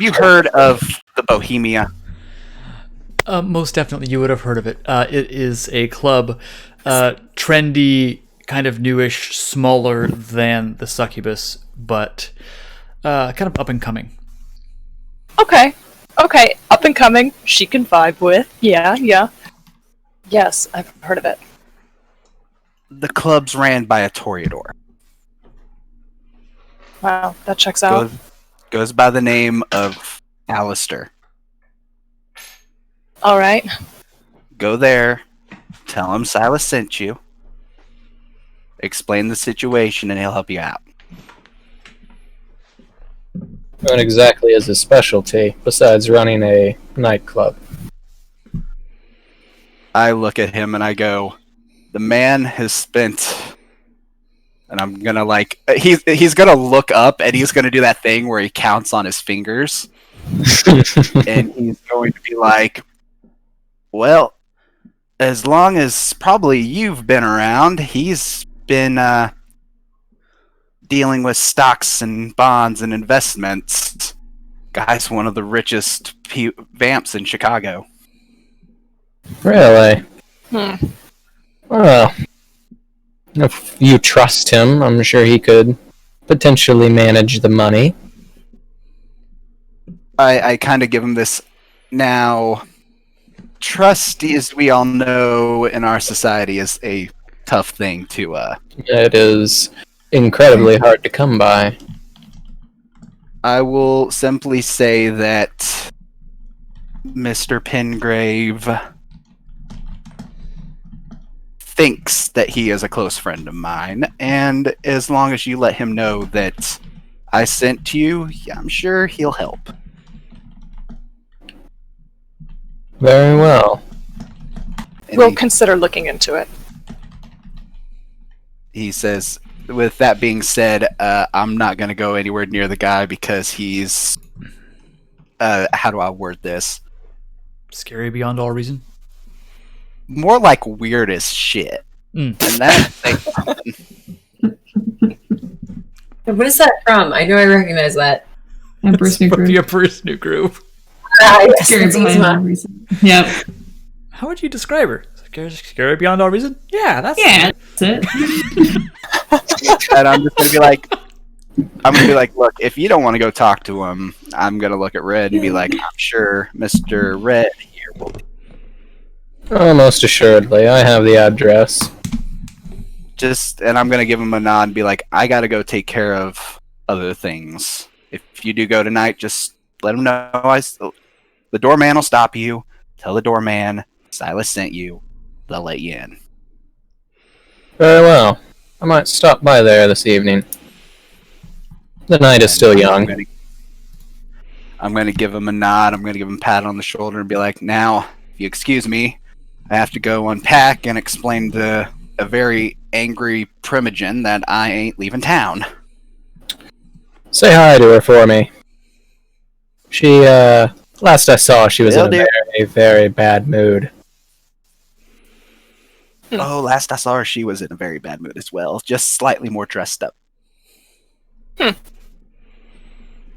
you heard of the Bohemia?"
Most definitely, you would have heard of it. It is a club, trendy, kind of newish, smaller than the Succubus, but kind of up and coming.
Okay, up and coming. She can vibe with. Yeah. Yes, I've heard of it.
The club's ran by a toreador.
Wow, that checks out.
Goes by the name of Alistair.
All right.
Go there, tell him Silas sent you, explain the situation, and he'll help you out.
What exactly is his specialty besides running a nightclub?
I look at him and I go, the man has spent, and I'm gonna like, he's gonna look up and he's gonna do that thing where he counts on his fingers, and he's going to be like, well, as long as probably you've been around, he's been dealing with stocks and bonds and investments. Guy's one of the richest vamps in Chicago.
Really?
Hmm.
Well, if you trust him, I'm sure he could potentially manage the money.
I kind of give him this. Now, trust, as we all know in our society, is a tough thing to
It is incredibly hard to come by.
I will simply say that Mr. Pengrave thinks that he is a close friend of mine, and as long as you let him know that I sent you, I'm sure he'll help.
Very well.
And
We'll consider looking into it.
he says, with that being said, I'm not going to go anywhere near the guy because he's... how do I word this?
Scary beyond all reason.
More like weird as shit.
Mm.
And that's
What is that from? I know I recognize that.
Emperor's New
From the
Groove.
Emperor's New Groove.
Yes,
Scary
it's
behind
Yzma.
all reason. Yep.
How would you describe her? Scary beyond all reason? Yeah, that's
Yeah, that's it.
and I'm just gonna be like, look, if you don't want to go talk to him, I'm gonna look at Red and be like, I'm sure Mr. Red here will be.
Oh, most assuredly. I have the address.
And I'm gonna give him a nod and be like, I gotta go take care of other things. If you do go tonight, just let him know the doorman will stop you. Tell the doorman Silas sent you. They'll let you in.
Very well. I might stop by there this evening. The night is still young.
I'm gonna give him a nod. I'm gonna give him a pat on the shoulder and be like, now, if you excuse me, I have to go unpack and explain to a very angry primogen that I ain't leaving town.
Say hi to her for me. She, last I saw, she was in a very, very bad mood.
Oh, last I saw her, she was in a very bad mood as well, just slightly more dressed up.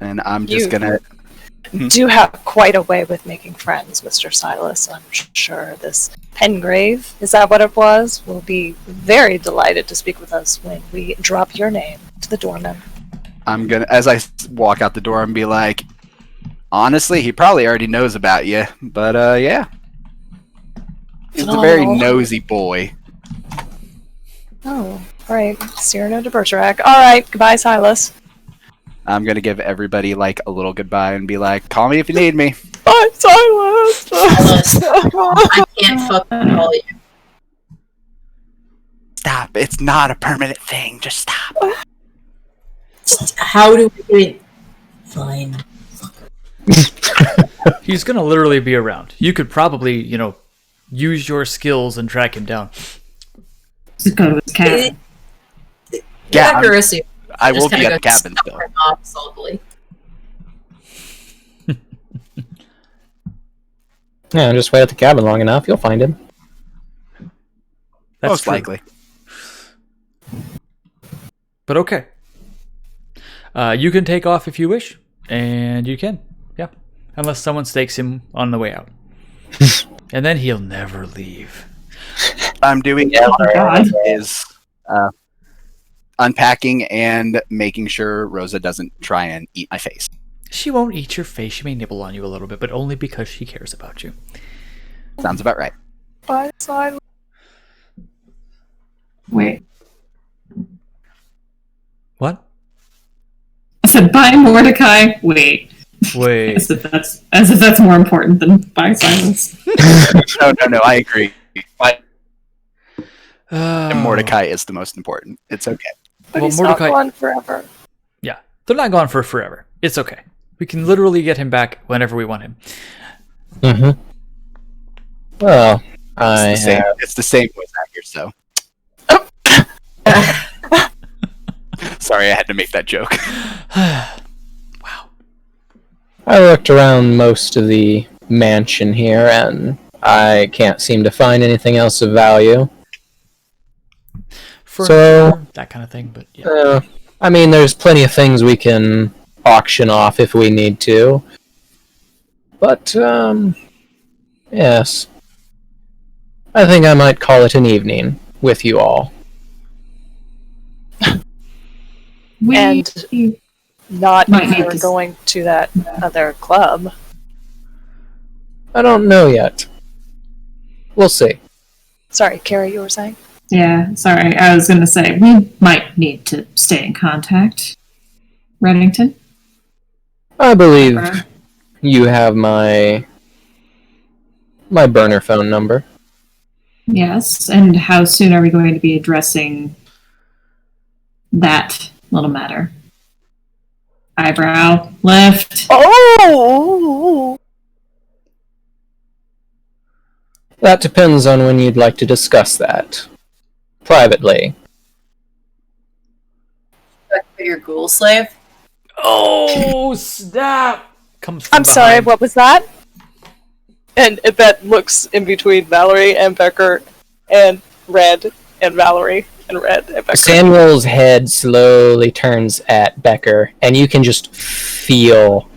And I'm just gonna...
Do have quite a way with making friends, Mr. Silas. I'm sure this Pengrave, is that what it was, will be very delighted to speak with us when we drop your name to the doorman.
I'm gonna, as I walk out the door, and be like, honestly, he probably already knows about you, but yeah. He's a very nosy boy.
Oh, right. Cyrano de Bergerac. All right, goodbye, Silas.
I'm gonna give everybody like a little goodbye and be like, call me if you need me.
Bye, Silas.
Silas, I can't fucking call you.
stop. It's not a permanent thing. Just stop.
How do we... Fine.
He's gonna literally be around. You could probably, use your skills and track him down.
Just go to his cabin.
Yeah,
Accuracy.
I will be at the cabin still.
Solidly.
Yeah, just wait at the cabin long enough, you'll find him.
That's
Most
true.
likely.
But okay. You can take off if you wish, and you can. Yeah. Unless someone stakes him on the way out. And then he'll never leave.
What I'm doing is unpacking and making sure Rosa doesn't try and eat my face.
She won't eat your face. She may nibble on you a little bit, but only because she cares about you.
Sounds about right.
Bye, Silas.
Wait.
What?
I said, bye, Mordecai. Wait.
Wait.
As if that's more important than bye, Silas.
No, I agree.
Oh.
And Mordecai is the most important. It's okay.
But
Well,
he's
Mordecai-
not gone forever.
Yeah. They're not gone for forever. It's okay. We can literally get him back whenever we want him.
Mm-hmm. Well,
It's the same voice actor, so. Sorry, I had to make that joke.
Wow.
I looked around most of the mansion here, and I can't seem to find anything else of value.
Furniture, that kind of thing, but yeah.
I mean, there's plenty of things we can auction off if we need to. But, yes. I think I might call it an evening with you all.
And not
might
if
need
you're
to-
going to that other club.
I don't know yet. We'll see.
Sorry, Carrie, you were saying?
Yeah, sorry. I was going to say, we might need to stay in contact. Reddington?
I believe you have my burner phone number.
Yes, and how soon are we going to be addressing that little matter? Eyebrow, lift.
Oh!
That depends on when you'd like to discuss that. Privately.
Back to your ghoul slave.
Oh, snap! Comes from
I'm sorry,
behind.
what was that? And Yvette looks in between Valerie and Becker and Red and Valerie and Red and Becker.
Samuel's head slowly turns at Becker, and you can just feel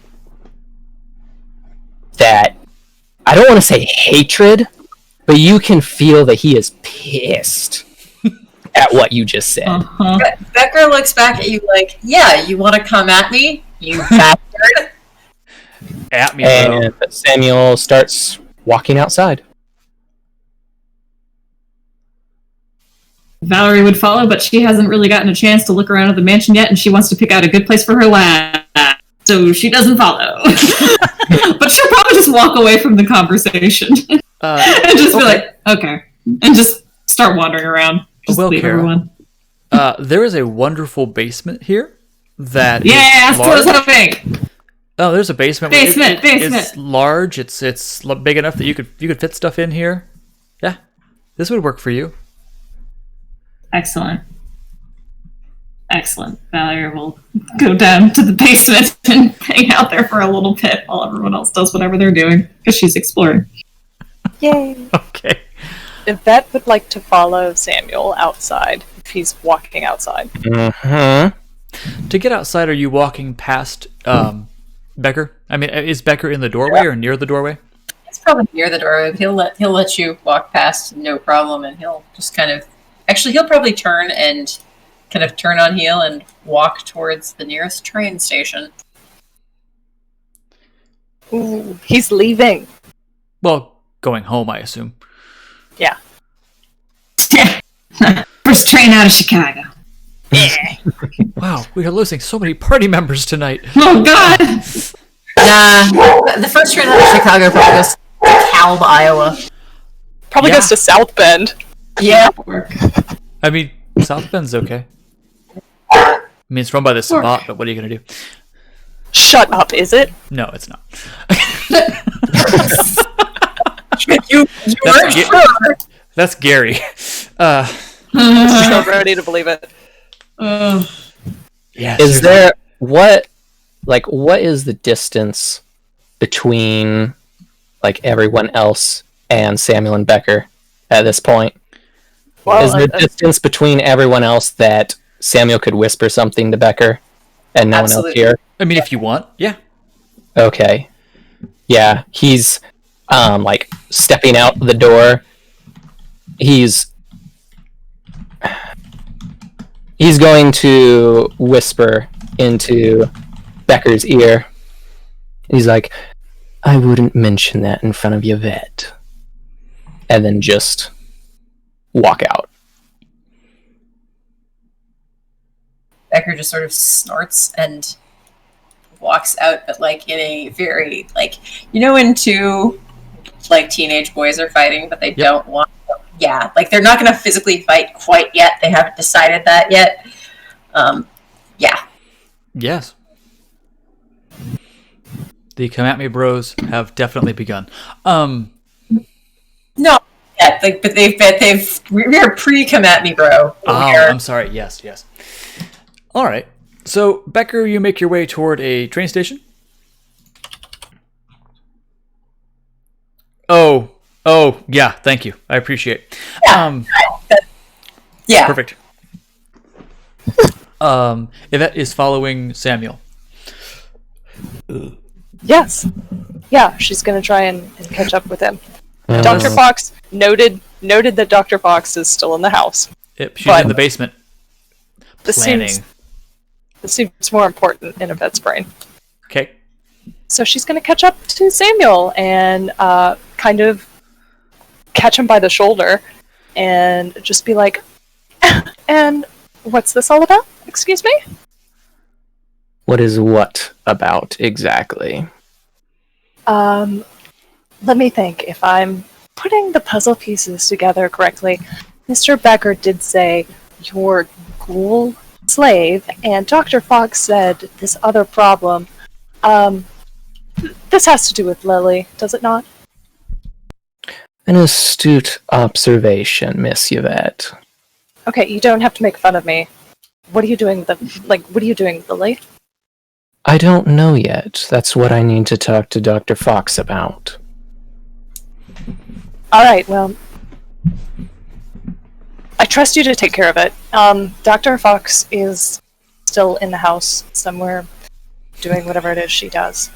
that, I don't want to say hatred, but you can feel that he is pissed at what you just said.
Uh-huh.
Becker looks back at you like, yeah, you want to come at me? You bastard.
At me, bro.
And Samuel starts walking outside.
Valerie would follow, but she hasn't really gotten a chance to look around at the mansion yet, and she wants to pick out a good place for her lab, so she doesn't follow. But she'll probably just walk away from the conversation and just be like, okay, and just start wandering around. Just
Well,
leave
Kara,
everyone.
There is a wonderful basement here that
Yeah,
is
that's what I was
large.
hoping.
Oh, there's a basement.
Basement.
It's large. It's big enough that you could fit stuff in here. Yeah, this would work for you.
Excellent. Valerie will go down to the basement and hang out there for a little bit while everyone else does whatever they're doing, because she's exploring.
Yay!
Okay.
Yvette would like to follow Samuel outside if he's walking outside.
Mm-hmm.
To get outside, are you walking past Becker? I mean, is Becker in the doorway or near the doorway?
It's probably near the doorway. He'll let you walk past, no problem, and he'll just kind of... Actually, he'll probably turn and kind of turn on heel and walk towards the nearest train station.
Ooh, he's leaving.
Well, going home, I assume.
Yeah.
First train out of Chicago.
Wow, we are losing so many party members tonight.
Oh, God!
Nah, the first train out of Chicago probably goes to DeKalb, Iowa.
Probably
Yeah.
goes to South Bend.
Yeah.
I mean, South Bend's okay. I mean, it's run by the Sabbat, but what are you going to do?
Shut up, is it?
No, it's not.
You were
Ga-
sure.
That's Gary.
So ready to believe it.
Yeah.
Is there what is the distance between like everyone else and Samuel and Becker at this point?
Well,
Is there distance between everyone else that Samuel could whisper something to Becker and no one else
Absolutely.
here?
I mean, if you want, yeah.
Okay. Yeah, he's like stepping out the door. He's going to whisper into Becker's ear. He's like, I wouldn't mention that in front of Yvette. And then just walk out.
Becker just sort of snorts and walks out, but like in a very like when two like teenage boys are fighting, but they don't want. Yeah, like they're not going to physically fight quite yet. They haven't decided that yet. Yeah.
Yes. The Come At Me Bros have definitely begun.
No. Yeah, like, but we are pre-come at me, bro.
Oh, I'm sorry. Yes. All right. So, Becker, you make your way toward a train station. Oh, yeah. Thank you. I appreciate it.
Yeah.
Perfect. Yvette is following Samuel.
Yes. Yeah, she's going to try and catch up with him. Dr. Fox noted that Dr. Fox is still in the house.
Yep, she's in the basement.
This
Planning.
seems more important in Yvette's brain.
Okay.
So she's going to catch up to Samuel and kind of catch him by the shoulder and just be like, and what's this all about? Excuse me?
What is what about exactly?
Let me think. If I'm putting the puzzle pieces together correctly, Mr. Becker did say your ghoul slave, and Dr. Fox said this other problem. This has to do with Lily, does it not?
An astute observation, Miss Yvette.
Okay, you don't have to make fun of me. What are you doing with what are you doing, Lily?
I don't know yet. That's what I need to talk to Dr. Fox about.
Alright, well, I trust you to take care of it. Dr. Fox is still in the house somewhere doing whatever it is she does.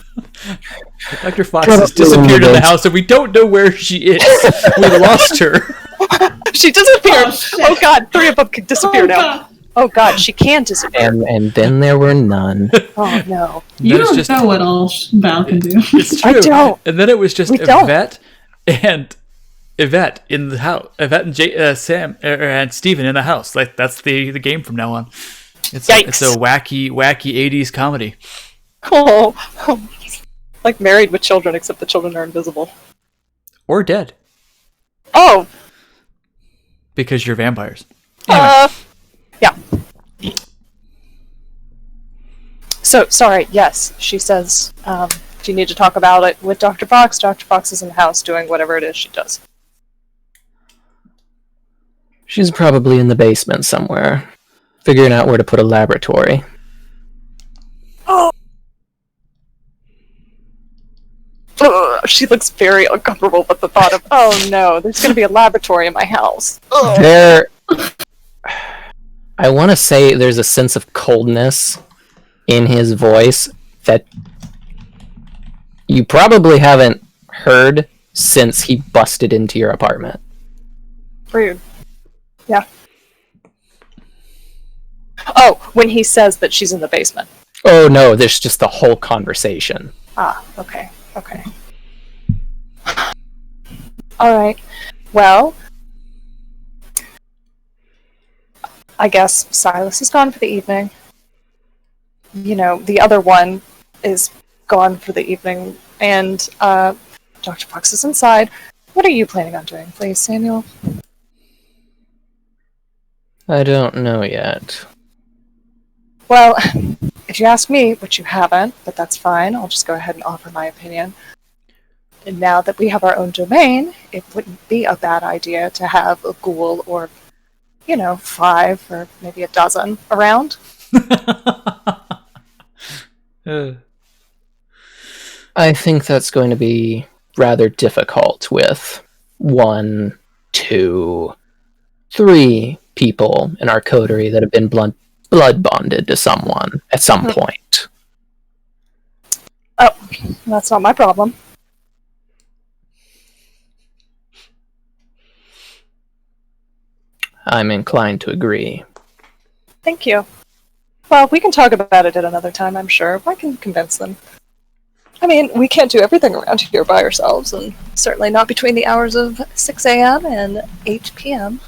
Dr. Fox has disappeared in the house and we don't know where she is. We lost her.
She disappeared! Oh god, 3 of them could disappear now.
God.
Oh god, she can disappear.
And then there were none.
Oh no.
You
Then it's
don't
just-
know what all Val can do.
It's true.
I don't.
And then it was just
We don't.
Yvette in the house. Yvette and Sam and Steven in the house. Like that's the game from now on. It's a wacky 80s comedy.
Oh, like Married with Children, except the children are invisible.
Or dead.
Oh,
Because you're vampires.
yeah. So, sorry, yes, she says, do you need to talk about it with Dr. Fox? Dr. Fox is in the house doing whatever it is she does.
She's probably in the basement somewhere, figuring out where to put a laboratory.
Ugh, she looks very uncomfortable with the thought of, oh no, there's going to be a laboratory in my house.
There, I want to say there's a sense of coldness in his voice that you probably haven't heard since he busted into your apartment.
Rude. Yeah. Oh, when he says that she's in the basement.
Oh no, there's just the whole conversation.
Ah, okay. Okay. Alright. Well, I guess Silas is gone for the evening. You know, the other one is gone for the evening, and Dr. Fox is inside. What are you planning on doing, please, Samuel?
I don't know yet.
Well, if you ask me, which you haven't, but that's fine, I'll just go ahead and offer my opinion. And now that we have our own domain, it wouldn't be a bad idea to have a ghoul or, 5 or maybe a dozen around.
I think that's going to be rather difficult with 1, 2, 3 people in our coterie that have been blood bonded to someone at some point.
Oh, that's not my problem.
I'm inclined to agree.
Thank you. Well, we can talk about it at another time, I'm sure. I can convince them. I mean, we can't do everything around here by ourselves, and certainly not between the hours of 6 a.m. and 8 p.m.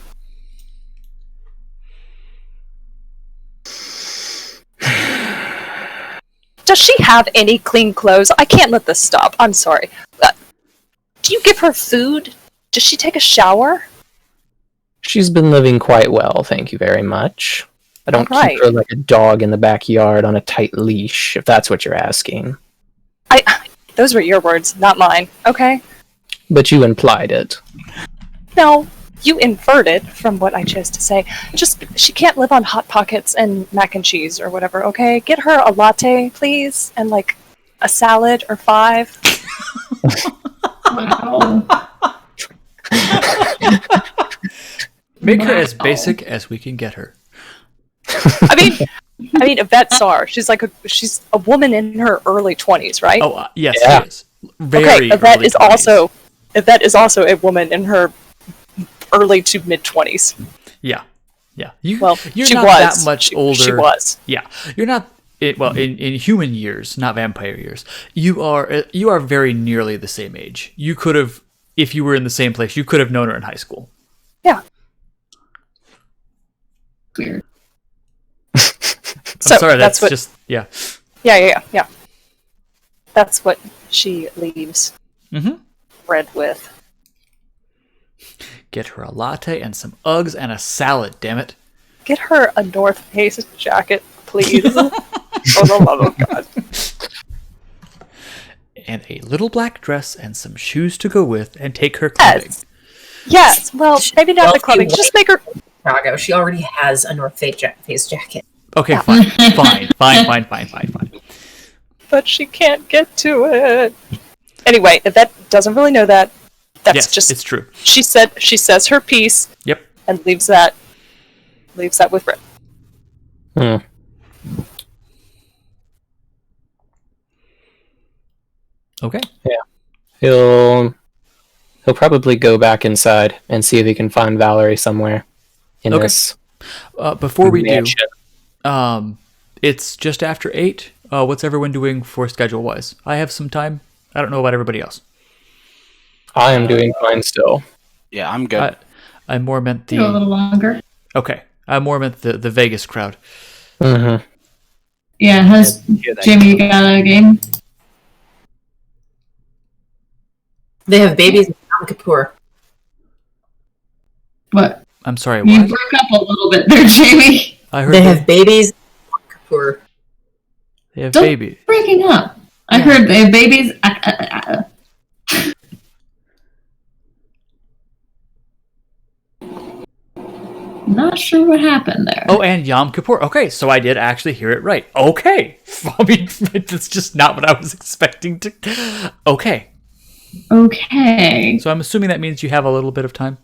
Does she have any clean clothes? I can't let this stop. I'm sorry. Do you give her food? Does she take a shower?
She's been living quite well, thank you very much. I don't
Right.
keep her like a dog in the backyard on a tight leash, if that's what you're asking.
Those were your words, not mine, okay?
But you implied it.
No, you inferred it from what I chose to say. Just, she can't live on Hot Pockets and mac and cheese or whatever, okay? Get her a latte, please, and like a salad or 5.
Wow.
Make her as basic as we can get her.
I mean, Yvette Sar. She's a woman in her early 20s, right?
Oh, yes,
Yeah.
she is. Very
okay, Yvette
early
is
20s.
also a woman in her early to mid 20s.
Yeah. You're
she
not
was.
that much older.
She was.
Yeah, you're not. In human years, not vampire years, you are very nearly the same age. You could have, if you were in the same place, you could have known her in high school.
Yeah.
Weird.
I'm sorry, that's just yeah.
Yeah. That's what she leaves bread with.
Get her a latte and some Uggs and a salad, damn it.
Get her a North Face jacket, please. For the love of God.
And a little black dress and some shoes to go with, and take her clubbing.
Yes. Well, maybe not
Well,
the clubbing.
you
Just make her.
Chicago. She already has a North Face jacket.
Okay, fine.
But she can't get to it. Anyway, if that doesn't really know that, that's
Yes,
just.
it's true.
She says her piece.
Yep.
And leaves that with Rip.
Okay.
Yeah. He'll probably go back inside and see if he can find Valerie somewhere in
Okay.
this
Before we
mansion.
do, it's just after 8. What's everyone doing for schedule-wise? I have some time. I don't know about everybody else.
I am doing fine still.
Yeah, I'm good.
I more meant
Go a little longer.
Okay. I more meant the Vegas crowd.
Mm-hmm.
Yeah, has Jamie got a game?
They have babies in Yom Kippur.
What?
I'm sorry,
You
what?
broke up a little bit there, Jamie.
I heard
They have babies in Yom Kippur.
they have
Don't
babies.
breaking up. I heard they have babies. Not sure what happened there.
Oh, and Yom Kippur. Okay, so I did actually hear it right. Okay. I mean, that's just not what I was expecting to... Okay.
Okay.
So I'm assuming that means you have a little bit of time?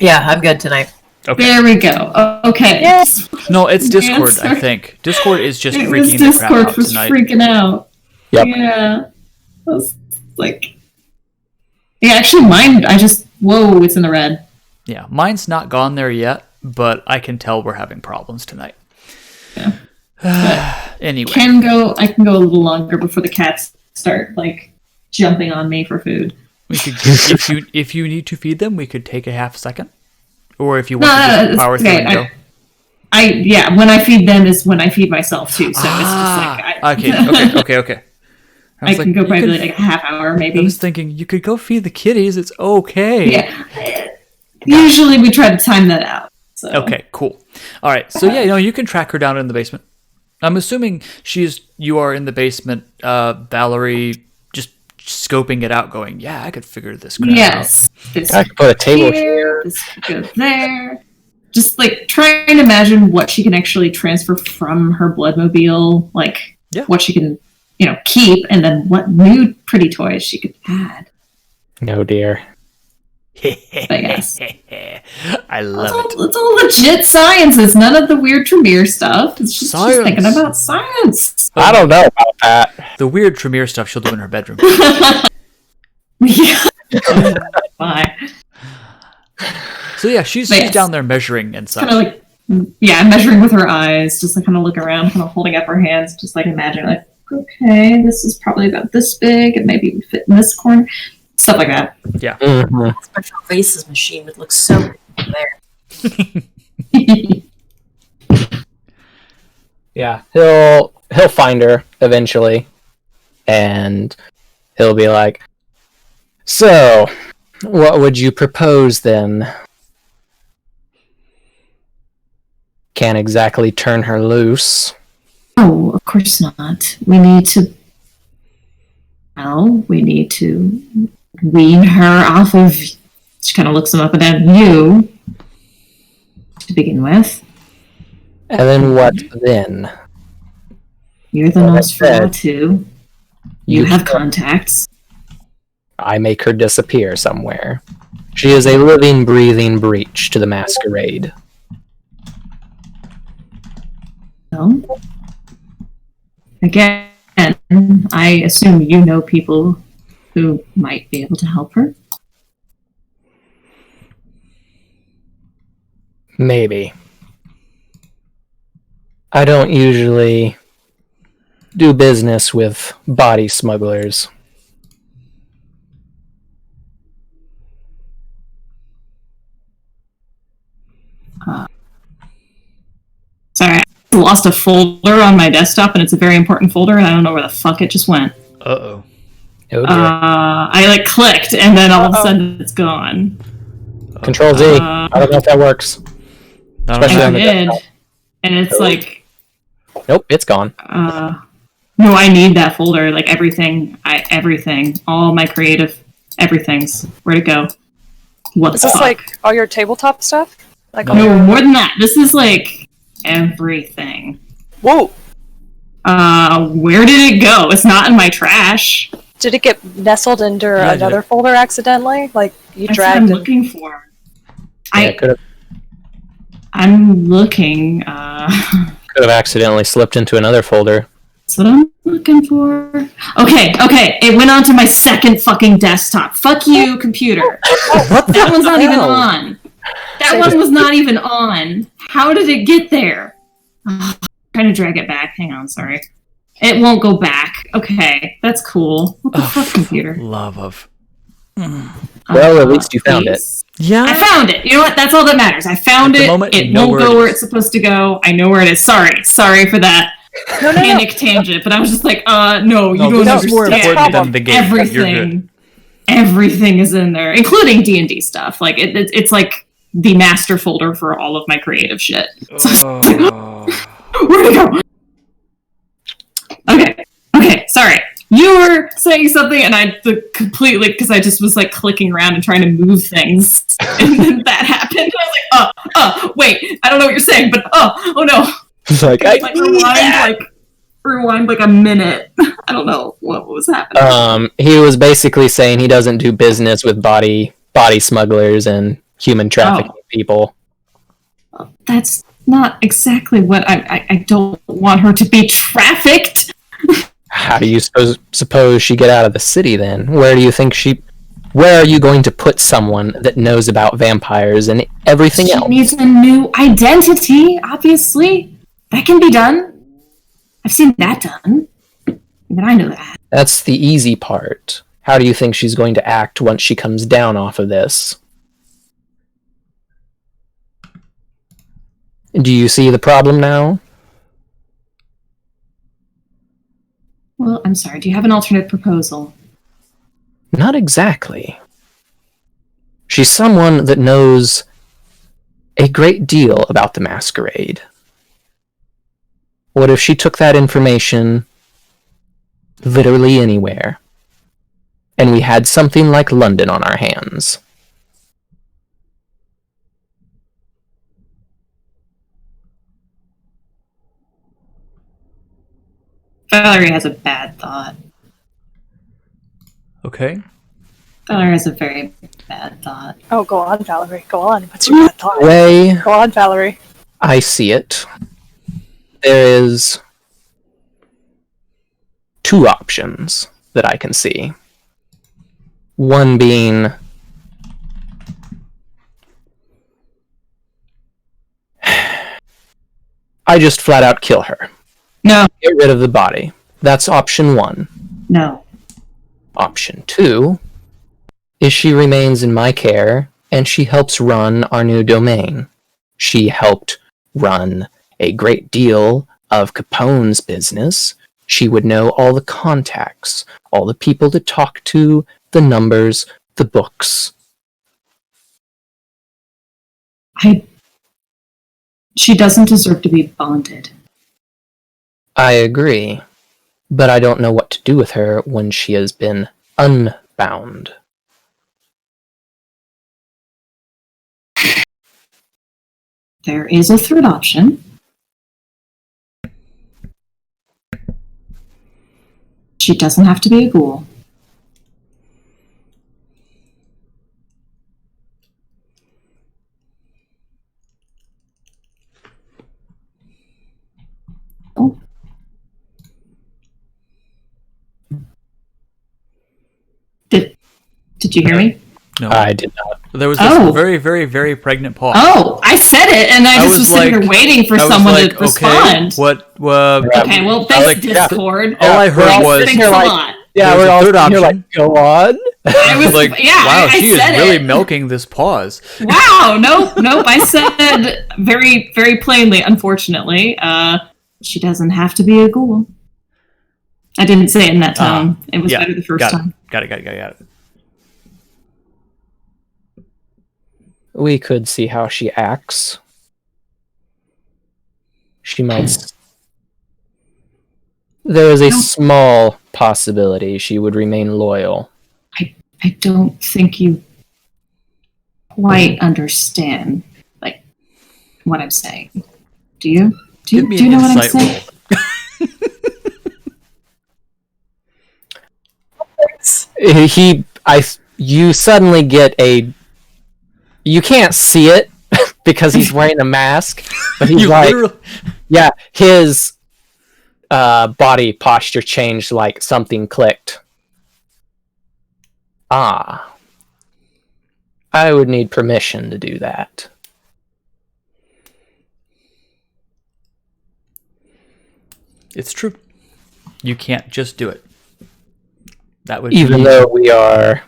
Yeah, I'm good tonight.
Okay.
There we go. Okay.
Yes.
No, it's Discord, I
Answer.
think. Discord is just
It
freaking
was
the crap
Discord
out
was
tonight.
freaking out.
Yep.
Yeah. I was like... Yeah, actually mine, whoa, it's in the red.
Yeah, mine's not gone there yet, but I can tell we're having problems tonight.
Yeah.
Anyway.
I can go a little longer before the cats start, jumping on me for food.
We could, if you need to feed them, we could take a half second. Or if you want to just
it's
power through
okay.
and go.
When I feed them is when I feed myself too. So it's just
Okay.
I can go
you
probably
could-
a half hour
I
maybe.
was thinking you could go feed the kitties. It's okay.
Yeah. Usually we try to time that out. So.
Okay, cool. All right, so yeah, you can track her down in the basement. I'm assuming you are in the basement, Valerie, just scoping it out, going, yeah, I could figure this crap
Yes. This
I could put a table here.
This could go there. Just like trying to imagine what she can actually transfer from her Bloodmobile, like what she can, keep, and then what new pretty toys she could add.
No, dear.
I guess.
I love it.
It's all legit science. It's none of the weird Tremere stuff. It's just she's thinking about science.
I don't know about that.
The weird Tremere stuff she'll do in her bedroom.
Yeah. Bye.
So yeah, she's down there measuring and such.
Kind of like, measuring with her eyes, just like kind of look around, kind of holding up her hands, just like imagine, like, okay, this is probably about this big, and maybe we fit in this corner, stuff like that.
Yeah.
Mm-hmm. Special faces machine would look so good there.
Yeah, he'll find her eventually, and he'll be like, "So, what would you propose then?" Can't exactly turn her loose.
Oh, of course not. We need to wean her off of, she kind of looks him up and down, you, to begin with.
And then what then?
You're the Nosferatu. You have contacts.
I make her disappear somewhere. She is a living, breathing breach to the masquerade.
No? Again, I assume you know people who might be able to help her?
Maybe. I don't usually do business with body smugglers.
Sorry, I lost a folder on my desktop, and it's a very important folder, and I don't know where the fuck it just went.
Uh-oh.
I clicked, and then all of a sudden it's gone.
Control Z. I don't know if that works. Especially on the desktop.
And it's like...
Nope, it's gone.
No, I need that folder, like everything, all my creative everything's. Where'd it go? What
Is this like all your tabletop stuff? Like
no, more than that. This is like everything.
Whoa!
Where did it go? It's not in my trash.
Did it get nestled into another folder accidentally? Like you
That's
dragged?
what I'm looking for.
Yeah,
I'm looking.
Could have accidentally slipped into another folder.
That's what I'm looking for. Okay. It went onto my second fucking desktop. Fuck you, computer. That one's not even on. That one was not even on. How did it get there? I'm trying to drag it back. Hang on, sorry. It won't go back. Okay, that's cool. What the fuck, computer?
Love of.
Well, at least you found it.
Yeah.
I found it. You know what? That's all that matters. I found it. It won't go where it's supposed to go. I know where it is. Sorry for that panic tangent. But I was just like, no, you don't understand.
More important than the game.
Everything is in there, including D&D stuff. Like it's like the master folder for all of my creative shit. So where'd it go? Okay, sorry. You were saying something, and I completely, because I just was like clicking around and trying to move things, and then that happened. And I was like, wait, I don't know what you're saying, but oh no.
It's like,
rewind like a minute. I don't know what was happening.
He was basically saying he doesn't do business with body smugglers and human trafficking people.
That's not exactly what I don't want her to be trafficked.
How do you suppose she get out of the city then? Where are you going to put someone that knows about vampires and everything else?
She needs a new identity, obviously. That can be done. I've seen that done. Even I know that.
That's the easy part. How do you think she's going to act once she comes down off of this? Do you see the problem now?
Well, I'm sorry. Do you have an alternate proposal?
Not exactly. She's someone that knows a great deal about the masquerade. What if she took that information literally anywhere, and we had something like London on our hands?
Valerie has a bad thought.
Okay.
Valerie has a very bad thought.
Oh, go on, Valerie. Go on. What's your bad thought?
Way
Go on, Valerie.
I see it, there is two options that I can see. One being I just flat out kill her.
No.
Get rid of the body. That's option one.
No.
Option two is she remains in my care and she helps run our new domain. She helped run a great deal of Capone's business. She would know all the contacts, all the people to talk to, the numbers, the books.
She doesn't deserve to be bonded.
I agree, but I don't know what to do with her when she has been unbound.
There is a third option. She doesn't have to be a ghoul. Oh. Did you hear me?
No,
I did not.
there was this very, very, very pregnant pause.
Oh, I said it, and I just was sitting
like-
there waiting for
I was
someone
like,
to respond.
Okay, what?
Okay, well, thanks,
like,
Discord.
all I heard was
Thanks a lot.
Yeah,
There's
we're
a
all
third
sitting here
option.
like, go on.
I was
like,
yeah,
wow,
I
she is
said
really
it.
milking this pause.
Wow, nope. I said very, very plainly, unfortunately, she doesn't have to be a ghoul. I didn't say it in that tone. It was better the first time.
Got it.
We could see how she acts. She might... There is a small possibility she would remain loyal.
I don't think you quite understand, like, what I'm saying. Do you? Do
Give me
you
an
know what I'm
insight
saying?
You suddenly get a... You can't see it because he's wearing a mask, but he's
You
like...
literally-
Yeah, his body posture changed like something clicked. Ah. I would need permission to do that.
It's true. You can't just do it. That would
Even
be...
though we are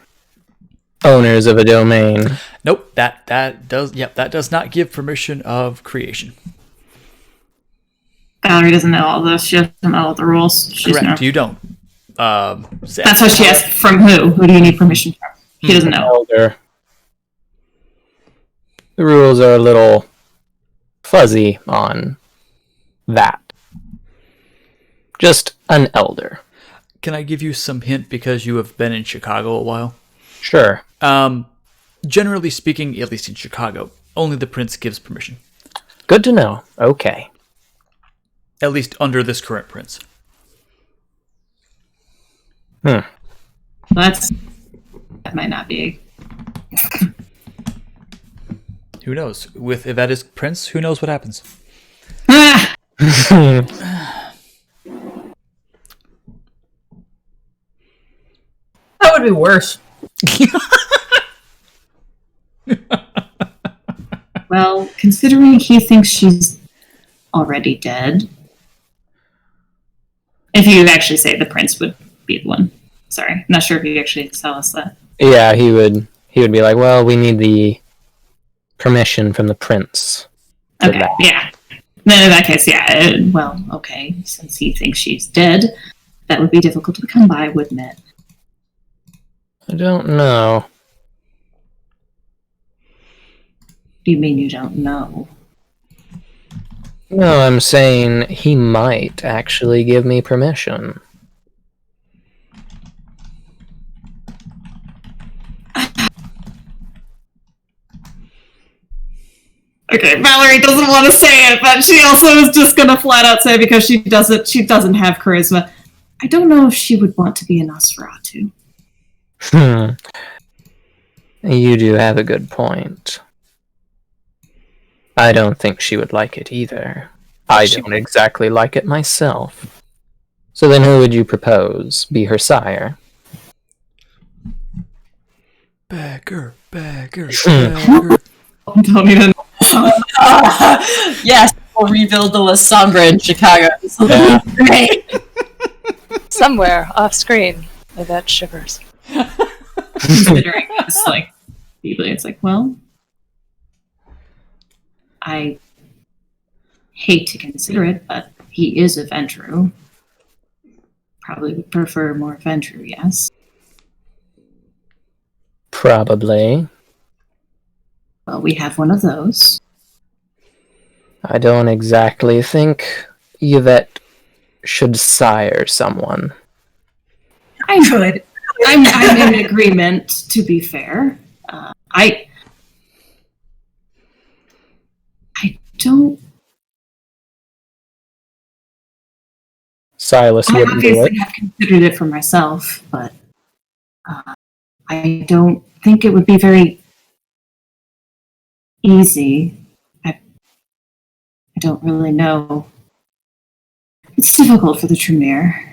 owners of a domain.
Nope. That does not give permission of creation.
Valerie doesn't know all this. She doesn't know all the rules. She's
Correct. You don't.
That's what she asked. From who? Who do you need permission from? He doesn't know.
Elder. The rules are a little fuzzy on that. Just an elder.
Can I give you some hint because you have been in Chicago a while?
Sure.
Generally speaking, at least in Chicago, only the prince gives permission.
Good to know. Okay.
At least under this current prince.
That might not be.
Who knows? If that is prince, who knows what happens?
Ah!
That would be worse.
Well, considering he thinks she's already dead, if you actually say the prince would be the one. Sorry, I'm not sure if you actually tell us that.
Yeah, he would be like, well, we need the permission from the prince. for
Okay,
that.
yeah. Then in that case, yeah. Well, okay. Since he thinks she's dead, that would be difficult to come by, wouldn't it?
I don't know.
Do you mean you don't know?
No, I'm saying he might actually give me permission.
Okay, Valerie doesn't want to say it, but she also is just gonna flat out say because she doesn't have charisma. I don't know if she would want to be a Nosferatu.
You do have a good point. I don't think she would like it either. I don't exactly like it myself. So then who would you propose? Be her sire?
Beggar.
Don't even.
Yes, we'll rebuild the La Sombra in Chicago. This will
Yeah.
be great.
Somewhere off screen. My that shivers.
Considering this, like, deeply, it's like, well, I hate to consider it, but he is a Ventru. Probably would prefer more Ventru, yes.
Probably.
Well, we have one of those.
I don't exactly think Yvette should sire someone.
I'm good. I'm in agreement, to be fair. I don't.
Silas
I
wouldn't do it.
obviously have considered it for myself, but I don't think it would be very easy. I don't really know. It's difficult for the Tremere.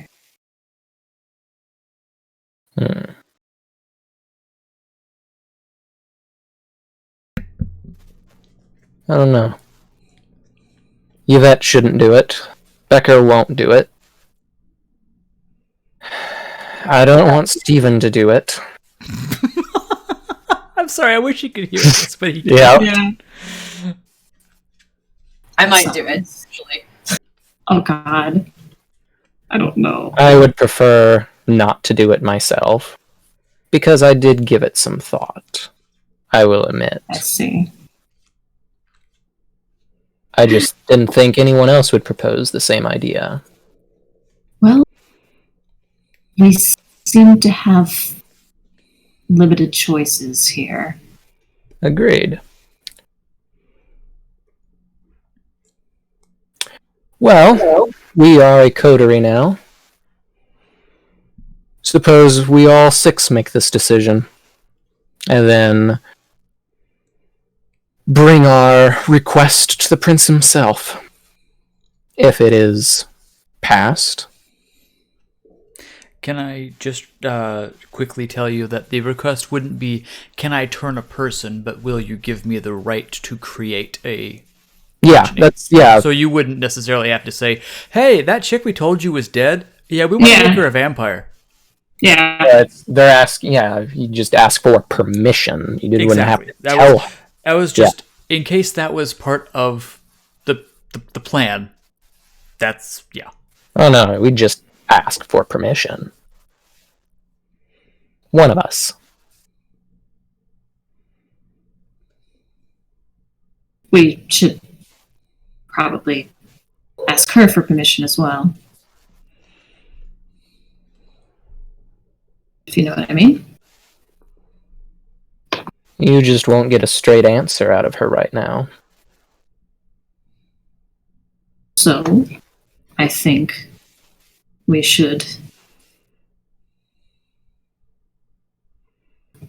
I don't know. Yvette shouldn't do it. Becker won't do it. I don't want Steven to do it.
I'm sorry, I wish you could hear this, but he
Yeah.
I might do it, actually.
Oh God. I don't know.
I would prefer not to do it myself, because I did give it some thought. I will admit.
I see.
I just didn't think anyone else would propose the same idea.
Well, we seem to have limited choices here.
Agreed. Well, we are a coterie now. Suppose we all six make this decision, and then bring our request to the prince himself. If it is passed.
Can I just quickly tell you that the request wouldn't be, can I turn a person, but will you give me the right to create a...
Yeah, that's, yeah.
So you wouldn't necessarily have to say, hey, that chick we told you was dead? Yeah, we want to make her a vampire.
Yeah.
They're asking, you just ask for permission. You didn't have to tell.
That was just, in case that was part of the plan. That's, yeah.
Oh no, we just ask for permission. One of us.
We should probably ask her for permission as well. If you know what I mean.
You just won't get a straight answer out of her right now.
So, I think we should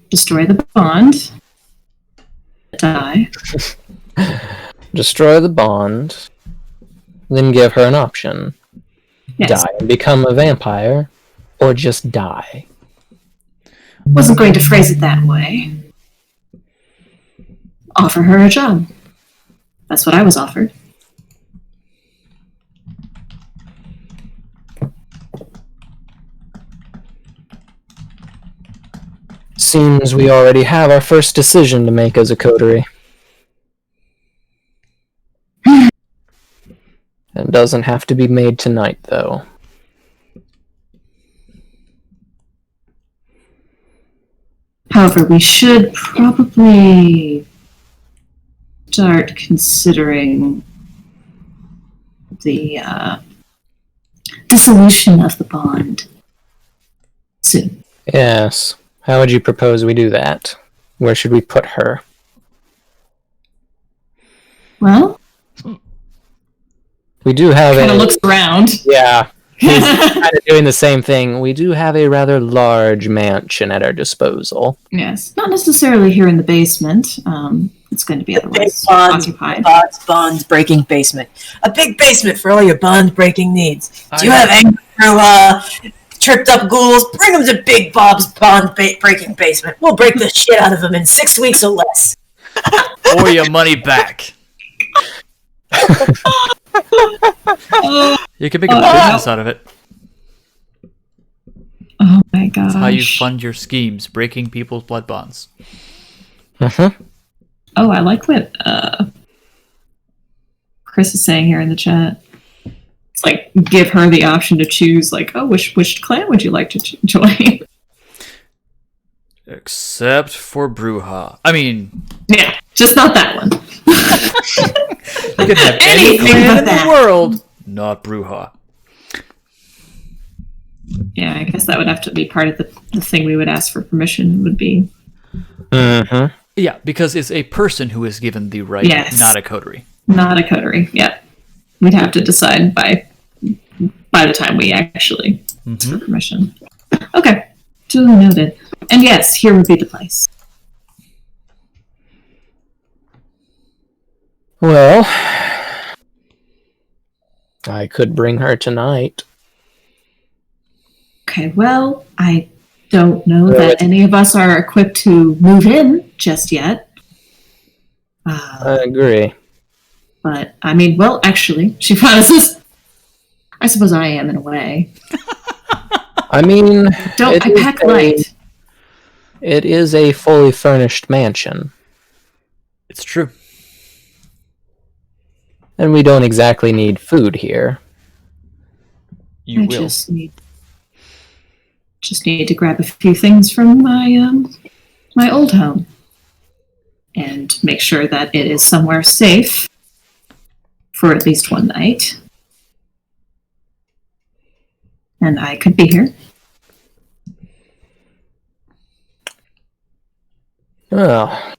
destroy the bond, die.
Destroy the bond, then give her an option.
Yes.
Die and become a vampire, or just die.
Wasn't going to phrase it that way. Offer her a job. That's what I was offered.
Seems we already have our first decision to make as a coterie. It doesn't have to be made tonight, though.
However, we should probably start considering the dissolution of the bond soon.
Yes. How would you propose we do that? Where should we put her?
Well,
We do have
kind of looks around.
Yeah. He's kind of doing the same thing. We do have a rather large mansion at our disposal.
Yes, not necessarily here in the basement. It's going to be otherwise occupied.
Bonds breaking basement. A big basement for all your bond breaking needs. Do you have angry tripped up ghouls? Bring them to Big Bob's bond breaking basement. We'll break the shit out of them in 6 weeks or less.
Or your money back. You can make a business out of it.
Oh my gosh.
That's how you fund your schemes, breaking people's blood bonds.
Uh-huh.
Oh, I like what Chris is saying here in the chat. It's like, give her the option to choose, like, oh, which clan would you like to join?
Except for Bruja. I mean...
Yeah, just not that one.
You can have any clan in the world, not Bruja.
Yeah, I guess that would have to be part of the thing we would ask for permission would be.
Mm-hmm.
Yeah, because it's a person who is given the right, not a coterie.
Not a coterie, yeah. We'd have to decide by the time we actually ask for permission. Okay, duly noted. And yes, here would be the place.
Well, I could bring her tonight.
Okay, well, I don't know that any of us are equipped to move in just yet.
I agree.
But, I mean, well, actually, she promises. I suppose I am in a way.
I mean,
I pack light.
It is a fully furnished mansion.
It's true.
And we don't exactly need food here.
You
I
will.
just need to grab a few things from my old home and make sure that it is somewhere safe for at least one night. And I could be here.
Oh.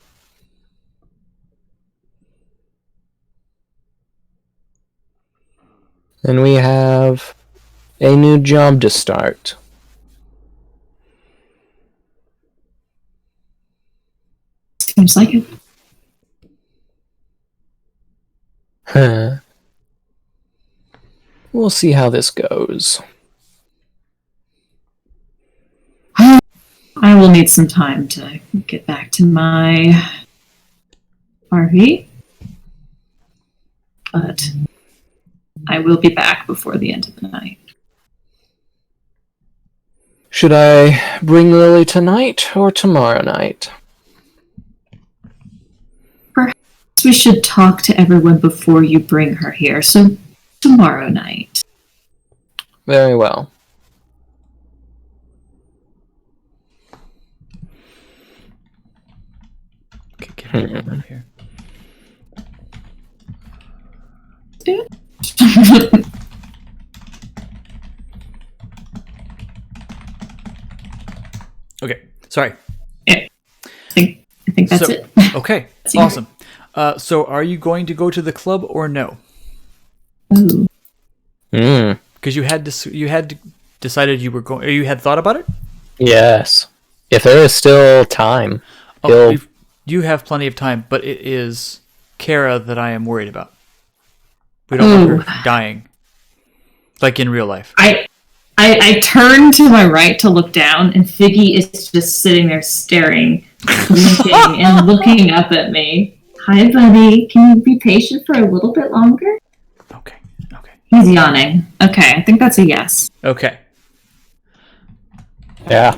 And we have a new job to start.
Seems like it.
Huh. We'll see how this goes.
I will need some time to get back to my RV. But I will be back before the end of the night.
Should I bring Lily tonight or tomorrow night?
Perhaps we should talk to everyone before you bring her here, so tomorrow night.
Very well.
Okay, give me a moment here. Okay, sorry.
Yeah. I think that's it.
Okay, awesome. So are you going to go to the club or no?
Ooh.
Because you had decided you were going. Or you had thought about it.
Yes. If there is still time.
You have plenty of time, but it is Kara that I am worried about. We don't want her dying, like in real life.
I turn to my right to look down, and Figgy is just sitting there staring, blinking, and looking up at me. Hi, buddy. Can you be patient for a little bit longer?
Okay.
He's yawning. Okay, I think that's a yes.
Okay.
Yeah.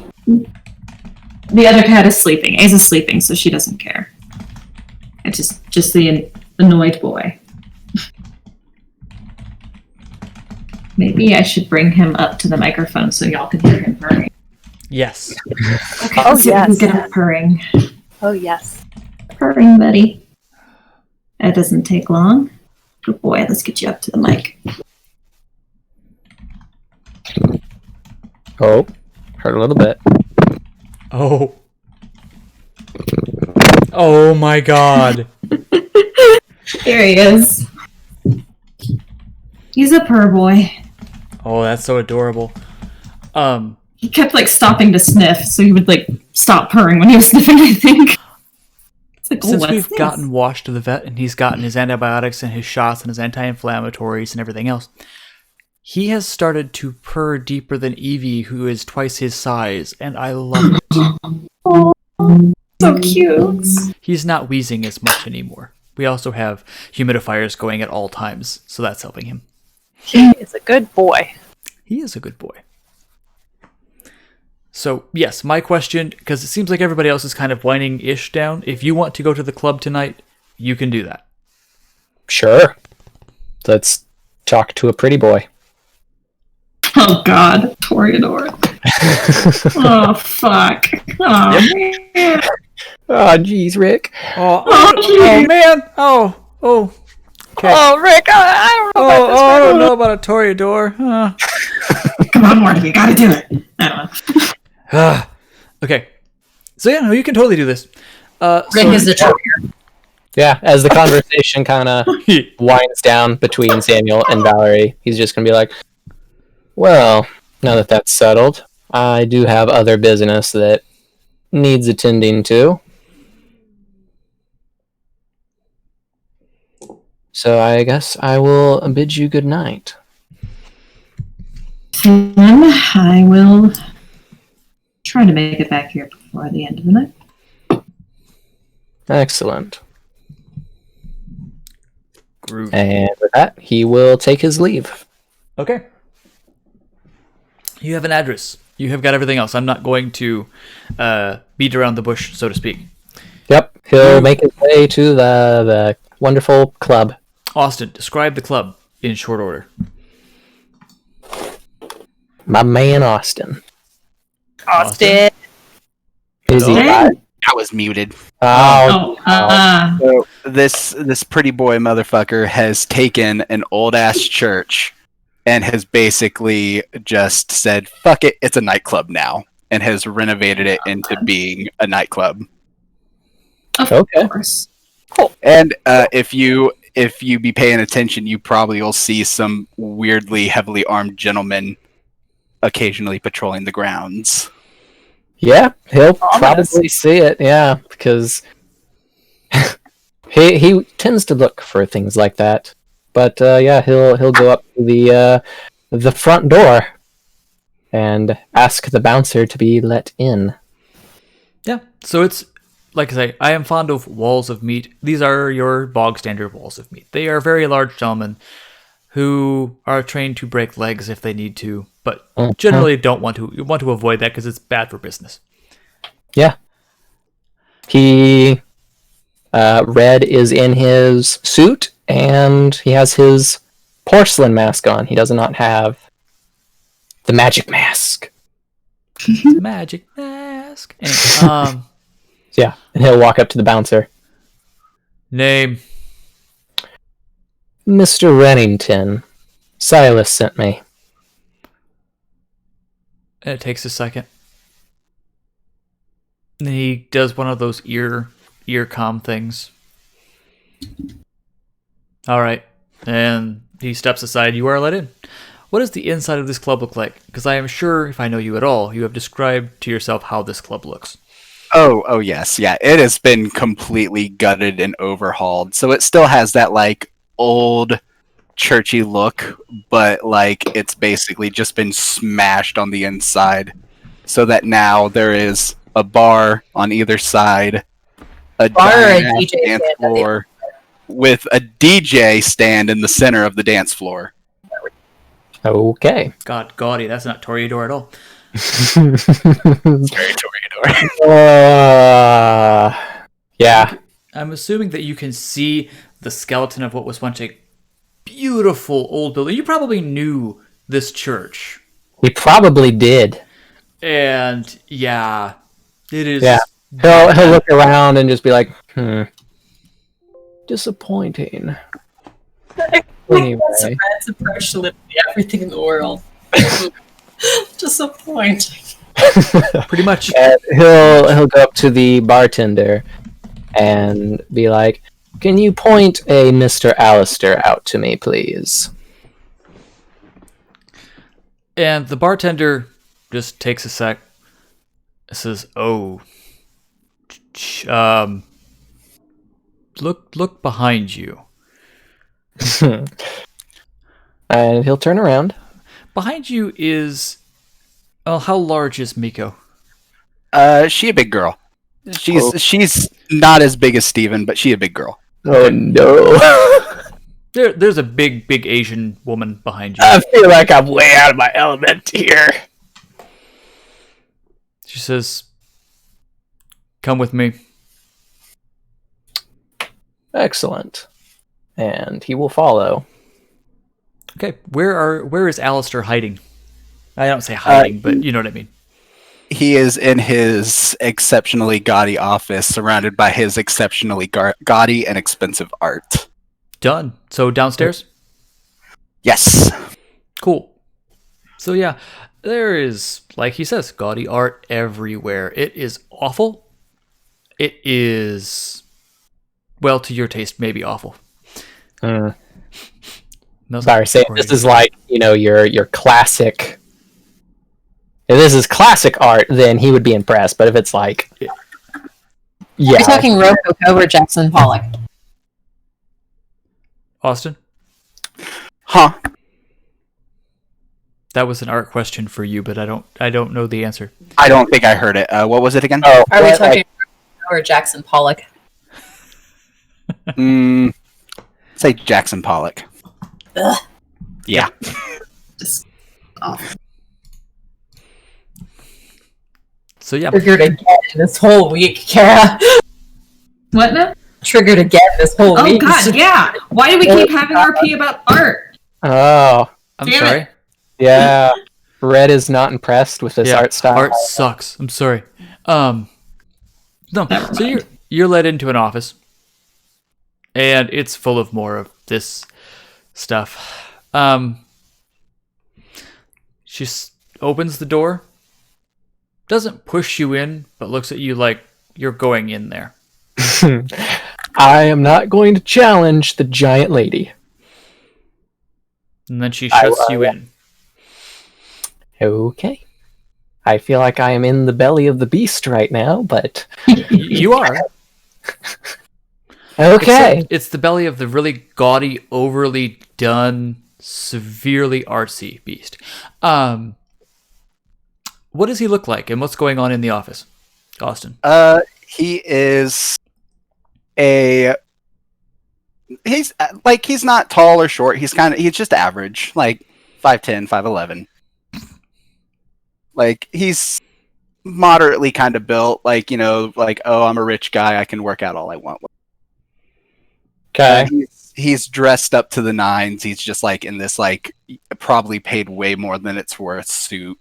The other cat is sleeping. Ace is sleeping, so she doesn't care. It's just the annoyed boy. Maybe I should bring him up to the microphone so y'all can hear him purring.
Yes.
Okay, let's see if we can get him purring.
Oh, yes.
Purring, buddy. That doesn't take long. Good boy, let's get you up to the mic.
Oh, hurt a little bit.
Oh. Oh my god.
Here he is. He's a purr boy.
Oh, that's so adorable.
He kept like stopping to sniff, so he would like stop purring when he was sniffing, I think. It's like,
Since
what's
we've
this?
gotten Wash to the vet and he's gotten his antibiotics and his shots and his anti-inflammatories and everything else, he has started to purr deeper than Evie, who is twice his size, and I love it.
Oh, so cute.
He's not wheezing as much anymore. We also have humidifiers going at all times, so that's helping him.
He is a good boy.
He is a good boy. So, yes, my question, because it seems like everybody else is kind of winding-ish down. If you want to go to the club tonight, you can do that.
Sure. Let's talk to a pretty boy.
Oh God, Toreador. Oh fuck. Oh man.
Oh, jeez, Rick.
Oh, man! Oh. Okay.
Oh, Rick, I don't know about this.
I don't know about a Toreador.
Come on, Morty, you gotta do it. I don't know.
Okay. So, yeah, no, you can totally do this.
Rick is the traitor.
Yeah, as the conversation kind of winds down between Samuel and Valerie, he's just going to be like, well, now that that's settled, I do have other business that needs attending to. So I guess I will bid you good night.
Then I will try to make it back here before the end of the night.
Excellent.
Groovy.
And with that, he will take his leave.
Okay. You have an address. You have got everything else. I'm not going to beat around the bush, so to speak.
Yep, he'll make his way to the wonderful club.
Austin, describe the club in short order.
My man Austin.
Austin.
Is he
Hey.
alive?
I was muted.
Oh,
So this pretty boy motherfucker has taken an old ass church and has basically just said, "Fuck it, it's a nightclub now," and has renovated it into being a nightclub.
Of
Okay.
course.
And if you be paying attention, you probably will see some weirdly heavily armed gentlemen occasionally patrolling the grounds.
yeah, he'll
Ominous.
probably see it. Yeah, because he tends to look for things like that. But yeah, he'll go up to the front door and ask the bouncer to be let in.
Yeah. So it's, like I say, I am fond of walls of meat. These are your bog standard walls of meat. They are very large gentlemen who are trained to break legs if they need to, but generally don't want to. You want to avoid that because it's bad for business.
Yeah. He Red is in his suit and he has his porcelain mask on. He does not have the magic mask.
Magic mask. Anyway,
Yeah, and he'll walk up to the bouncer.
name.
Mr. Rennington, Silas sent me.
And it takes a second. And then he does one of those ear comm things. All right. And he steps aside. You are let in. What does the inside of this club look like? Because I am sure, if I know you at all, you have described to yourself how this club looks.
Oh yes, yeah. It has been completely gutted and overhauled, so it still has that like old churchy look, but like it's basically just been smashed on the inside, so that now there is a bar on either side, a
Bar or a
giant
DJ
dance
stand at the
floor with a DJ stand in the center of the dance floor.
Okay.
God, gaudy. That's not Toreador at all.
Very Toreador.
Yeah.
I'm assuming that you can see the skeleton of what was once a beautiful old building. You probably knew this church.
He probably did.
And yeah, it is.
Yeah. He'll look around and just be like, disappointing.
Anyway. That's
Anyway,
Red's approach to literally everything in the world. Disappointing.
Pretty much.
and he'll go up to the bartender and be like, "Can you point a Mr. Alistair out to me, please?"
And the bartender just takes a sec. Says, "Oh, look behind you."
And he'll turn around.
Behind you is, well, how large is Miko?
She a big girl. She's not as big as Steven, but she a big girl.
Oh no.
There's a big Asian woman behind you.
I feel like I'm way out of my element here.
She says, "Come with me."
Excellent. And he will follow.
Okay, where is Alistair hiding? I don't say hiding, but you know what I mean.
He is in his exceptionally gaudy office, surrounded by his exceptionally gaudy and expensive art.
Done. So downstairs?
Yes.
Cool. So yeah, there is, like he says, gaudy art everywhere. It is awful. It is, well, to your taste, maybe awful.
Sorry, say this is like, your classic. If this is classic art, then he would be impressed. But if it's like,
Are you talking Rococo or Jackson Pollock?
Austin?
Huh?
That was an art question for you, but I don't know the answer.
I don't think I heard it. What was it again?
Oh,
Are we talking Rococo or Jackson Pollock?
Say Jackson Pollock.
Ugh.
Yeah.
Just off.
So yeah,
Triggered again this whole week, Kara.
What now?
Triggered again this whole
Oh
week.
god, yeah. Why do we keep having RP about art?
Oh,
I'm
Damn
sorry.
it.
yeah. Red is not impressed with this art style.
Art sucks. I'm sorry. No.
Never
So
mind.
you're led into an office, and it's full of more of this stuff. She opens the door, doesn't push you in, but looks at you like you're going in there.
I am not going to challenge the giant lady.
And then she shuts you in.
Okay. I feel like I am in the belly of the beast right now, but
You are.
okay.
Except it's the belly of the really gaudy, overly done, severely artsy beast. What does he look like, and what's going on in the office, Austin?
He is he's not tall or short. He's just average, like 5'10", 5'11". Like he's moderately kind of built, like, oh, I'm a rich guy, I can work out all I want.
Okay.
He's dressed up to the nines. He's just like in this like probably paid way more than it's worth suit.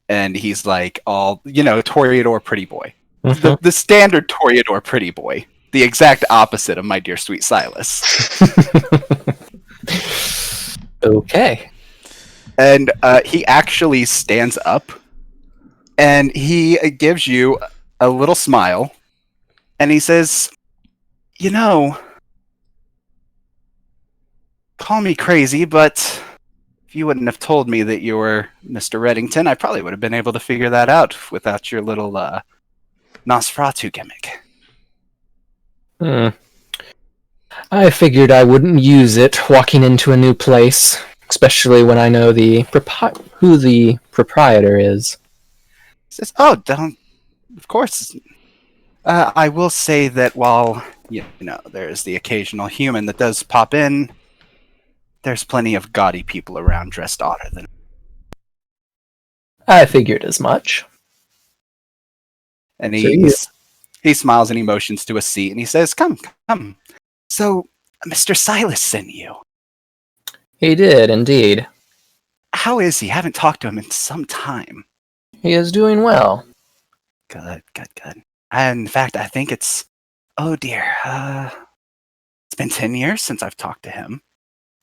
And he's like all, Toreador pretty boy. The standard Toreador pretty boy. The exact opposite of my dear sweet Silas.
Okay.
And he actually stands up and he gives you a little smile and he says, call me crazy, but if you wouldn't have told me that you were Mr. Reddington, I probably would have been able to figure that out without your little Nosferatu gimmick.
I figured I wouldn't use it walking into a new place, especially when I know who the proprietor is.
He says, oh, of course. I will say that while, there's the occasional human that does pop in, there's plenty of gaudy people around dressed odder than.
I figured as much.
And he smiles and he motions to a seat and he says, come. So, Mr. Silas sent you.
He did, indeed.
How is he? I haven't talked to him in some time.
He is doing well.
Good. And in fact, I think it's Oh dear. It's been 10 years since I've talked to him.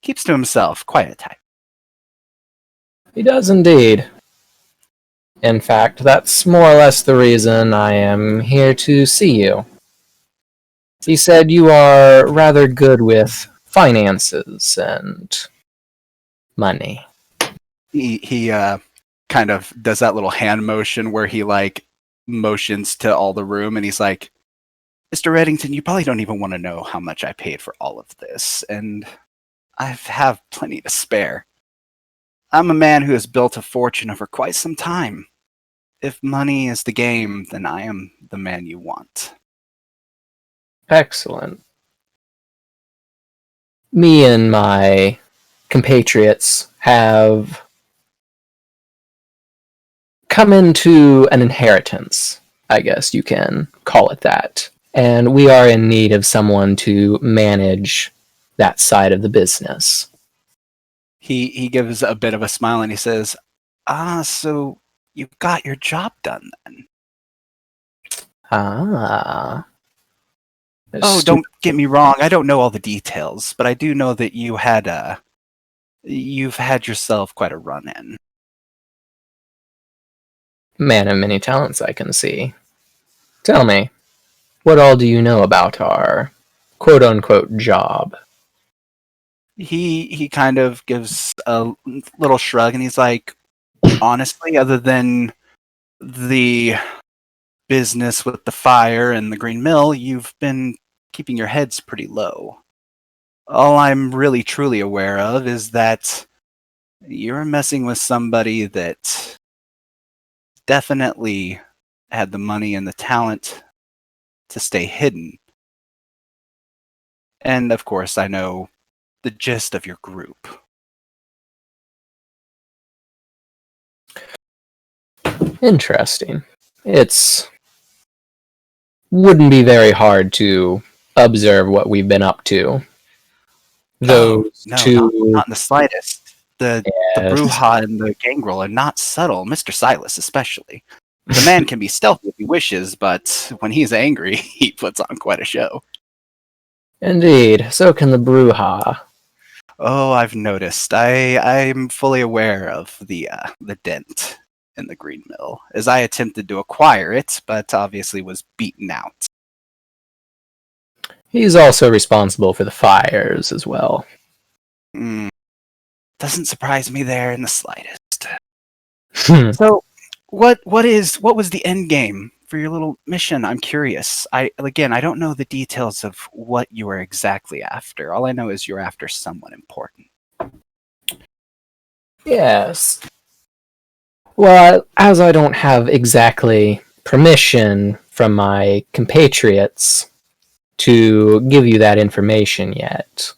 Keeps to himself, quiet type.
He does indeed. In fact, that's more or less the reason I am here to see you. He said you are rather good with finances and money.
He kind of does that little hand motion where he like motions to all the room, and he's like, Mr. Reddington, you probably don't even want to know how much I paid for all of this, and I have plenty to spare. I'm a man who has built a fortune over quite some time. If money is the game, then I am the man you want.
Excellent. Me and my compatriots have come into an inheritance, I guess you can call it that. And we are in need of someone to manage that side of the business.
He gives a bit of a smile and he says, so you got your job done then.
Ah.
Oh, don't get me wrong, I don't know all the details, but I do know that you've had yourself quite a run-in.
Man of many talents, I can see. Tell me, what all do you know about our quote-unquote job?
He kind of gives a little shrug and he's like, honestly, other than the business with the fire and the green mill, you've been keeping your heads pretty low. All I'm really truly aware of is that you're messing with somebody that definitely had the money and the talent to stay hidden. And of course, I know the gist of your group.
Interesting. It's wouldn't be very hard to observe what we've been up to. Those
no,
two,
not in the slightest. The
yes.
brouhaha and the gangrel are not subtle, Mr. Silas especially. The man can be stealthy if he wishes, but when he's angry, he puts on quite a show.
Indeed, so can the brouhaha.
Oh, I've noticed. I'm fully aware of the dent in the green mill, as I attempted to acquire it, but obviously was beaten out.
He's also responsible for the fires as well.
Doesn't surprise me there in the slightest. So, what was the end game for your little mission? I'm curious. I don't know the details of what you are exactly after. All I know is you're after someone important.
Yes. Well, as I don't have exactly permission from my compatriots to give you that information yet,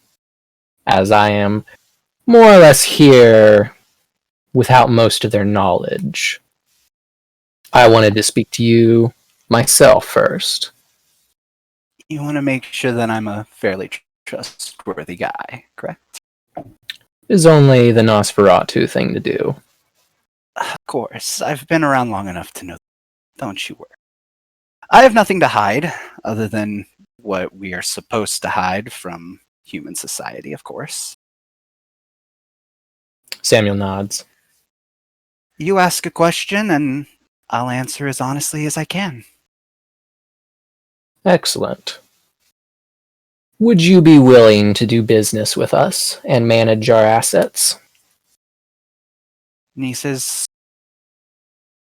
as I am more or less here without most of their knowledge, I wanted to speak to you myself first.
You want to make sure that I'm a fairly trustworthy guy, correct?
Is only the Nosferatu thing to do.
Of course. I've been around long enough to know. Don't you worry. I have nothing to hide, other than what we are supposed to hide from human society, of course.
Samuel nods.
You ask a question, and I'll answer as honestly as I can.
Excellent. Would you be willing to do business with us and manage our assets?
And he says,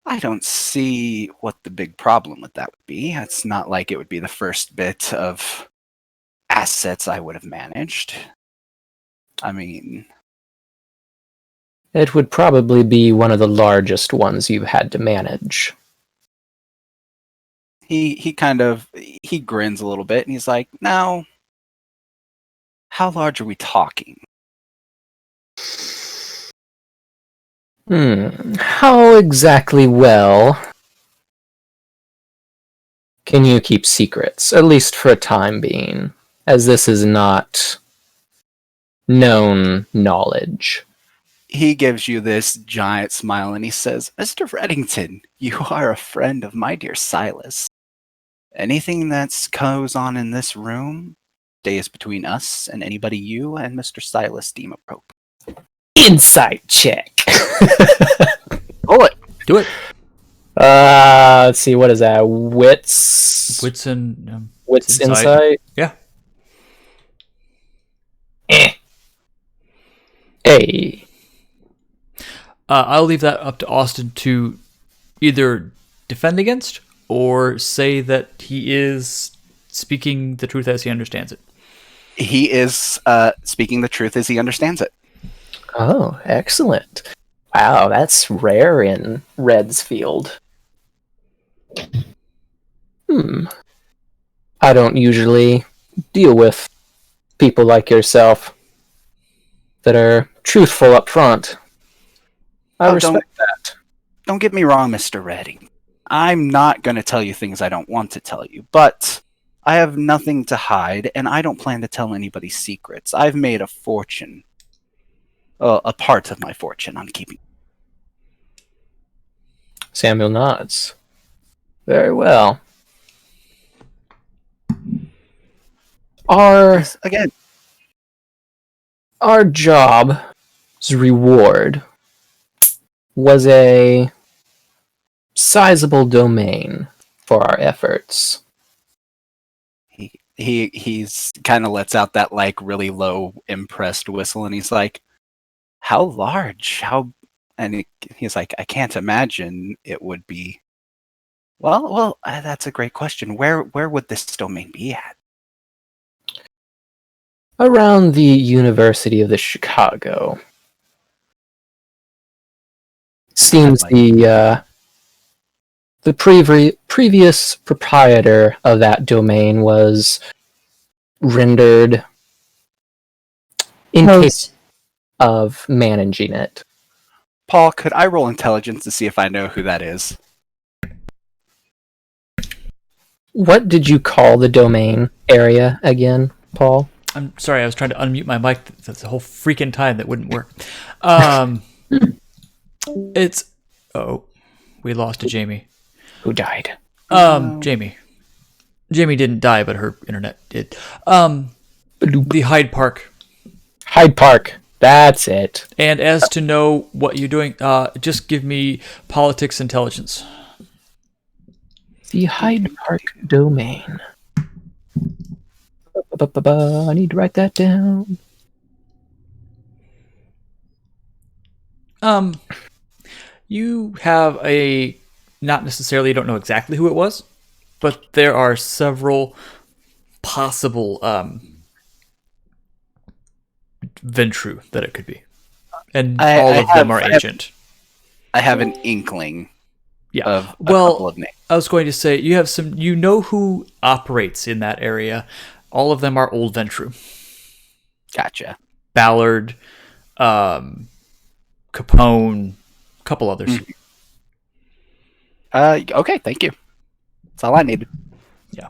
I don't see what the big problem with that would be. It's not like it would be the first bit of assets I would have managed. I mean,
It would probably be one of the largest ones you've had to manage.
he grins a little bit and he's like, now, how large are we talking?
How exactly well can you keep secrets, at least for a time being, as this is not known knowledge?
He gives you this giant smile and he says, Mr. Reddington, you are a friend of my dear Silas. anything that goes on in this room stays between us and anybody you and Mr. Silas deem appropriate.
Insight check.
Roll it.
Do it.
Let's see. What is that? Wits.
Wits and
Wits
insight.
insight.
Yeah.
Hey.
I'll leave that up to Austin to either defend against or say that he is speaking the truth as he understands it.
He is speaking the truth as he understands it.
Oh, excellent. Wow, that's rare in Red's field. I don't usually deal with people like yourself that are truthful up front. I respect that.
Don't get me wrong, Mr. Redding. I'm not going to tell you things I don't want to tell you, but I have nothing to hide, and I don't plan to tell anybody secrets. I've made a fortune. A part of my fortune on keeping.
Samuel nods. Very well. Our job's reward was a sizable domain for our efforts.
He's kind of lets out that like really low impressed whistle, and he's like, "How large? He's like, I can't imagine it would be. Well, that's a great question. Where would this domain be at?
Around the University of Chicago. Seems the previous proprietor of that domain was rendered incapable of managing it.
Paul, could I roll intelligence to see if I know who that is?
What did you call the domain area again, Paul?
I'm sorry, I was trying to unmute my mic. That's the whole freaking time that wouldn't work. It's... Oh, we lost to Jamie.
Who died?
Jamie. Jamie didn't die, but her internet did. The Hyde Park.
Hyde Park. That's it.
And as to know what you're doing, just give me politics intelligence.
The Hyde Park domain. I need to write that down.
You have not necessarily, you don't know exactly who it was, but there are several possible Ventru that it could be. And all of them are ancient.
I have an inkling.
Yeah.
Of a couple of names.
I was going to say, you have some, you know who operates in that area. All of them are old Ventru.
Gotcha.
Ballard, Capone, a couple others.
Okay, thank you. That's all I needed.
Yeah.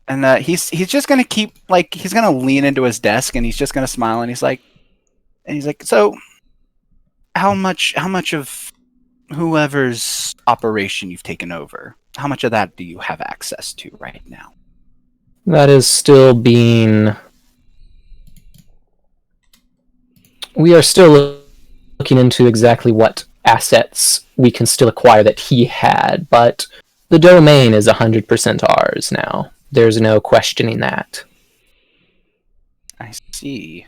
And he's just gonna keep he's gonna lean into his desk and he's just gonna smile and he's like, so how much of whoever's operation you've taken over, how much of that do you have access to right now?
That is still being... We are still looking into exactly what assets we can still acquire that he had, but the domain is 100% ours now. There's no questioning that.
I see.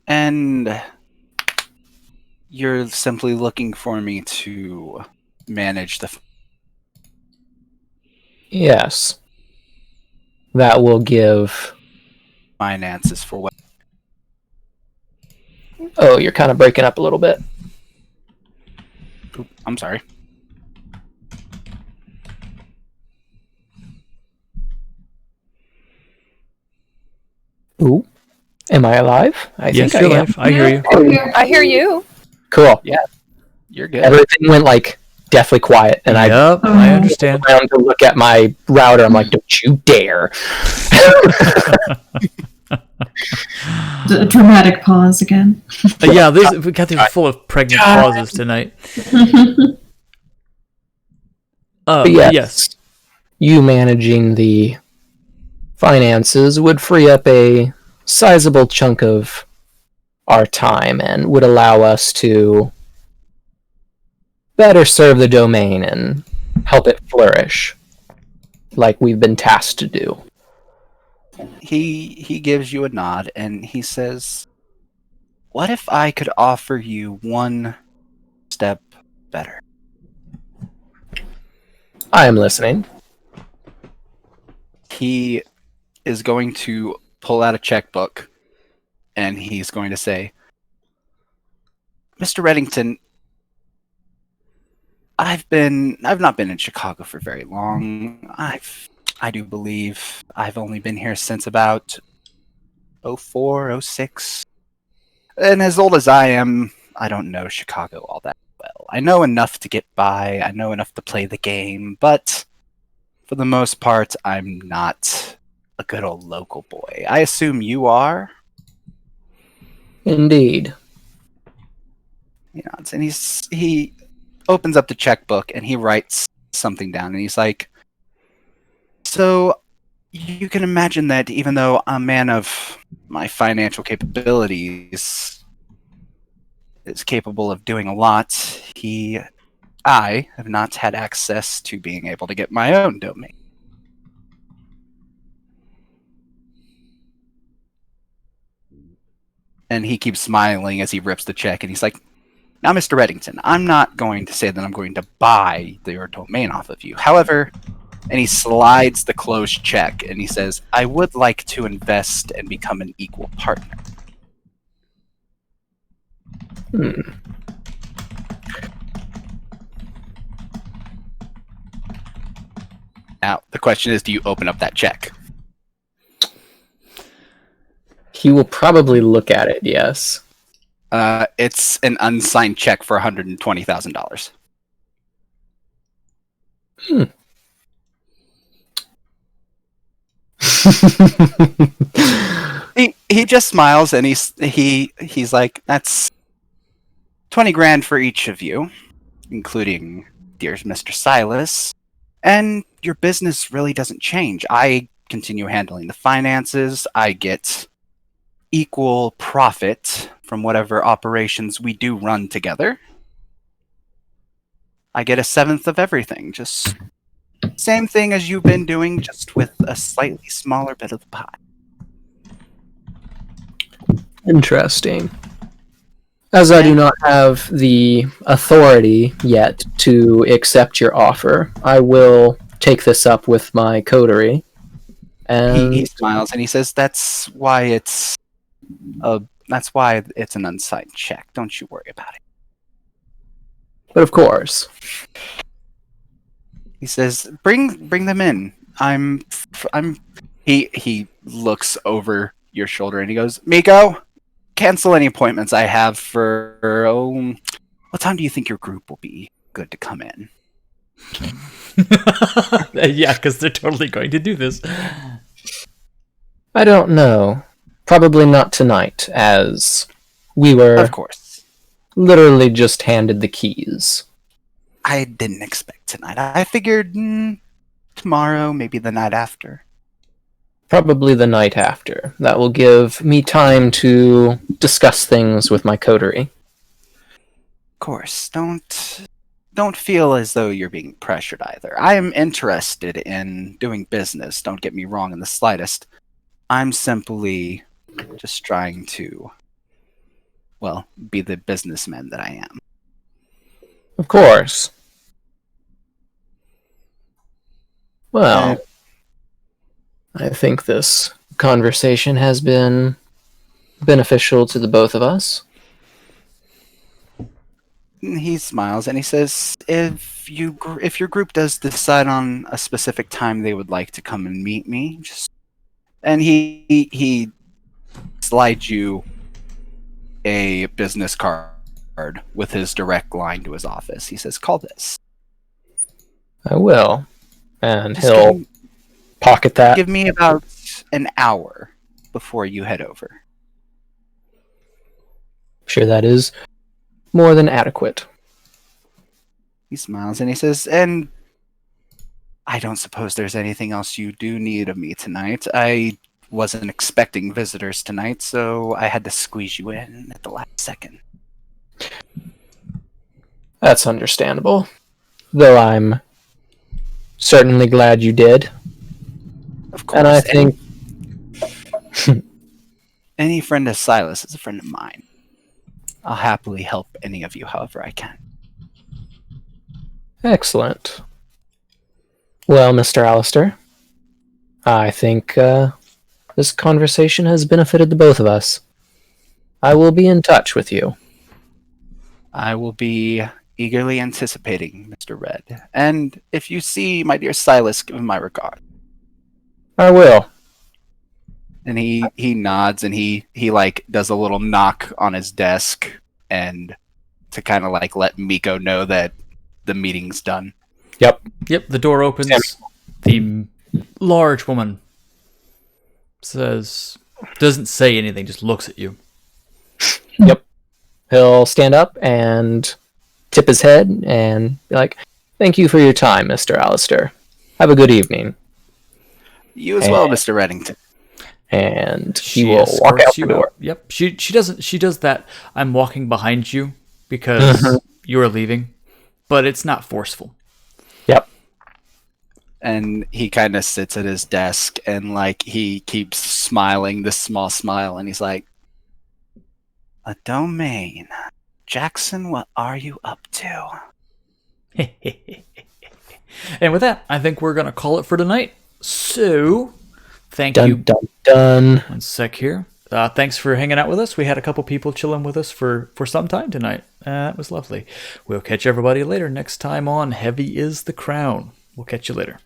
And you're simply looking for me to manage the...
Yes. That will give...
finances for what?
Oh, you're kind of breaking up a little bit.
Oop, I'm sorry.
Ooh. Am I alive? I think I am.
I hear you.
I hear you.
Cool.
Yeah, you're good.
Everything went deathly quiet, and I
understand.
around to look at my router. I'm like, don't you dare!
A dramatic pause again.
Yeah, we got these full of pregnant pauses tonight.
But yes.
Yes.
you managing the finances would free up a sizable chunk of our time and would allow us to better serve the domain and help it flourish like we've been tasked to do.
He gives you a nod and he says, "What if I could offer you one step better?"
I am listening.
He is going to pull out a checkbook and he's going to say, "Mr. Reddington, I've not been in Chicago for very long. I do believe I've only been here since about '04, '06. And as old as I am, I don't know Chicago all that well. I know enough to get by, I know enough to play the game, but for the most part, I'm not a good old local boy. I assume you are?"
Indeed.
He nods, and he opens up the checkbook and he writes something down, and he's like, "So you can imagine that even though a man of my financial capabilities is capable of doing a lot, I have not had access to being able to get my own domain." And he keeps smiling as he rips the check, and he's like, "Now, Mr. Reddington, I'm not going to say that I'm going to buy your domain off of you. However," and he slides the closed check, and he says, "I would like to invest and become an equal partner." Now, the question is, do you open up that check?
He will probably look at it, yes.
It's an unsigned check for $120,000. He just smiles and he's like, "That's 20 grand for each of you, including dear Mr. Silas. And your business really doesn't change. I continue handling the finances. I get equal profit from whatever operations we do run together. I get a seventh of everything. Just same thing as you've been doing, just with a slightly smaller bit of the pie."
Interesting. As I do not have the authority yet to accept your offer, I will take this up with my coterie. And
He smiles and he says, that's why it's an unsigned check. Don't you worry about it."
But of course.
He says, "Bring them in. He looks over your shoulder and he goes, "Miko, cancel any appointments I have for what time do you think your group will be good to come in?"
Yeah, because they're totally going to do this.
I don't know. Probably not tonight, as we were
Of course.
literally just handed the keys.
I didn't expect tonight. I figured tomorrow, maybe the night after.
Probably the night after. That will give me time to discuss things with my coterie.
Of course, don't feel as though you're being pressured either. I am interested in doing business, don't get me wrong in the slightest. I'm simply just trying to, well, be the businessman that I am.
Of course. Well, I think this conversation has been beneficial to the both of us.
He smiles and he says, if your group does decide on a specific time they would like to come and meet me, and he slides you a business card with his direct line to his office. He says, "Call this."
I will. And
Just
he'll pocket that.
Give me about an hour before you head over.
I'm sure that is more than adequate.
He smiles and he says, "And I don't suppose there's anything else you do need of me tonight. I wasn't expecting visitors tonight, so I had to squeeze you in at the last second.
That's understandable. Though I'm certainly glad you did.
Of course.
And I think...
Any friend of Silas is a friend of mine. I'll happily help any of you however I can.
Excellent. Well, Mr. Alistair, I think this conversation has benefited the both of us. I will be in touch with you.
I will be eagerly anticipating, Mr. Red. And if you see my dear Silas, give him my regard.
I will.
And he nods and he like does a little knock on his desk and to kind of like let Miko know that the meeting's done.
Yep, the door opens. The large woman doesn't say anything, just looks at you.
Yep. He'll stand up and tip his head and be like, "Thank you for your time, Mr. Alistair. Have a good evening."
You as well, Mr. Reddington.
And
She
he will walk
escorts
out the
you
door.
out. Yep. She does that. I'm walking behind you because you're leaving, but it's not forceful.
Yep.
And he kind of sits at his desk and like he keeps smiling this small smile and he's like, "A domain. Jackson, what are you up to?"
And with that, I think we're gonna call it for tonight. So, thank
Dun,
you.
dun, dun.
One sec here. Thanks for hanging out with us. We had a couple people chilling with us for some time tonight. It was lovely. We'll catch everybody later next time on Heavy is the Crown. We'll catch you later.